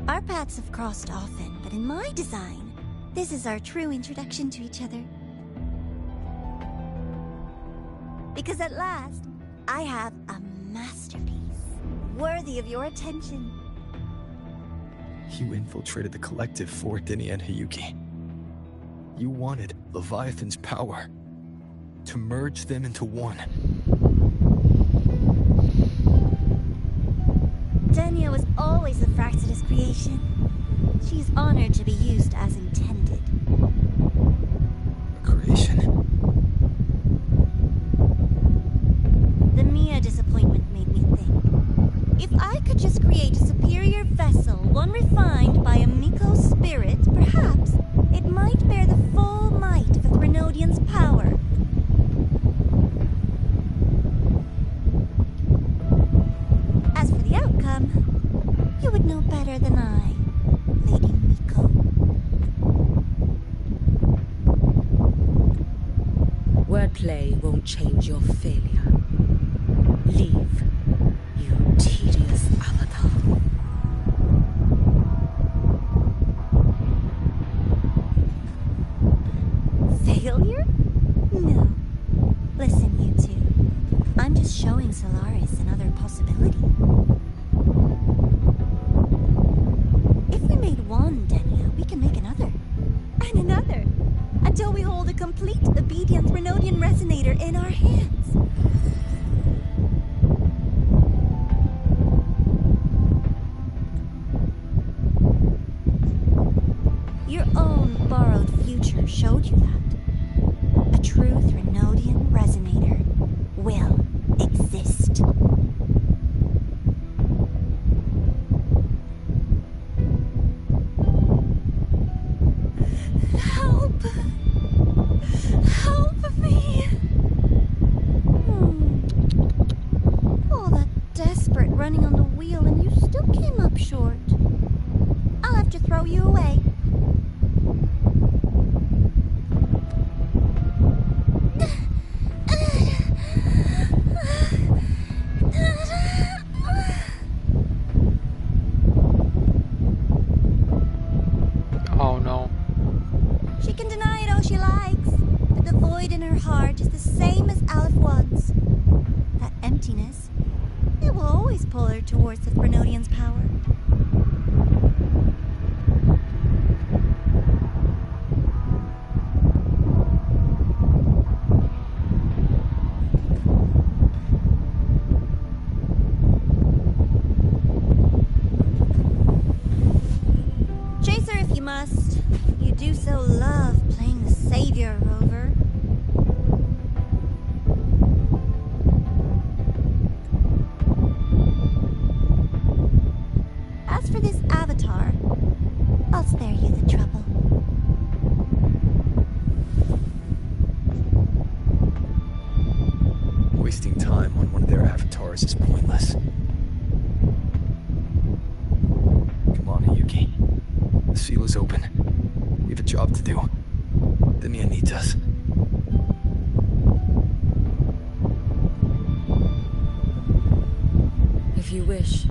Our paths have crossed often, but in my design, this is our true introduction to each other. Because at last, I have a masterpiece, worthy of your attention. You infiltrated the collective for Lahai and Hiyuki. You wanted Leviathan's power to merge them into one. Denia was always the Fraxidus creation. She's honored to be used as intended. A creation? The Mia disappointment made me think. If I could just create a superior vessel, one refined by a Miko spirit, perhaps it might bear the full might of a Threnodian's power. As for the outcome, you would know better than I, Lady Miko. Wordplay won't change your failure. Leave, you tedious avatar. Failure? No. Listen, you two. I'm just showing Solaris another possibility. If we made one, Denia, we can make another. And another. Until we hold a complete obedient Threnodian resonator in our hands. Your own borrowed future showed you that. A true Threnodian resonator will exist. Help! Help me! All that desperate running on the wheel and you still came up short. I'll have to throw you away. Oh no. She can deny it all she likes, but the void in her heart is the same as Aleph was. That emptiness, it will always pull her towards the Threnodian's power. Chase her if you must. You do so love playing the savior, Rover. As for this avatar, I'll spare you the trouble. Wasting time on one of their avatars is pointless. Come on, Hiyuki. The seal is open. We have a job to do. Denia needs us. If you wish,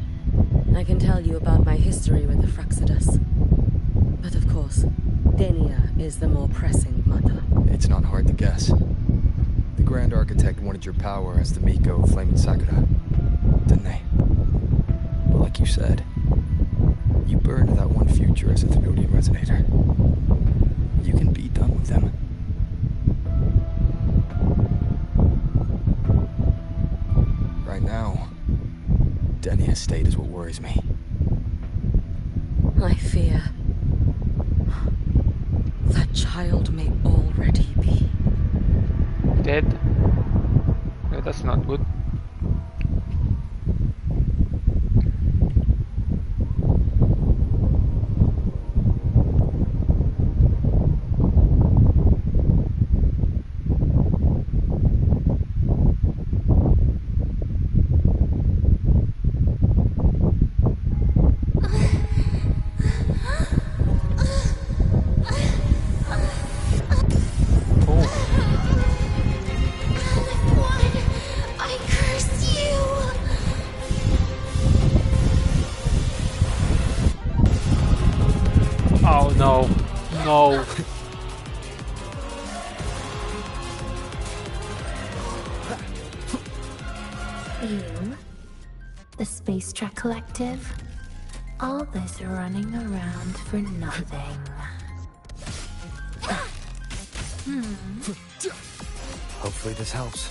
I can tell you about my history with the Fraxidus. But of course, Denia is the more pressing matter. It's not hard to guess. The Grand Architect wanted your power as the Miko of Flaming Sakura, didn't they? But like you said, you burned that one future as a Threnodian resonator. You can be done with them. Denny estate is what worries me. I fear that child may already be dead. Yeah, that's not good. Oh no, no. You, the Space Trek Collective, all this running around for nothing. Hopefully this helps.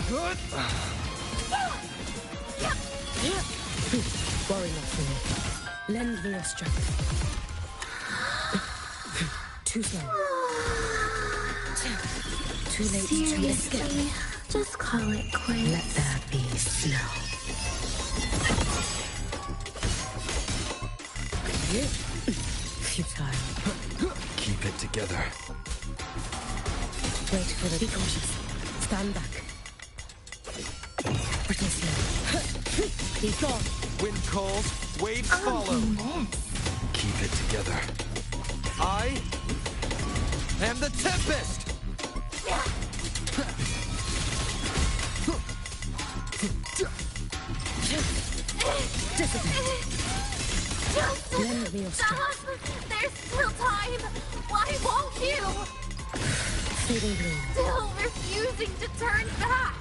Good. Worry not for me. Lend me your strength. Too slow. Too late to escape. Seriously, just call it quits. Let there be snow. Futile. Keep it together. Wait for the... Be cautious. Stand back. Pretty slow. He's gone. Wind calls, waves follow. Keep it together. I am the Tempest! Lend me your strength. There's still time! Why won't you? Fading blue. Still refusing to turn back!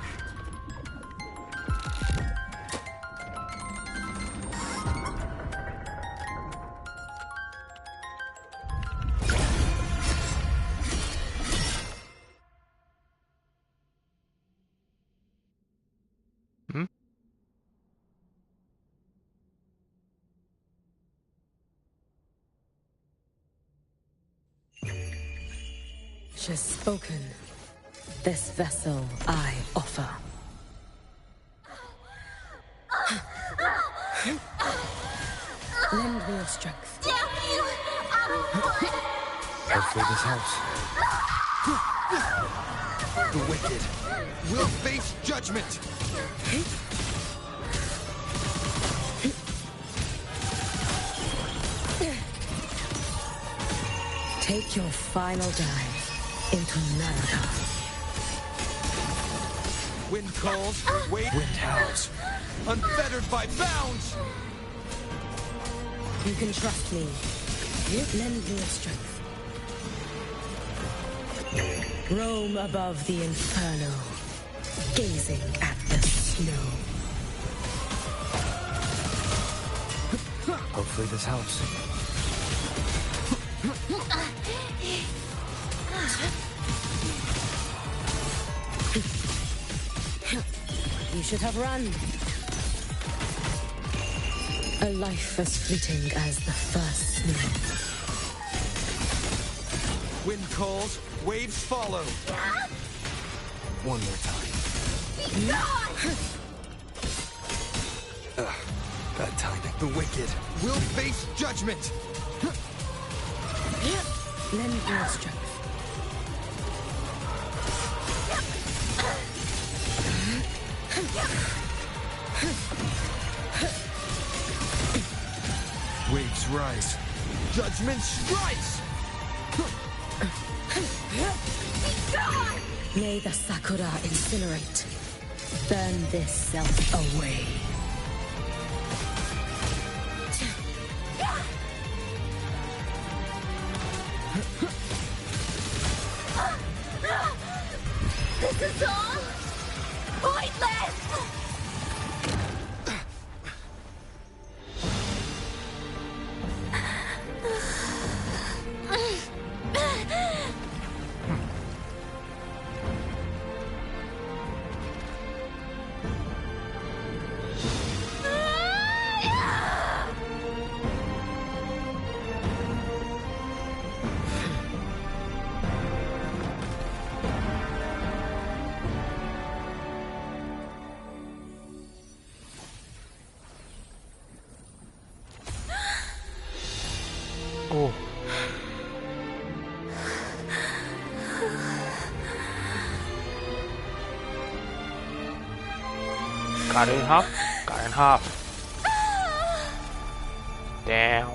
She's spoken. This vessel I offer. Lend me your strength. Damn you! Hopefully this helps. The wicked will face judgment! Take your final dive into Naraka. Wind calls, wind howls, unfettered by bounds! You can trust me. Lend me your strength. Roam above the inferno, gazing at the snow. Hopefully this helps. You should have run. A life as fleeting as the first snow. Wind calls, waves follow. One more time. Bad timing. The wicked will face judgment! Lend me your strength. Waves rise. Judgment strikes! May the Sakura incinerate. Burn this self away. This is all pointless! Cut it in half. Cut it in half. Damn.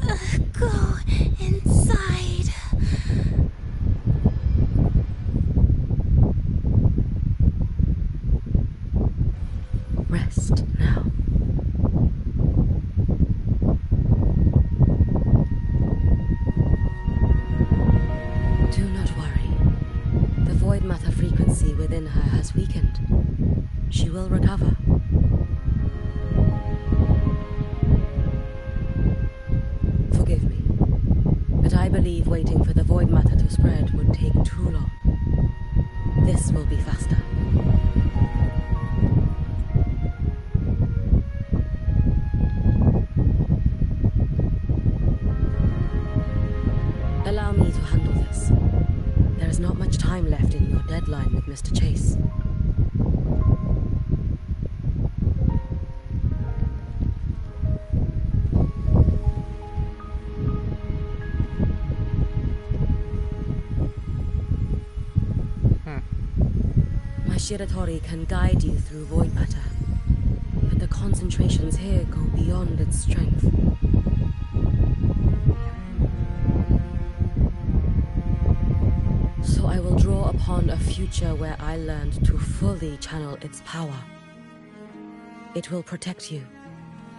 Can't go inside. Rest now. Do not worry. The void matter frequency within her has weakened. She will recover. Forgive me, but I believe waiting for the void matter to spread would take too long. This will be faster. Allow me to handle this. There is not much time left in your deadline with Mr. Chase. My Shiratori can guide you through void matter, but the concentrations here go beyond its strength. So I will draw upon a future where I learned to fully channel its power. It will protect you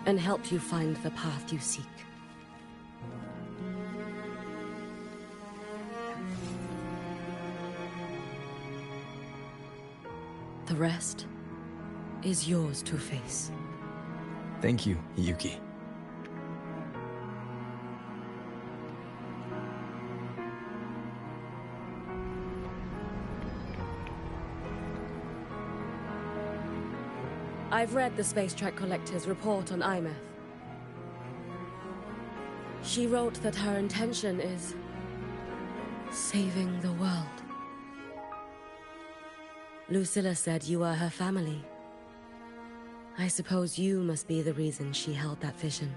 and help you find the path you seek. The rest is yours to face. Thank you, Hiyuki. I've read the Space Trek Collector's report on Imeth. She wrote that her intention is saving the world. Lucilla said you are her family. I suppose you must be the reason she held that vision.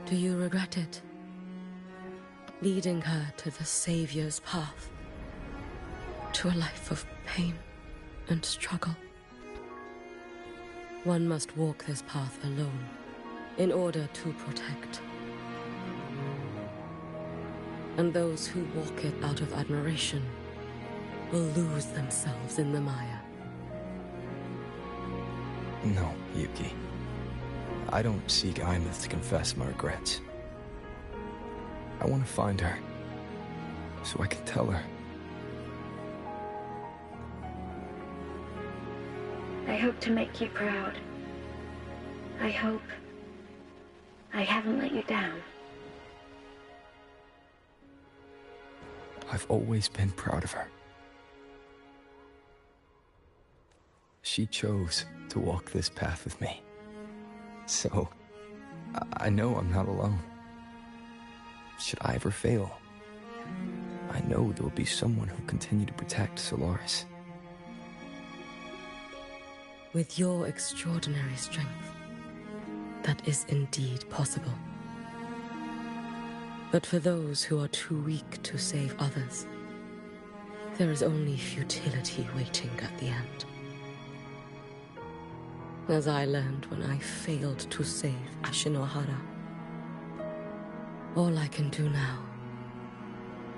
Do you regret it? Leading her to the Savior's path? To a life of pain and struggle? One must walk this path alone in order to protect. And those who walk it out of admiration will lose themselves in the mire. No, Yuki. I don't seek Imeth to confess my regrets. I want to find her, so I can tell her. I hope to make you proud. I hope I haven't let you down. I've always been proud of her. She chose to walk this path with me. So, I know I'm not alone. Should I ever fail, I know there will be someone who'll continue to protect Solaris. With your extraordinary strength, that is indeed possible. But for those who are too weak to save others, there is only futility waiting at the end. As I learned when I failed to save Ashinohara. All I can do now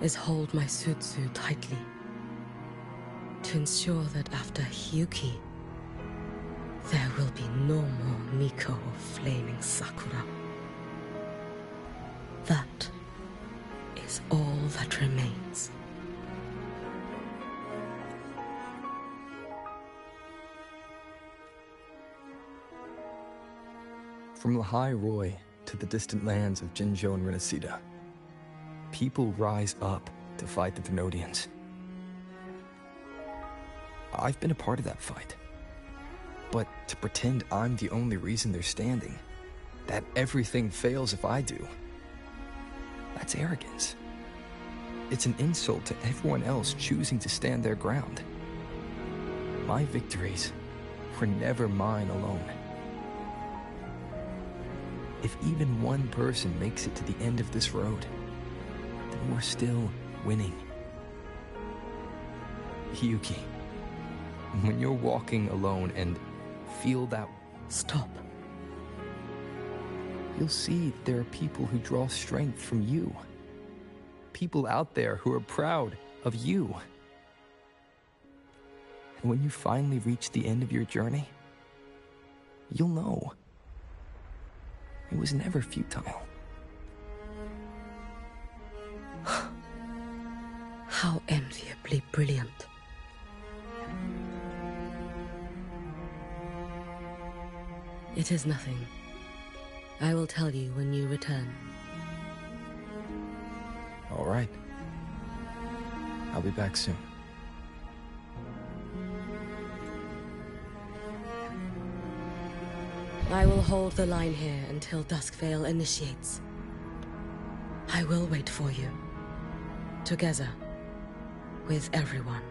is hold my Sutsu tightly to ensure that after Hiyuki, there will be no more Miko of Flaming Sakura. That is all that remains. From Lahai-Roi to to the distant lands of Jinzhou and Renacida. People rise up to fight the Thenodians. I've been a part of that fight. But to pretend I'm the only reason they're standing, that everything fails if I do, that's arrogance. It's an insult to everyone else choosing to stand their ground. My victories were never mine alone. If even one person makes it to the end of this road, then we're still winning. Hiyuki, when you're walking alone and feel that... Stop. You'll see there are people who draw strength from you. People out there who are proud of you. And when you finally reach the end of your journey, you'll know. It was never futile. How enviably brilliant. It is nothing. I will tell you when you return. All right. I'll be back soon. I will hold the line here until Duskvale initiates. I will wait for you. Together. With everyone.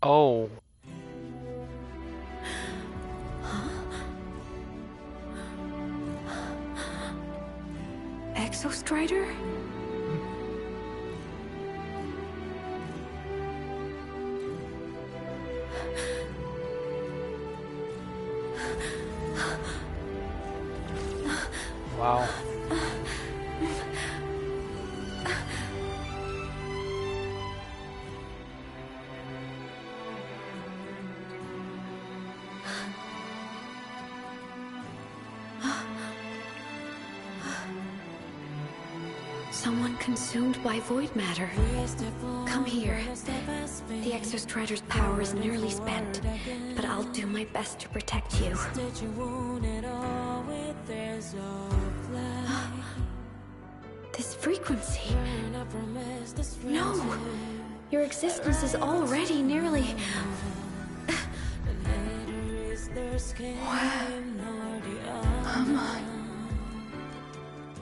Oh. Exostrider? Wow. Someone consumed by void matter. Come here. The Exostrider's power is nearly spent, but I'll do my best to protect you. This frequency. No! Your existence is already nearly... Where am I?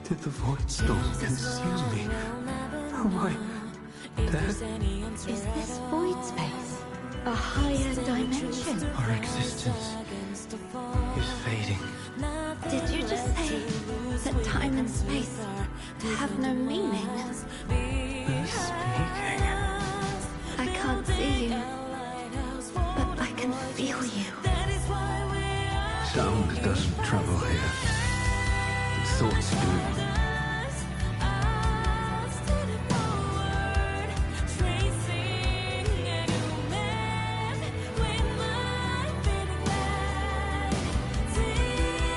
Did the void storm consume me? Am I dead? Is this void space a higher dimension? Our existence is fading. Did you just say that time and space have no meaning? Who's speaking? I can't see you, but I can feel you. Sound doesn't travel here. Thoughts do.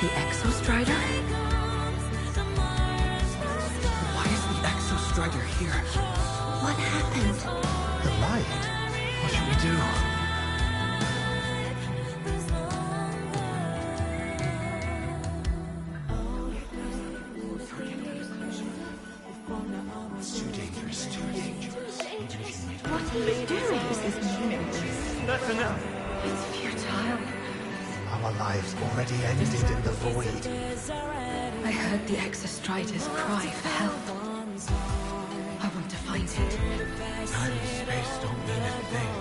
The Exostrider? Why is the Exostrider here? What happened? The light. What should we do? It's too dangerous, too dangerous. What are you doing? This is meaningless. That's enough. It's futile. Our lives already ended in the void. I heard the Exostrider's cry for help. I want to find it. Time and space don't mean a thing.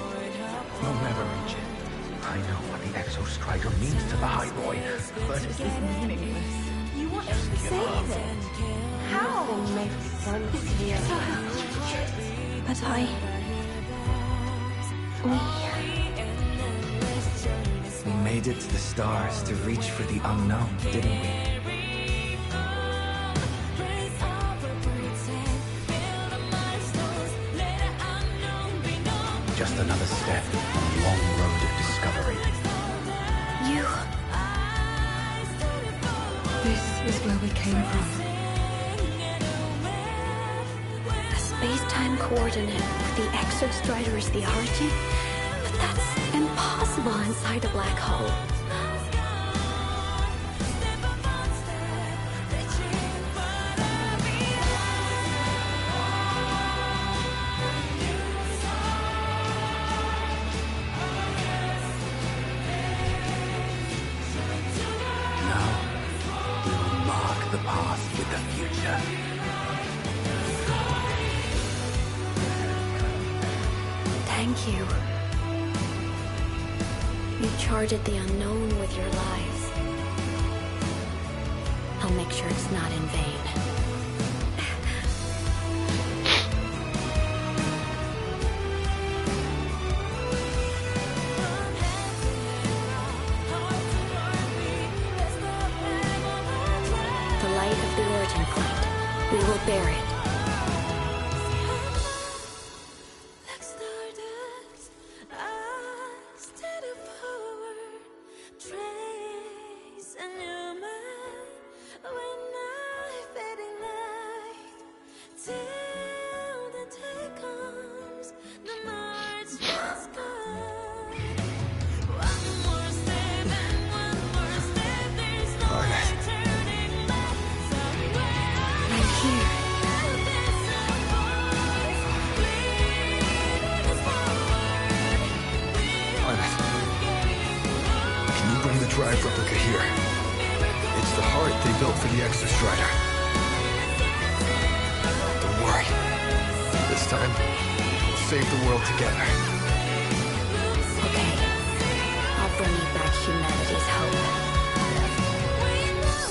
You'll never reach it. I know what the Exostrider means to Lahai-Roi, but This is meaningless. You want to save it? How? It's futile. But we made made it to the stars to reach for the unknown, didn't we? Just another step on a long road of discovery. You... This is where we came from. A space-time coordinate of the Exostrider is the origin? But that's impossible inside a black hole. Thank you. You charted the unknown with your lives. I'll make sure it's not in vain. The light of the origin point. We will bear it. Drive replica here. It's the heart they built for the Exostrider. Don't worry. This time, we'll save the world together. Okay. I'll bring you back humanity's hope.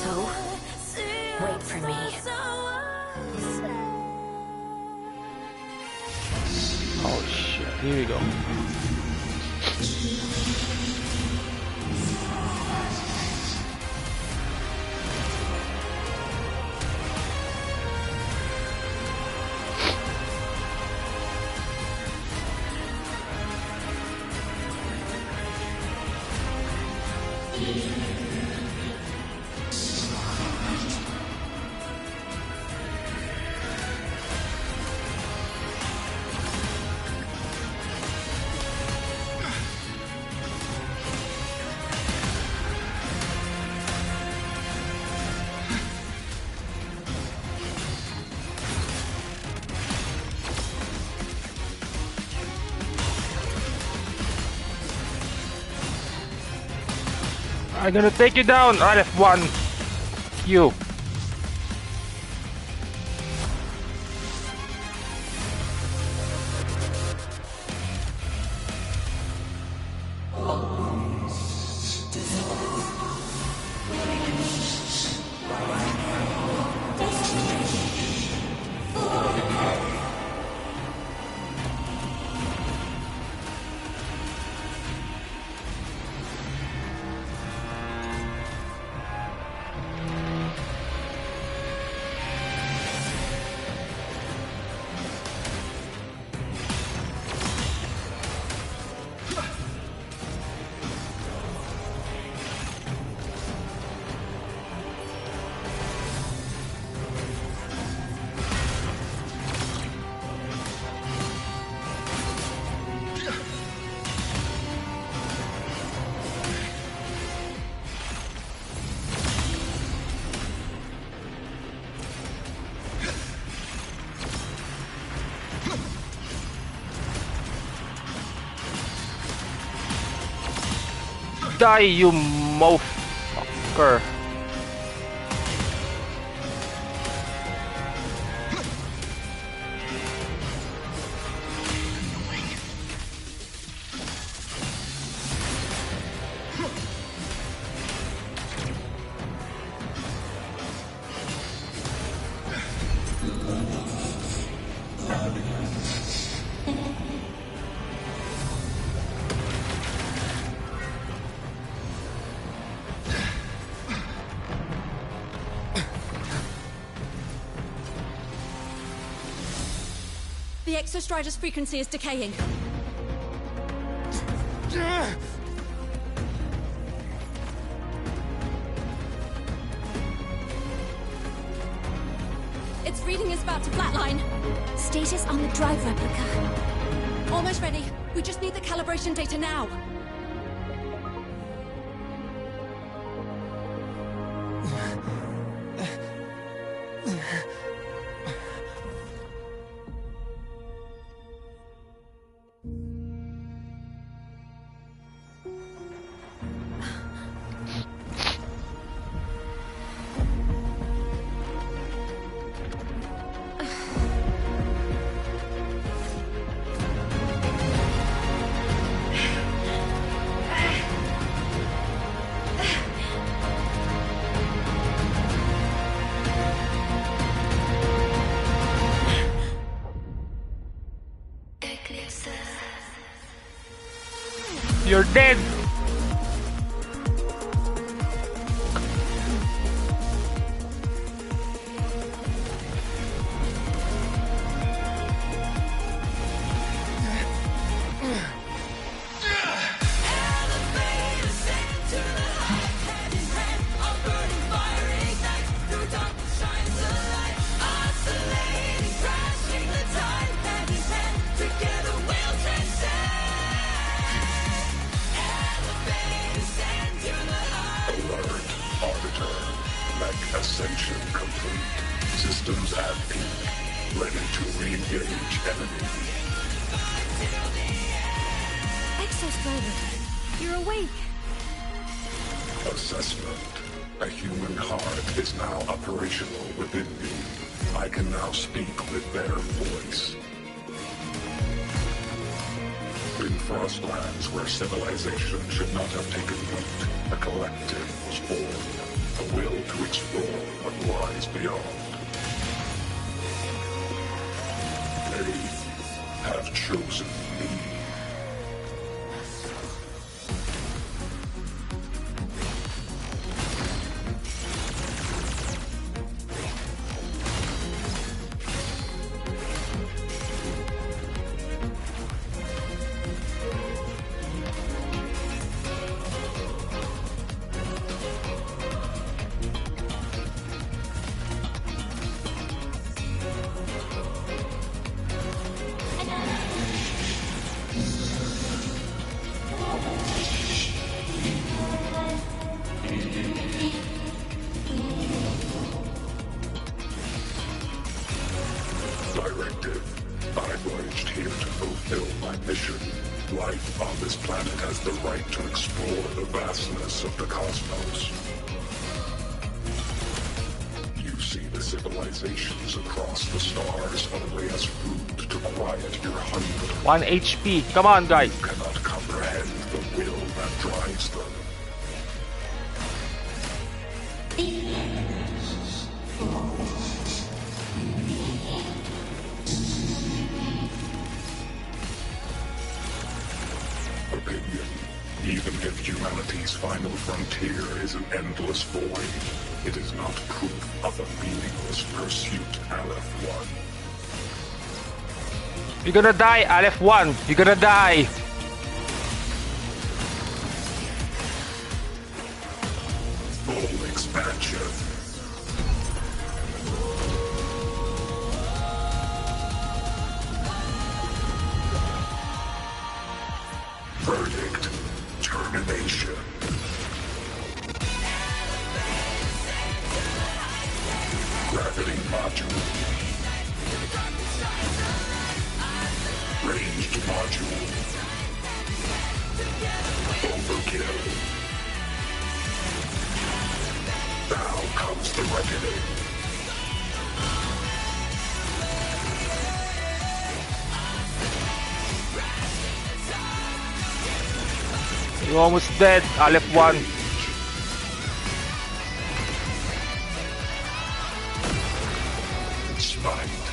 So, wait for me. Oh shit, here we go. I'm gonna take you down, RF1. You. Die, you motherfucker. Exostrider's frequency is decaying. Its reading is about to flatline. Status on the drive replica. Almost ready. We just need the calibration data now. You're dead. Ascension complete. Systems at peak. Ready to re-engage enemy. Exostrider, you're awake. Assessment. A human heart is now operational within me. I can now speak with their voice. In Frostlands, where civilization should not have taken root, a collective was formed. A will to explore what lies beyond. They have chosen me. Life on this planet has the right to explore the vastness of the cosmos. You see the civilizations across the stars only as food to quiet your hunger. 1 HP. Come on, guys. You cannot comprehend the will that drives them. Opinion. Even if humanity's final frontier is an endless void, it is not proof of a meaningless pursuit, Aleph-1. You're gonna die, Aleph-1. You're gonna die. Full expansion. Verdict. Termination. Gravity module. Ranged module. Overkill. Now comes the reckoning. You're almost dead, Aleph-1. Smite.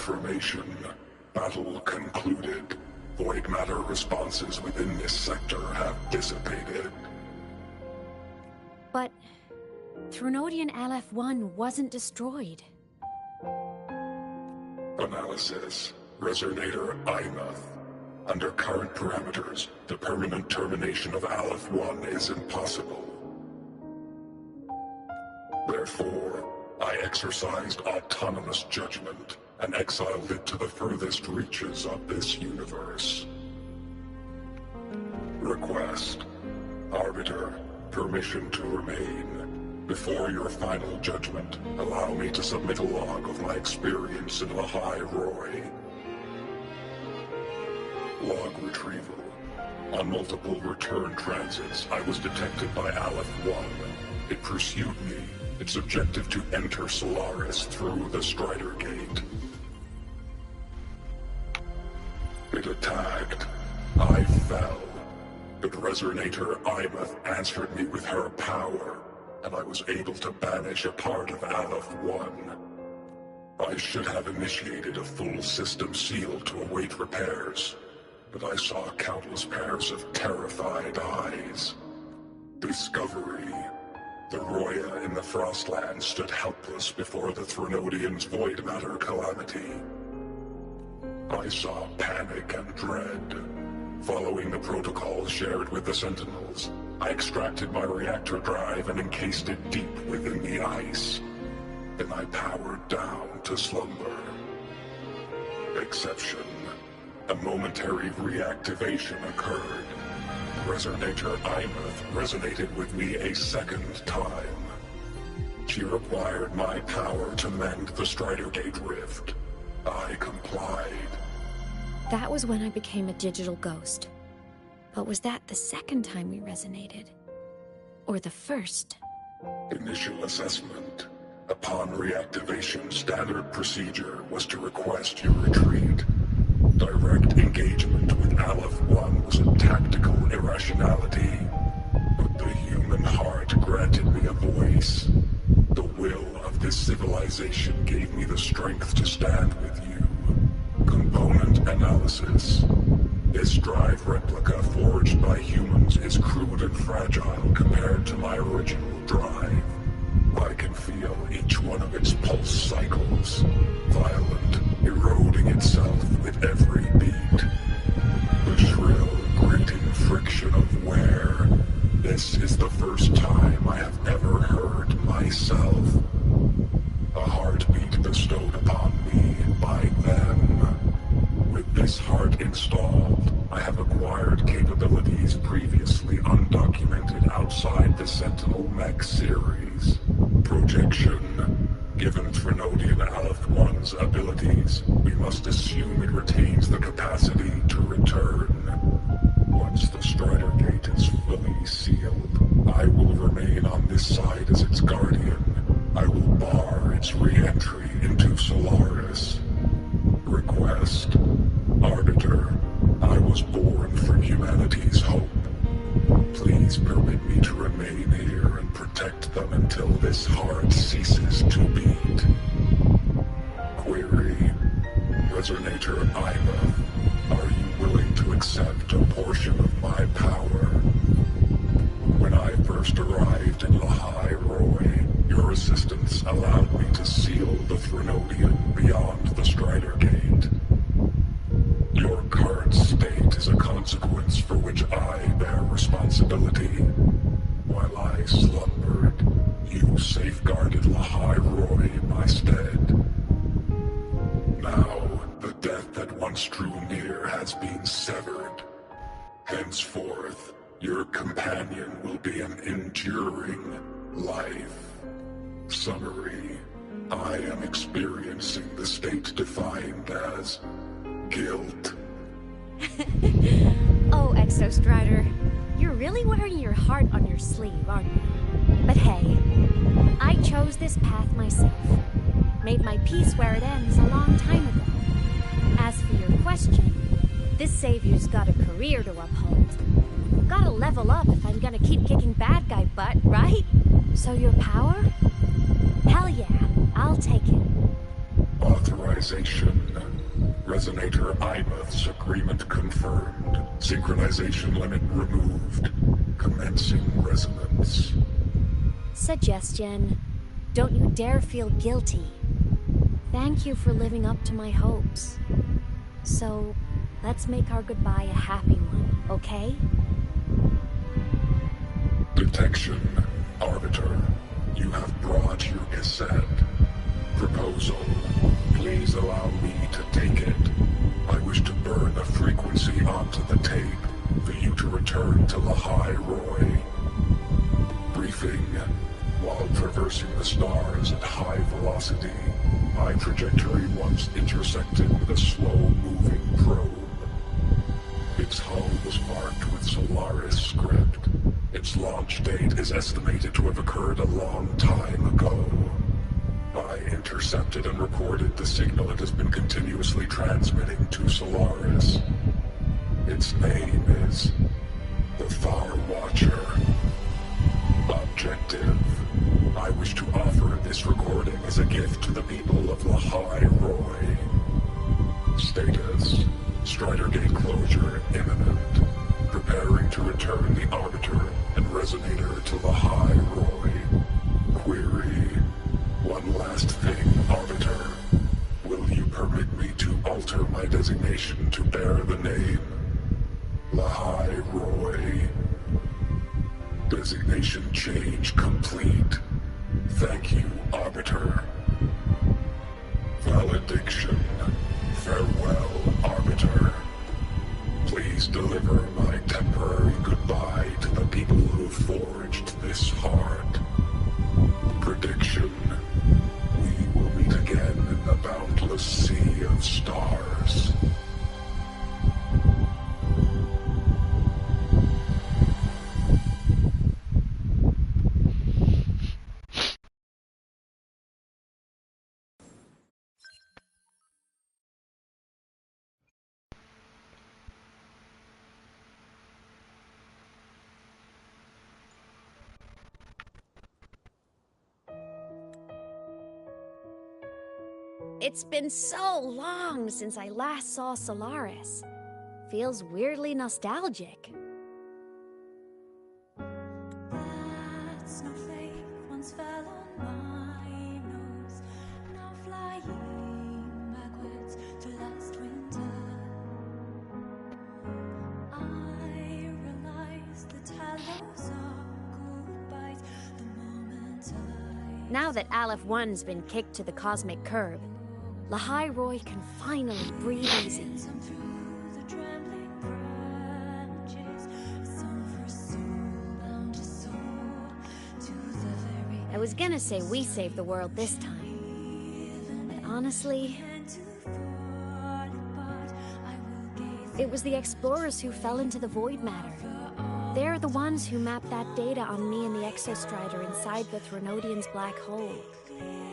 confirmation. Battle concluded. Void matter responses within this sector have dissipated. But Threnodian LF-1 wasn't destroyed. Analysis. Resonator Imuth. Under current parameters, the permanent termination of Aleph-1 is impossible. Therefore, I exercised autonomous judgment and exiled it to the furthest reaches of this universe. Request. Arbiter, permission to remain. Before your final judgment, allow me to submit a log of my experience in Lahai-Roi. Log retrieval. On multiple return transits, I was detected by Aleph-1. It pursued me, its objective to enter Solaris through the Strider Gate. It attacked. I fell. But Resonator Imuth answered me with her power, and I was able to banish a part of Aleph-1. I should have initiated a full system seal to await repairs, but I saw countless pairs of terrified eyes. Discovery. The Roya in the Frostland stood helpless before the Threnodians' void matter calamity. I saw panic and dread. Following the protocols shared with the Sentinels, I extracted my reactor drive and encased it deep within the ice. Then I powered down to slumber. Exception. A momentary reactivation occurred. Resonator Imuth resonated with me a second time. She required my power to mend the Strider Gate rift. I complied. That was when I became a digital ghost. But was that the second time we resonated? Or the first? Initial assessment. Upon reactivation, standard procedure was to request your retreat. Direct engagement with Aleph-1 was a tactical irrationality. But the human heart granted me a voice. The will of this civilization gave me the strength to stand with you. Component analysis. This drive replica forged by humans is crude and fragile compared to my original drive. I can feel each one of its pulse cycles, violent, eroding itself with every beat. The shrill, grating friction of wear. This is the first time I have ever heard myself. A heartbeat bestowed upon me by them. With this heart installed, I have acquired capabilities previously undocumented outside the Sentinel Mech series. Projection. Given Threnodian Aleph-1's abilities, we must assume it retains the capacity to return. Once the Strider Gate is fully sealed, I will remain on this side as its guardian. I will bar its re-entry into Solaris. Request. Arbiter, I was born from humanity's hope. Please permit me to remain here and protect them until this heart ceases to beat. Query. Resonator Imuth, are you willing to accept a portion of my power? When I first arrived in Lahai-Roi, your assistance allowed me to seal the Threnodian beyond the Strider Gate. Your current state is a consequence for which I bear responsibility. While I slumbered, you safeguarded Lahai-Roi in my stead. Now, the death that once drew near has been severed. Henceforth, your companion will be an enduring life. Summary. I am experiencing the state defined as guilt. Oh, Exostrider, you're really wearing your heart on your sleeve, aren't you? But hey, I chose this path myself. Made my peace where it ends a long time ago. As for your question, this savior's got a career to uphold. Gotta level up if I'm gonna keep kicking bad guy butt, right? So your power? Hell yeah, I'll take it. Authorization Resonator Imouth's agreement confirmed. Synchronization limit removed. Commencing resonance. Suggestion. Don't you dare feel guilty. Thank you for living up to my hopes. So, let's make our goodbye a happy one, okay? Detection. Arbiter, you have brought your cassette. Proposal. Please allow me to take it. I wish to burn the frequency onto the tape for you to return to Lahai-Roi. Briefing. While traversing the stars at high velocity, my trajectory once intersected with a slow-moving probe. Its hull was marked with Solaris script. Its launch date is estimated to have occurred a long time ago. I intercepted and recorded the signal it has been continuously transmitting to Solaris. Its name is the Far Watcher. Objective. I wish to offer this recording as a gift to the people of Lahai-Roi. Status. Strider Gate closure imminent. Preparing to return the Arbiter and Resonator to Lahai-Roi. Query. One last thing, Arbiter. Will you permit me to alter my designation to bear the name Lahai-Roi? Designation change complete. Thank you, Arbiter. Valediction. Farewell, Arbiter. Please deliver my temporary goodbye to the people who forged this heart. Prediction. We will meet again in the boundless sea of stars. It's been so long since I last saw Solaris. Feels weirdly nostalgic. That snowflake once fell on my nose, now flying backwards to last winter. I realized the talos are goodbyes the moment Now that Aleph 1's been kicked to the cosmic curb, Lahai-Roi can finally breathe easy. I was gonna say we saved the world this time, but honestly, it was the explorers who fell into the void matter. They're the ones who mapped that data on me and the Exostrider inside the Threnodian's black hole.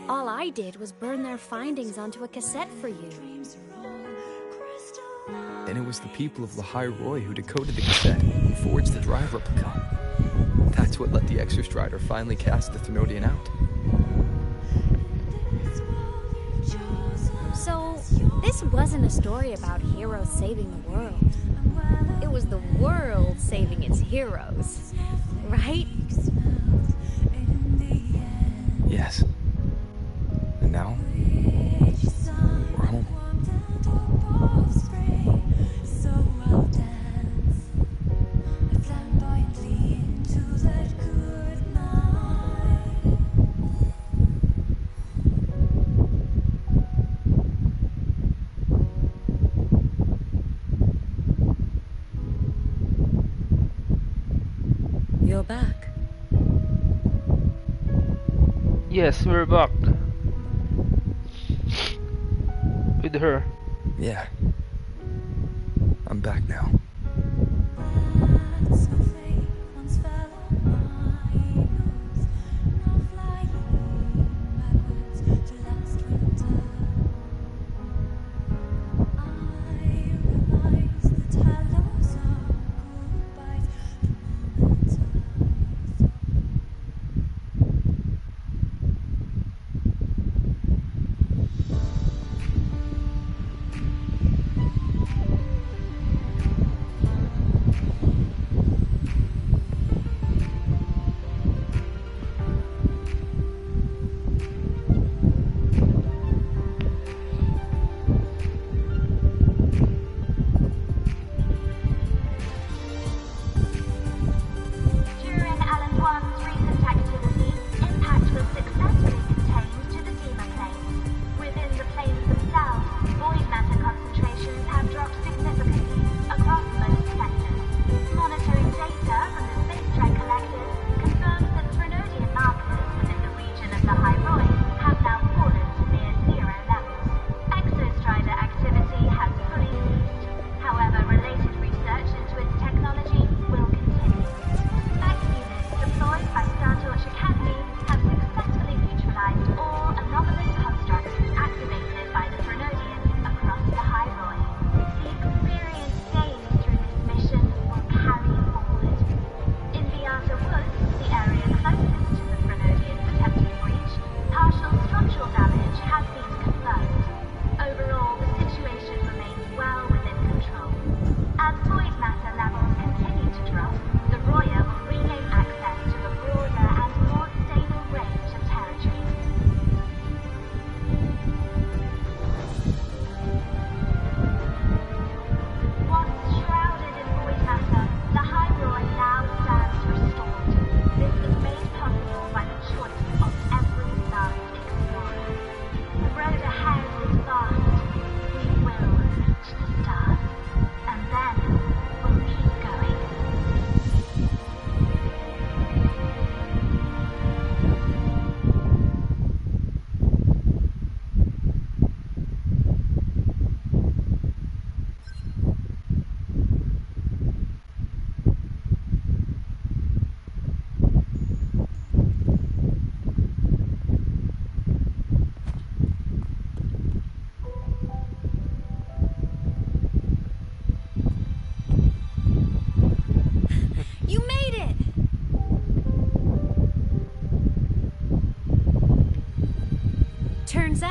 All I did was burn their findings onto a cassette for you. And it was the people of Lahai-Roi who decoded the cassette and forged the drive replica. That's what let the Exostrider finally cast the Threnodian out. So, this wasn't a story about heroes saving the world. It was the world saving its heroes, right? Yes. And now, we're home. You're back. Yes, we're back. With her. Yeah. I'm back now.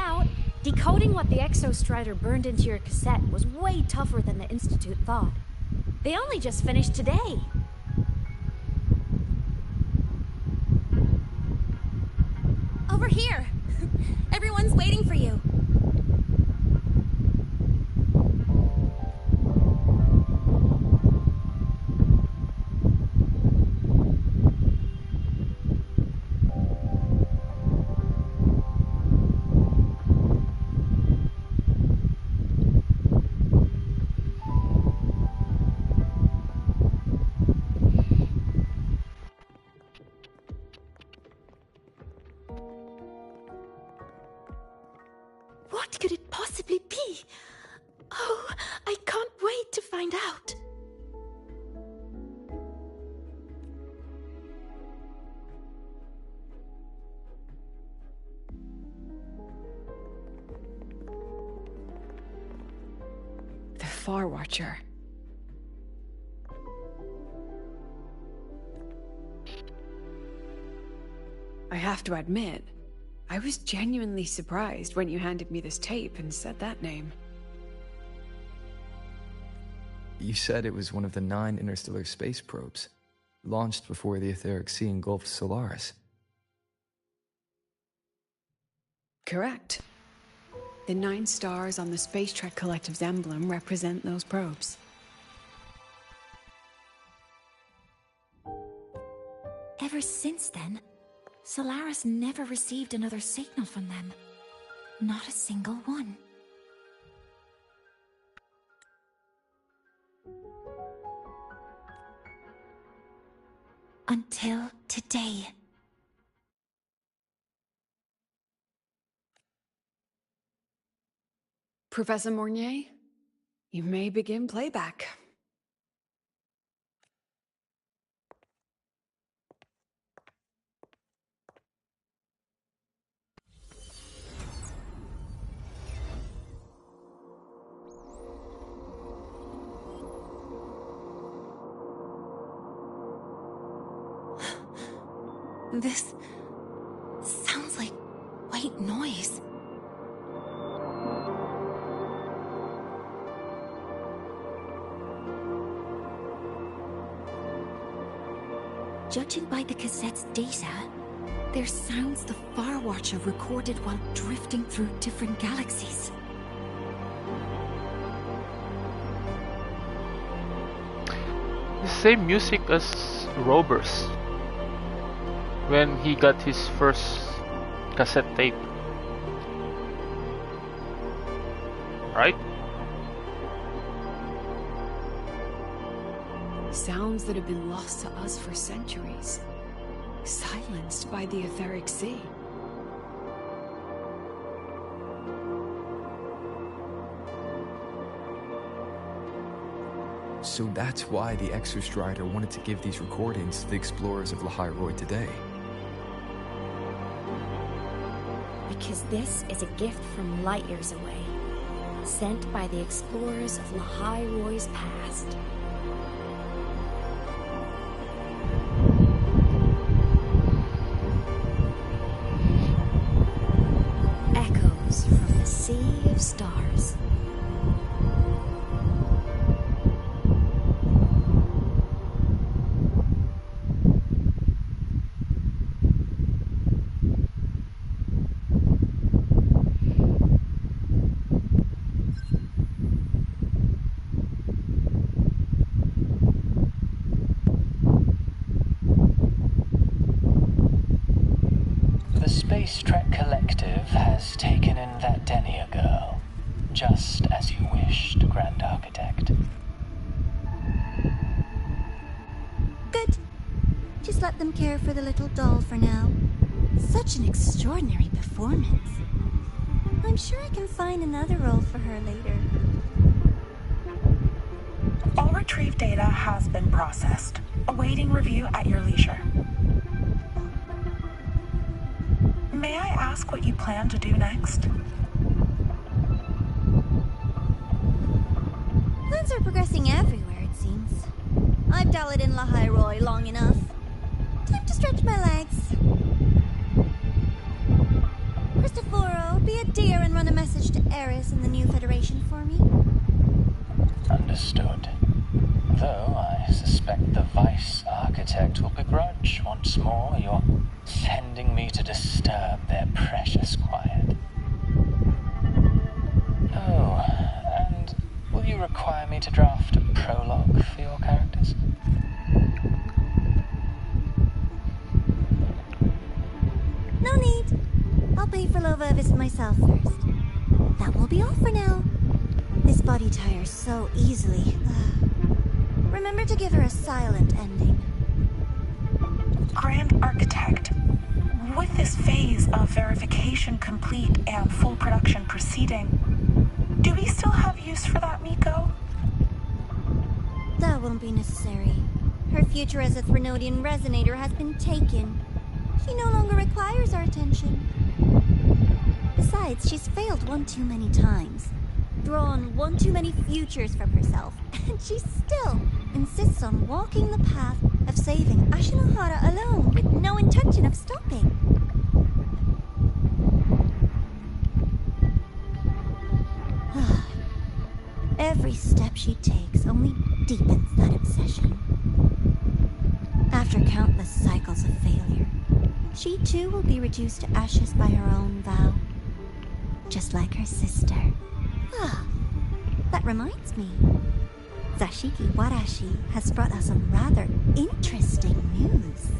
out, decoding what the Exostrider burned into your cassette was way tougher than the Institute thought. They only just finished today. Over here! Everyone's waiting for you. What could it possibly be? Oh, I can't wait to find out. The Far Watcher. I have to admit, I was genuinely surprised when you handed me this tape and said that name. You said it was one of the 9 interstellar space probes, launched before the etheric sea engulfed Solaris. Correct. The 9 stars on the Space Trek Collective's emblem represent those probes. Ever since then, Solaris never received another signal from them. Not a single one. Until today. Professor Mornier, you may begin playback. This sounds like white noise. Judging by the cassette's data, they're sounds the Far Watcher recorded while drifting through different galaxies. The same music as Reverbs when he got his first cassette tape. Right? Sounds that have been lost to us for centuries. Silenced by the etheric sea. So that's why the Exostrider wanted to give these recordings to the explorers of Lahai-Roi today. Because this is a gift from light years away, sent by the explorers of Lahai-Roi's past. Echoes from the sea of stars. The Space Trek Collective has taken in that Denia girl, just as you wished, Grand Architect. Good. Just let them care for the little doll for now. Such an extraordinary performance. I'm sure I can find another role for her later. All retrieved data has been processed, awaiting review at your leisure. May I ask what you plan to do next? Plans are progressing everywhere, it seems. I've dallied in Lahai-Roi long enough. Time to stretch my legs. Christoforo, be a dear and run a message to Eris and the new Federation for me. Understood. Though I suspect the Vice Architect will begrudge once more your sending me to disturb their precious quiet. Oh, and will you require me to draft a prologue for your characters? No need. I'll pay for Lova a visit myself first. That will be all for now. This body tires so easily. Remember to give her a silent ending. Grand Architect, with this phase of verification complete and full production proceeding, do we still have use for that Miko? That won't be necessary. Her future as a Threnodian resonator has been taken. She no longer requires our attention. Besides, she's failed one too many times. Drawn one too many futures from herself, and she still insists on walking the path of saving Ashinohara alone with no intention of stopping. Every step she takes only deepens that obsession. After countless cycles of failure, she too will be reduced to ashes by her own vow. Just like her sister. That reminds me. Zashiki Warashi has brought us some rather interesting news.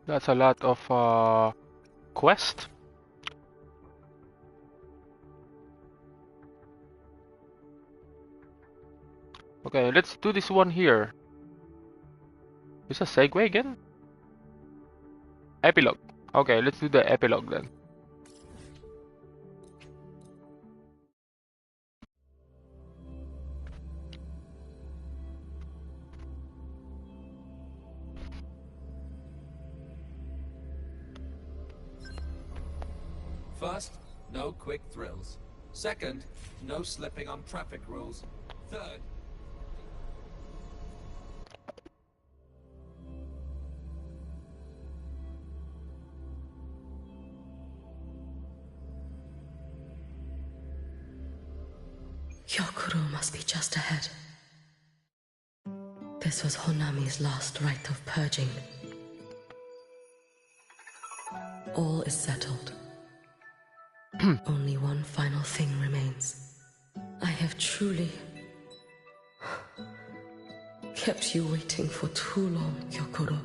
That's a lot of quest. Okay, let's do this one here. Is a segue again? Epilogue. Okay, let's do the epilogue then. First, no quick thrills. Second, no slipping on traffic rules. Third, Hyokuro must be just ahead. This was Honami's last rite of purging. All is settled. Only one final thing remains. I have truly kept you waiting for too long, Hyokuro.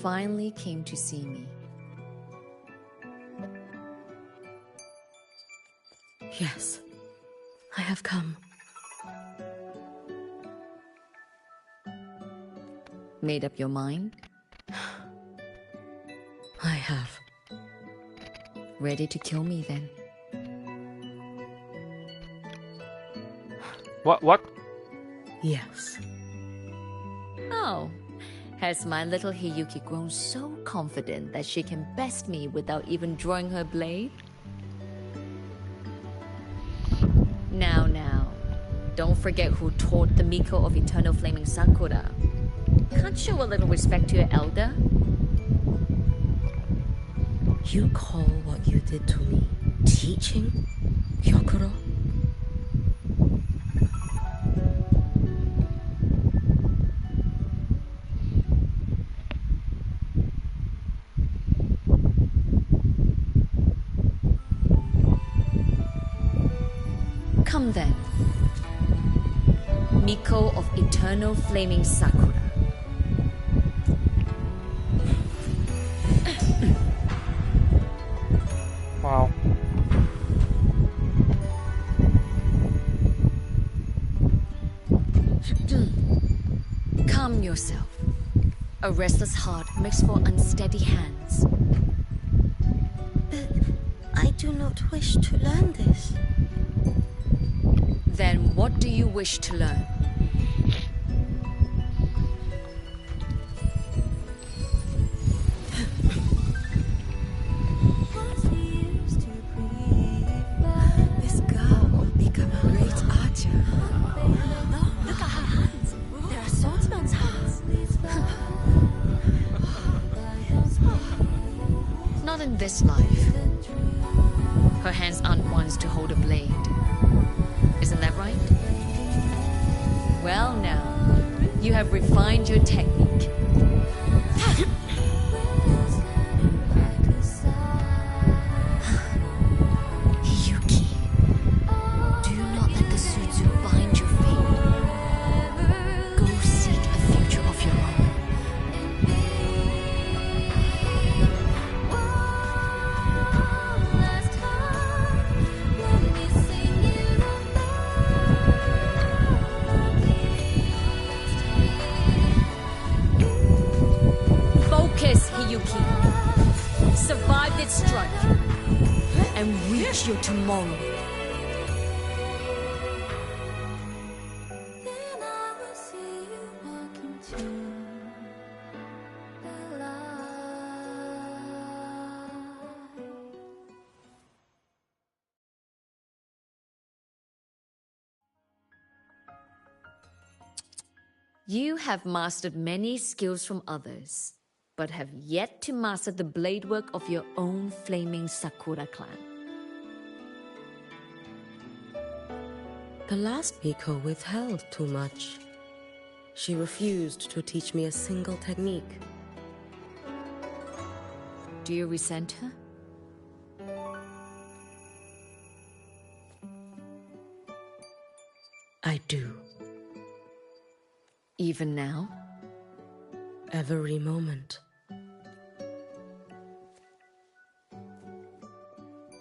Finally came to see me. Yes, I have come. Made up your mind? I have. Ready to kill me then? What? Yes. Oh. Has my little Hiyuki grown so confident that she can best me without even drawing her blade? Now, don't forget who taught the Miko of Eternal Flaming Sakura. Can't show a little respect to your elder? You call what you did to me teaching, Hyokuro? Come then. Miko of Eternal Flaming Sakura. Wow. Calm yourself. A restless heart makes for unsteady hands. But I do not wish to learn this. Then what do you wish to learn? This girl will become a great archer. No, look at her hands. There are swordsman's hands. Not in this life. Her hands aren't ones to hold a blade. Isn't that right? Well now, you have refined your technique. Hiyuki, do not let the Sutsu bind your fate. Go seek a future of your own. Focus, Hiyuki. Survive this strike and reach your tomorrow. You have mastered many skills from others, but have yet to master the blade work of your own flaming Sakura clan. The last Miko withheld too much. She refused to teach me a single technique. Do you resent her? I do. Even now? Every moment.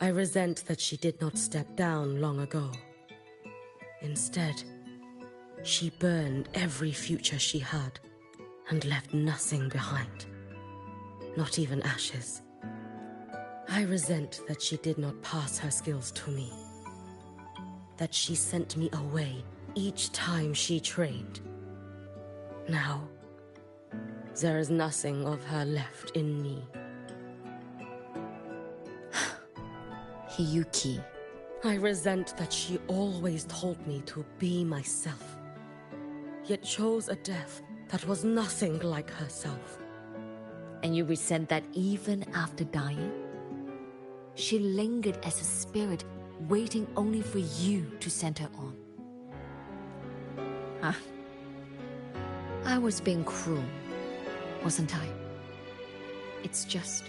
I resent that she did not step down long ago. Instead, she burned every future she had and left nothing behind. Not even ashes. I resent that she did not pass her skills to me. That she sent me away each time she trained. Now, there is nothing of her left in me. Hiyuki. I resent that she always told me to be myself, yet chose a death that was nothing like herself. And you resent that even after dying? She lingered as a spirit, waiting only for you to send her on. Huh? I was being cruel, wasn't I? It's just...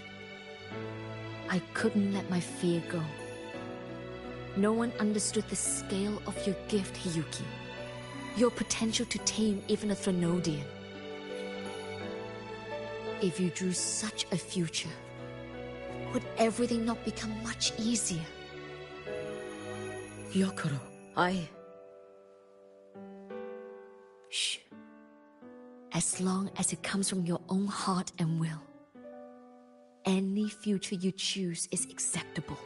I couldn't let my fear go. No one understood the scale of your gift, Hiyuki. Your potential to tame even a Threnodian. If you drew such a future, would everything not become much easier? Gyokuro, Shh. As long as it comes from your own heart and will, any future you choose is acceptable.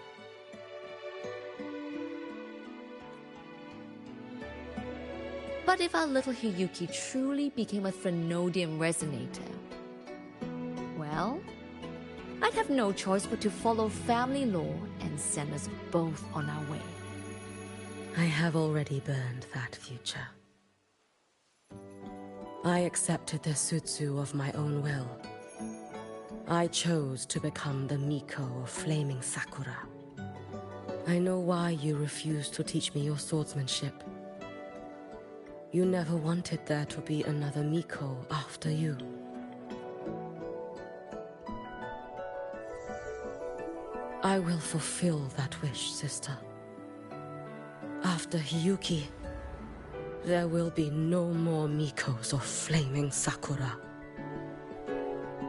But if our little Hiyuki truly became a Threnodian resonator, well, I'd have no choice but to follow family law and send us both on our way. I have already burned that future. I accepted the Sutsu of my own will. I chose to become the Miko of Flaming Sakura. I know why you refused to teach me your swordsmanship. You never wanted there to be another Miko after you. I will fulfill that wish, sister. After Hiyuki, there will be no more Mikos of flaming Sakura.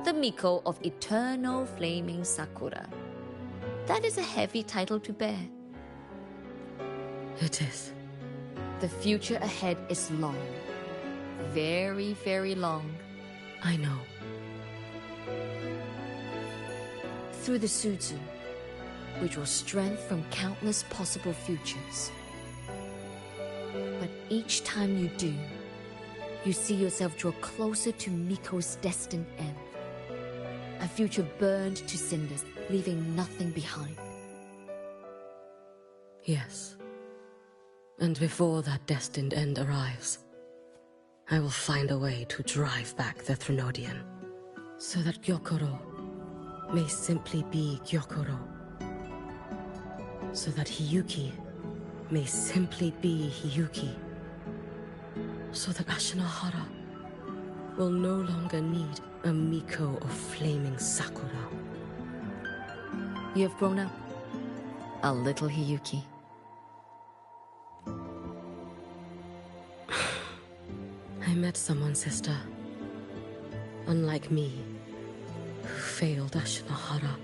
The Miko of Eternal Flaming Sakura. That is a heavy title to bear. It is. The future ahead is long. Very, very long. I know. Through the Suzu, we draw strength from countless possible futures. But each time you do, you see yourself draw closer to Miko's destined end. A future burned to cinders, leaving nothing behind. Yes. And before that destined end arrives, I will find a way to drive back the Trinodian, so that Gyokuro may simply be Gyokuro, so that Hiyuki may simply be Hiyuki, so that Ashinahara will no longer need a Miko of flaming Sakura. You have grown up, a little Hiyuki. I met someone, sister. Unlike me, who failed Ashinahara.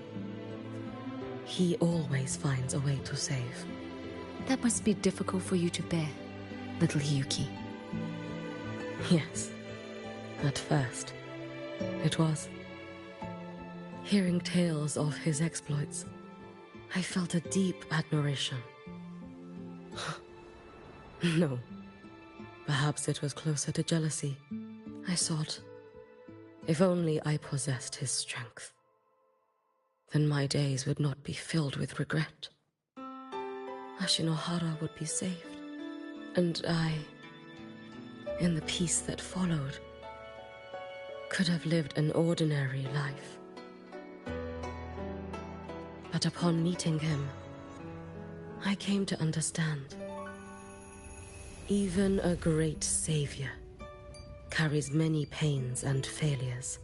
He always finds a way to save. That must be difficult for you to bear, little Hiyuki. Yes. At first, it was. Hearing tales of his exploits, I felt a deep admiration. No. Perhaps it was closer to jealousy. I thought, if only I possessed his strength, then my days would not be filled with regret. Ashinahara would be saved, and I, in the peace that followed, could have lived an ordinary life. But upon meeting him, I came to understand. Even a great savior carries many pains and failures.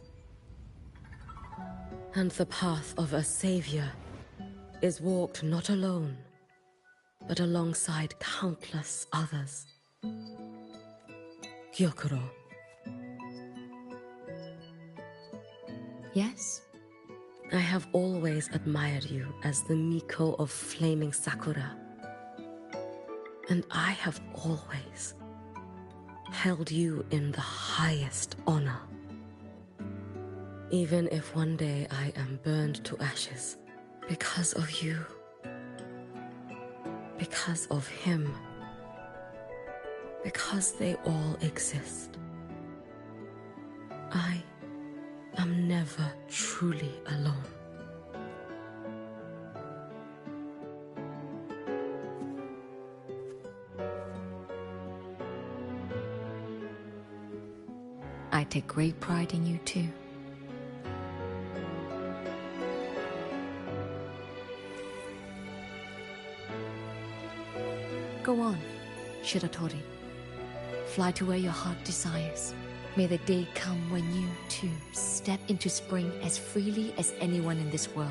And the path of a savior is walked not alone, but alongside countless others. Gyokuro. Yes? I have always admired you as the Miko of flaming Sakura. And I have always held you in the highest honor. Even if one day I am burned to ashes because of you, because of him, because they all exist, I am never truly alone. I take great pride in you too. Go on, Shiratori. Fly to where your heart desires. May the day come when you, too, step into spring as freely as anyone in this world.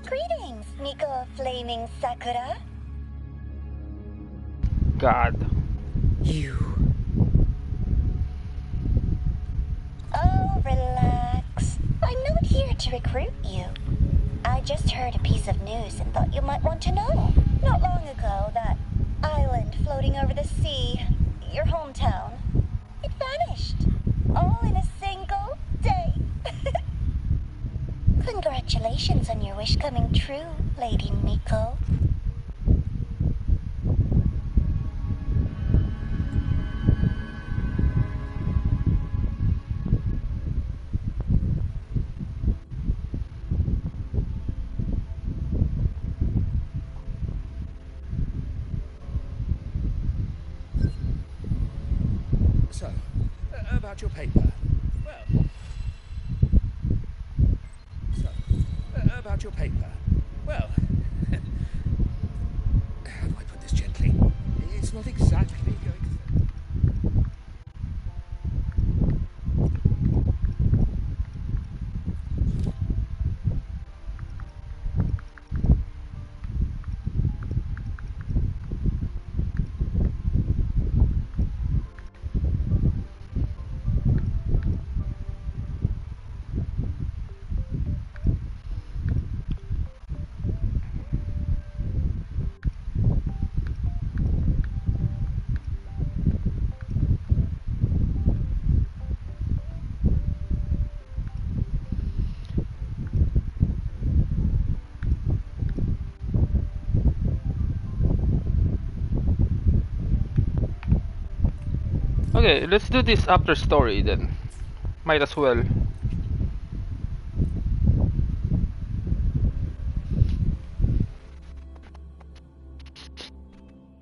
Greetings, Miko of Flaming Sakura. God. You. Oh, relax. I'm not here to recruit you. I just heard a piece of news and thought you might want to know. Not long ago, that island floating over the sea, your hometown, it vanished. All in a single day. Congratulations on your wish coming true, Lady Miko. So, about your paper. Well... So, about your paper. Well... how do I put this gently? It's not exactly going to... Okay, let's do this after story then. Might as well.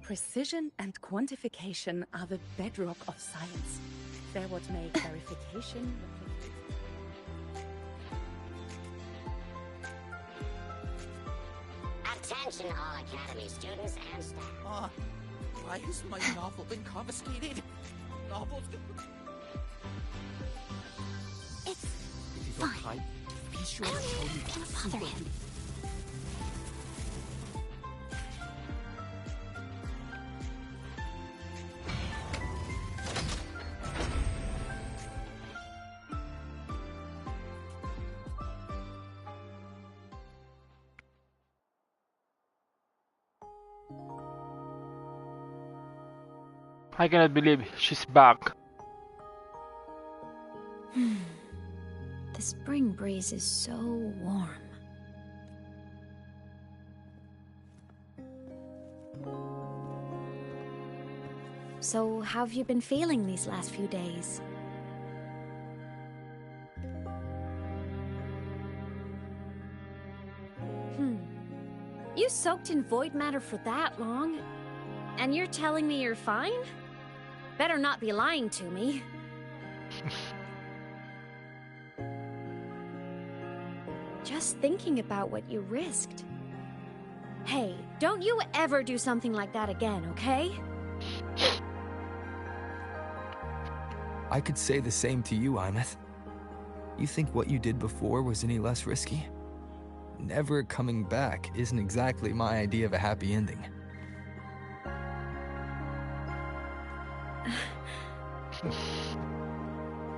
Precision and quantification are the bedrock of science. They're what make verification. Attention all Academy students and staff. Why has my novel been confiscated? Novels... It's If you fine. don't hide, be sure I to don't show think me it's what's gonna bother super- him. I cannot believe she's back. The spring breeze is so warm. So, how have you been feeling these last few days? You soaked in void matter for that long? And you're telling me you're fine? Better not be lying to me. Just thinking about what you risked. Hey, don't you ever do something like that again, okay? I could say the same to you, Imeth. You think what you did before was any less risky? Never coming back isn't exactly my idea of a happy ending.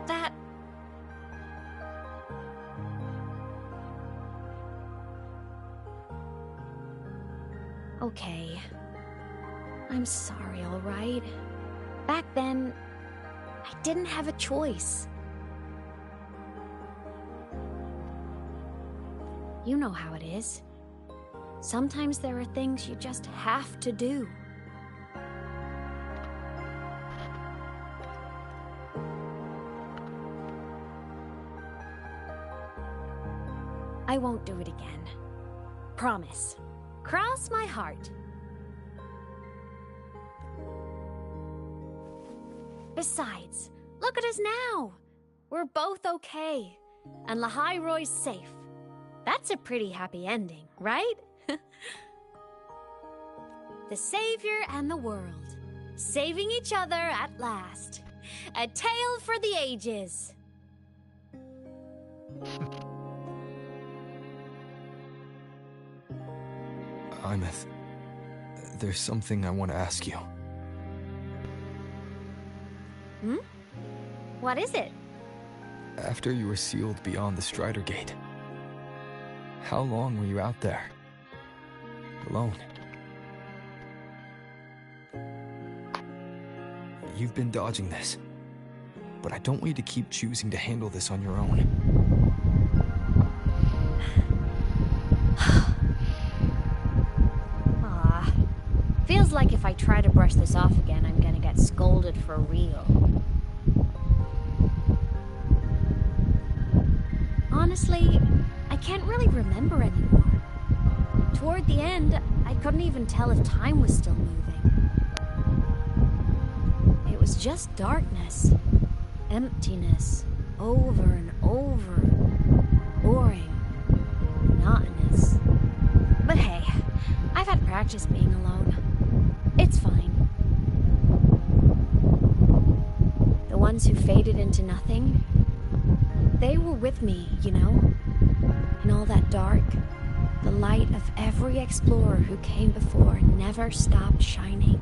That... Okay. I'm sorry, alright? Back then, I didn't have a choice. You know how it is. Sometimes there are things you just have to do. I won't do it again. Promise. Cross my heart. Besides, look at us now. We're both okay. And Lahai-Roi's safe. That's a pretty happy ending, right? The savior and the world. Saving each other at last. A tale for the ages. Imeth, there's something I want to ask you. What is it? After you were sealed beyond the Strider Gate, how long were you out there? Alone? You've been dodging this, but I don't want you to keep choosing to handle this on your own. Feels like if I try to brush this off again, I'm gonna get scolded for real. Honestly, I can't really remember anymore. Toward the end, I couldn't even tell if time was still moving. It was just darkness. Emptiness. Over and over. Boring. Monotonous. But hey, I've had practice being alone. It's fine. The ones who faded into nothing, they were with me, you know? In all that dark, the light of every explorer who came before never stopped shining.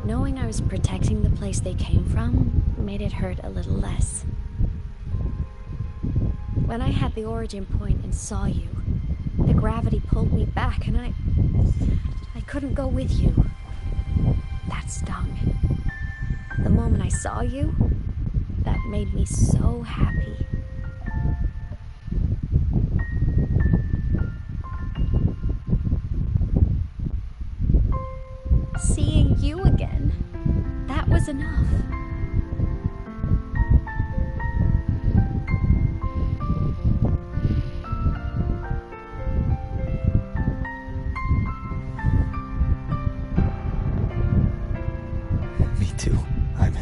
Knowing I was protecting the place they came from made it hurt a little less. When I had the origin point and saw you, the gravity pulled me back and I couldn't go with you. That stung. The moment I saw you, that made me so happy. Seeing you again, that was enough. Me too, Hyman.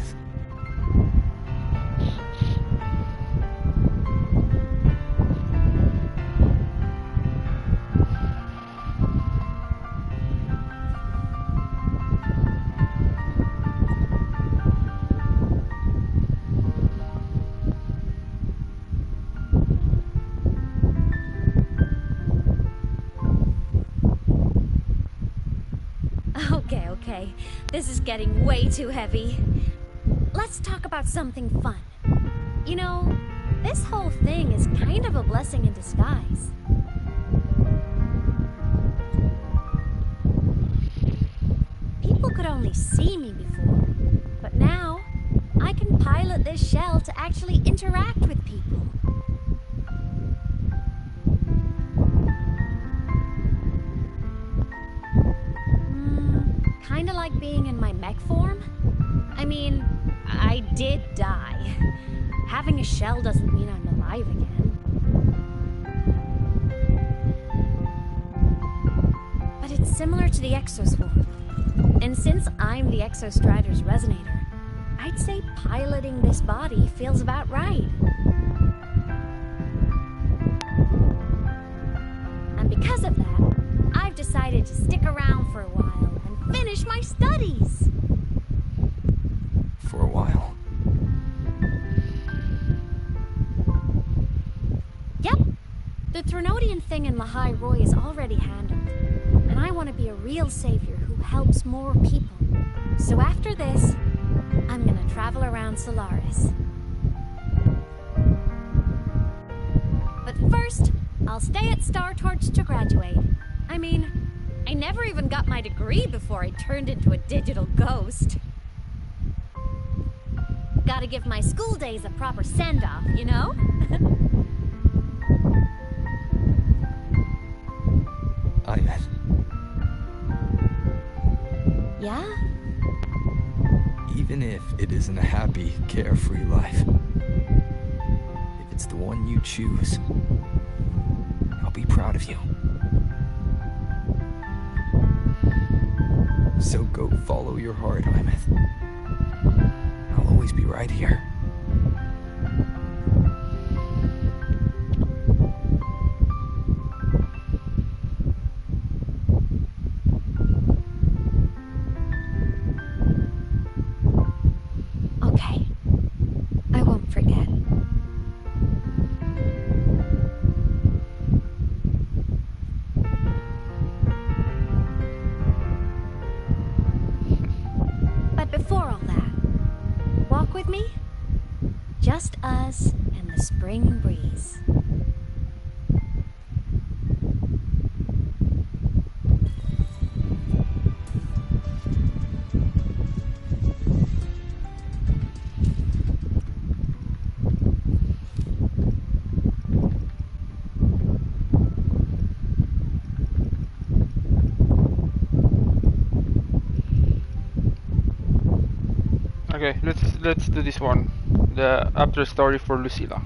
Okay, this is getting way too heavy. Let's talk about something fun. You know, this whole thing is kind of a blessing in disguise. People could only see me before, but now I can pilot this shell to actually interact with people. Kinda like being in my mech form. I mean, I did die. Having a shell doesn't mean I'm alive again. But it's similar to the exoswarm. And since I'm the Exostrider's resonator, I'd say piloting this body feels about right. And because of that, I've decided to stick around for a while and finish my studies. For a while. Yep. The Trinodian thing in Lahai-Roi is already handled. And I want to be a real savior who helps more people. So after this, I'm gonna travel around Solaris. But first, I'll stay at Star Torch to graduate. I mean, I never even got my degree before I turned into a digital ghost. Gotta give my school days a proper send-off, you know? Hyman. Yeah? Even if it isn't a happy, carefree life, if it's the one you choose, I'll be proud of you. So go follow your heart, Hyman. I'll always be right here. Okay. I won't forget. But before all that, walk with me? Just us and the spring breeze. Okay, let's do this one. The after story for Lucilla.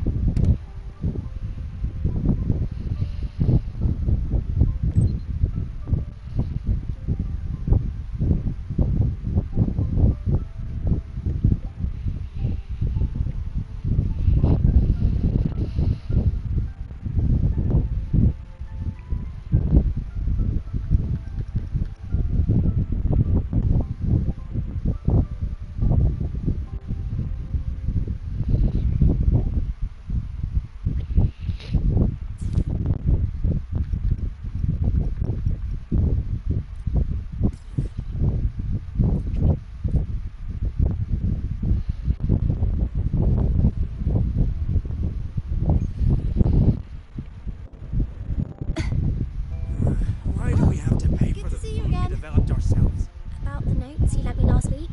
last week.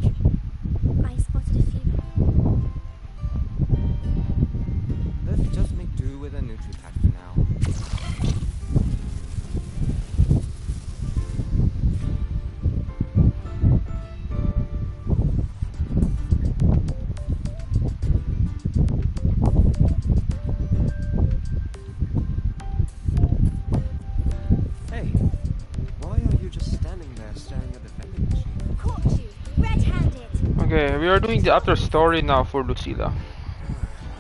I spotted a few. Let's just make do with a Nutri-Pack for now. Hey, why are you just standing there staring at the vending machine? Caught you, red-handed. Okay, we are doing the after story now for Lucilla.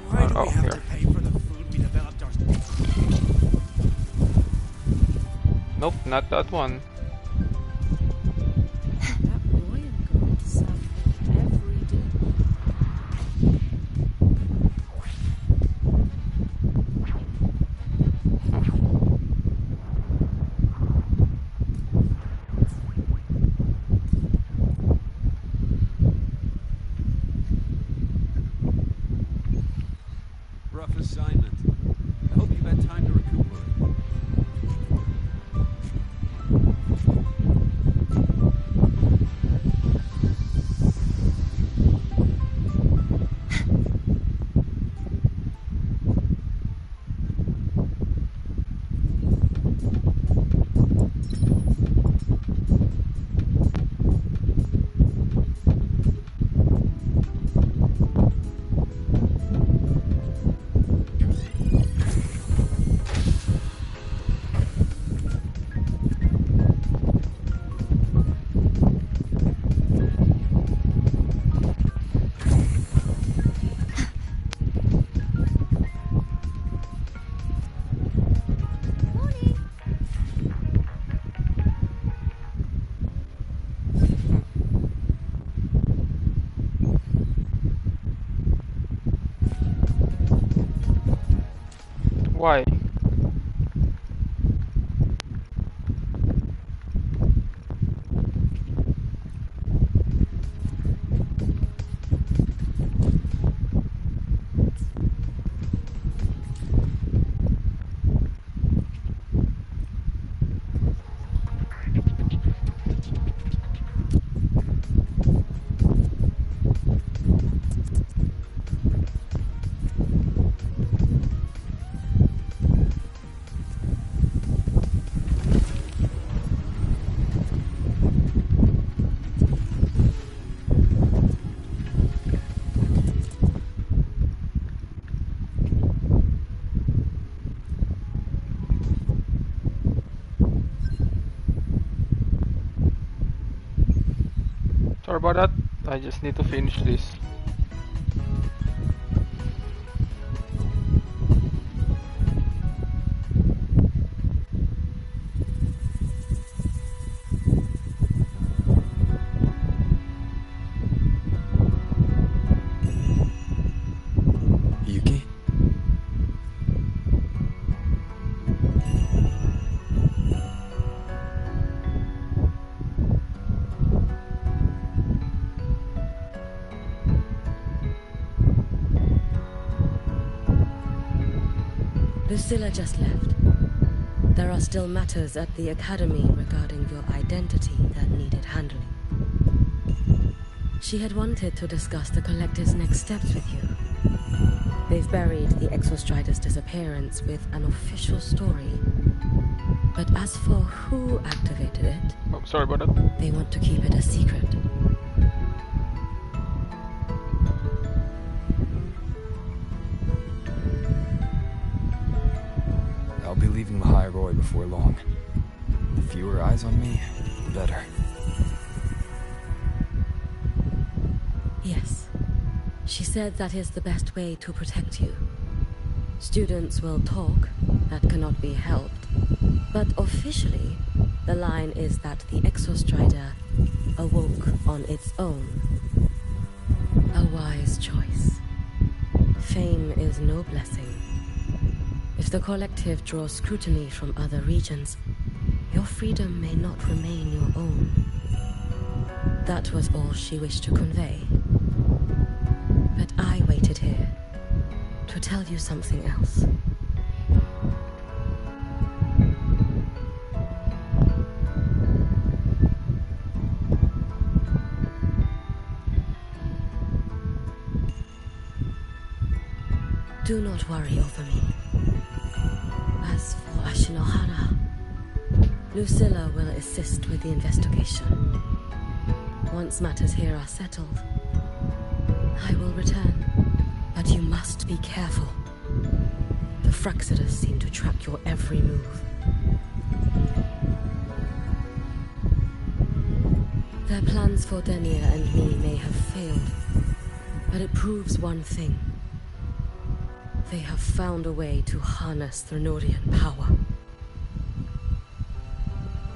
Why do Oh, we have here. to pay for the food we developed ourselves? Nope, not that one. That Royal girl served every day. Rough assignment. I hope you've had time to recuperate. Why? Sorry about that. I just need to finish this. Hiyuki? Lucilla just left. There are still matters at the Academy regarding your identity that needed handling. She had wanted to discuss the Collective's next steps with you. They've buried the Exostrider's disappearance with an official story. But as for who activated it... Oh, sorry about that. They want to keep it a secret. I'll be leaving Lahai-Roi before long. The fewer eyes on me, the better. Yes. She said that is the best way to protect you. Students will talk, that cannot be helped. But officially, the line is that the Exostrider awoke on its own. A wise choice. Fame is no blessing. If the Collective draws scrutiny from other regions, your freedom may not remain your own. That was all she wished to convey. But I waited here to tell you something else. Do not worry over me. As for Ashinohara, Lucilla will assist with the investigation. Once matters here are settled, I will return. But you must be careful. The Fraxidus seem to track your every move. Their plans for Denia and me may have failed, but it proves one thing. They have found a way to harness Threnodian power.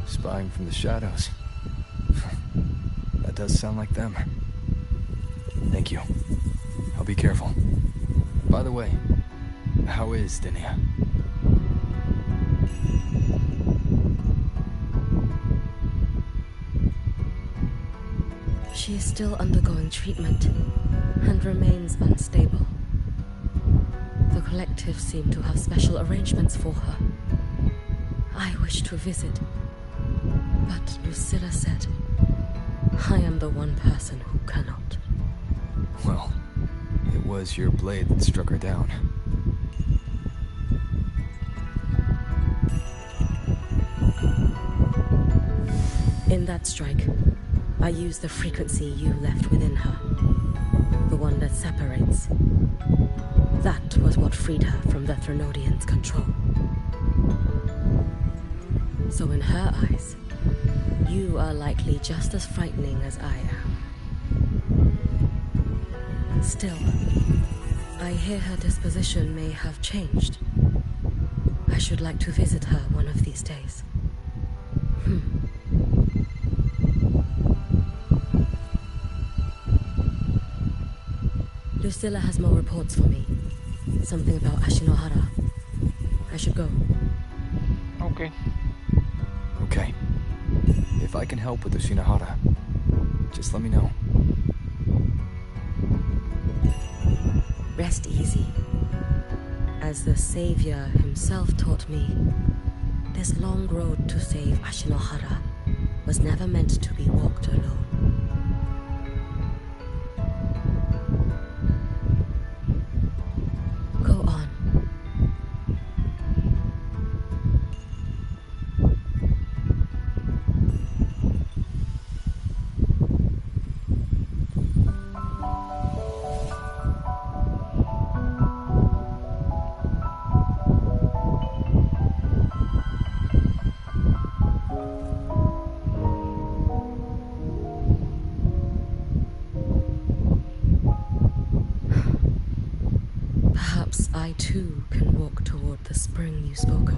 Spying from the shadows. That does sound like them. Thank you. I'll be careful. By the way, how is Denia? She is still undergoing treatment and remains unstable. The collective seem to have special arrangements for her. I wish to visit, but Lucilla said, I am the one person who cannot. Well, it was your blade that struck her down. In that strike, I used the frequency you left within her. The one that separates. That was what freed her from the Threnodians' control. So in her eyes, you are likely just as frightening as I am. Still, I hear her disposition may have changed. I should like to visit her one of these days. Lucilla has more reports for me. Something about Ashinohara. I should go. Okay. Okay. If I can help with Ashinohara, just let me know. Rest easy. As the Savior himself taught me, this long road to save Ashinohara was never meant to be walked alone. Go on. Perhaps I too can walk toward the spring you spoke of.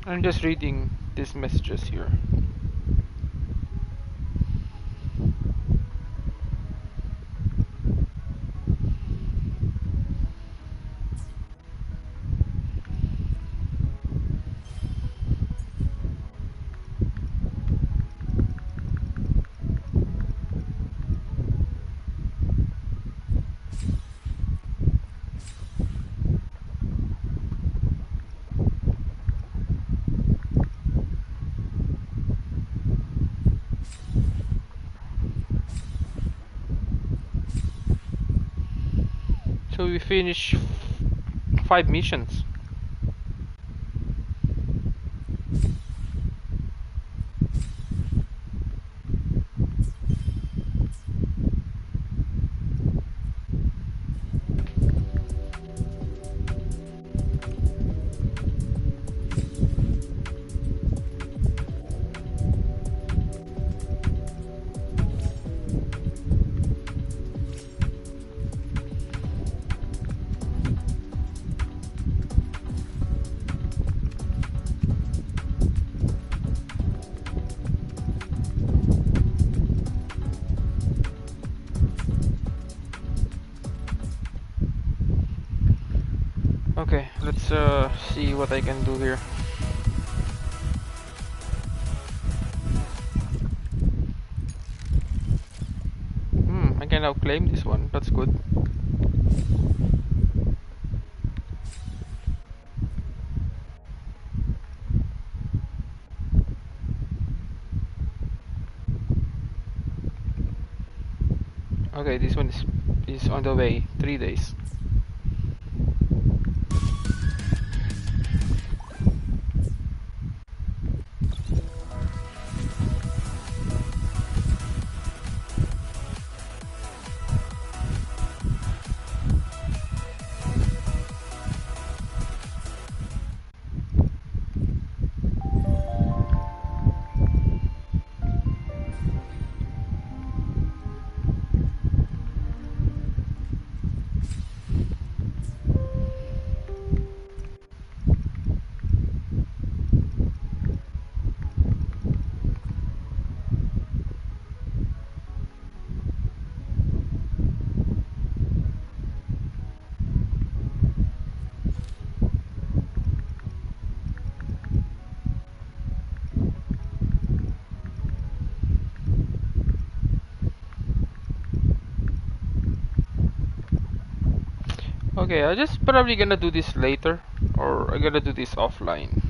I'm just reading these messages here. So we finish 5 missions. Okay, let's see what I can do here. I can now claim this one. That's good. Okay, this one is on the way. 3 days. Okay, I'm just probably gonna do this later, or I'm gonna do this offline.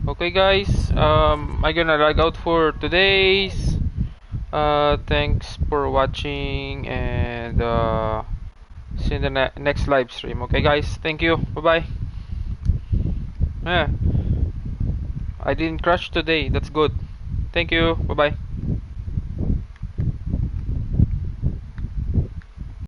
Okay guys, I'm gonna log out for today's. Thanks for watching, and see you in the next live stream. Okay guys, thank you, bye bye. Yeah, I didn't crash today, that's good. Thank you, bye bye.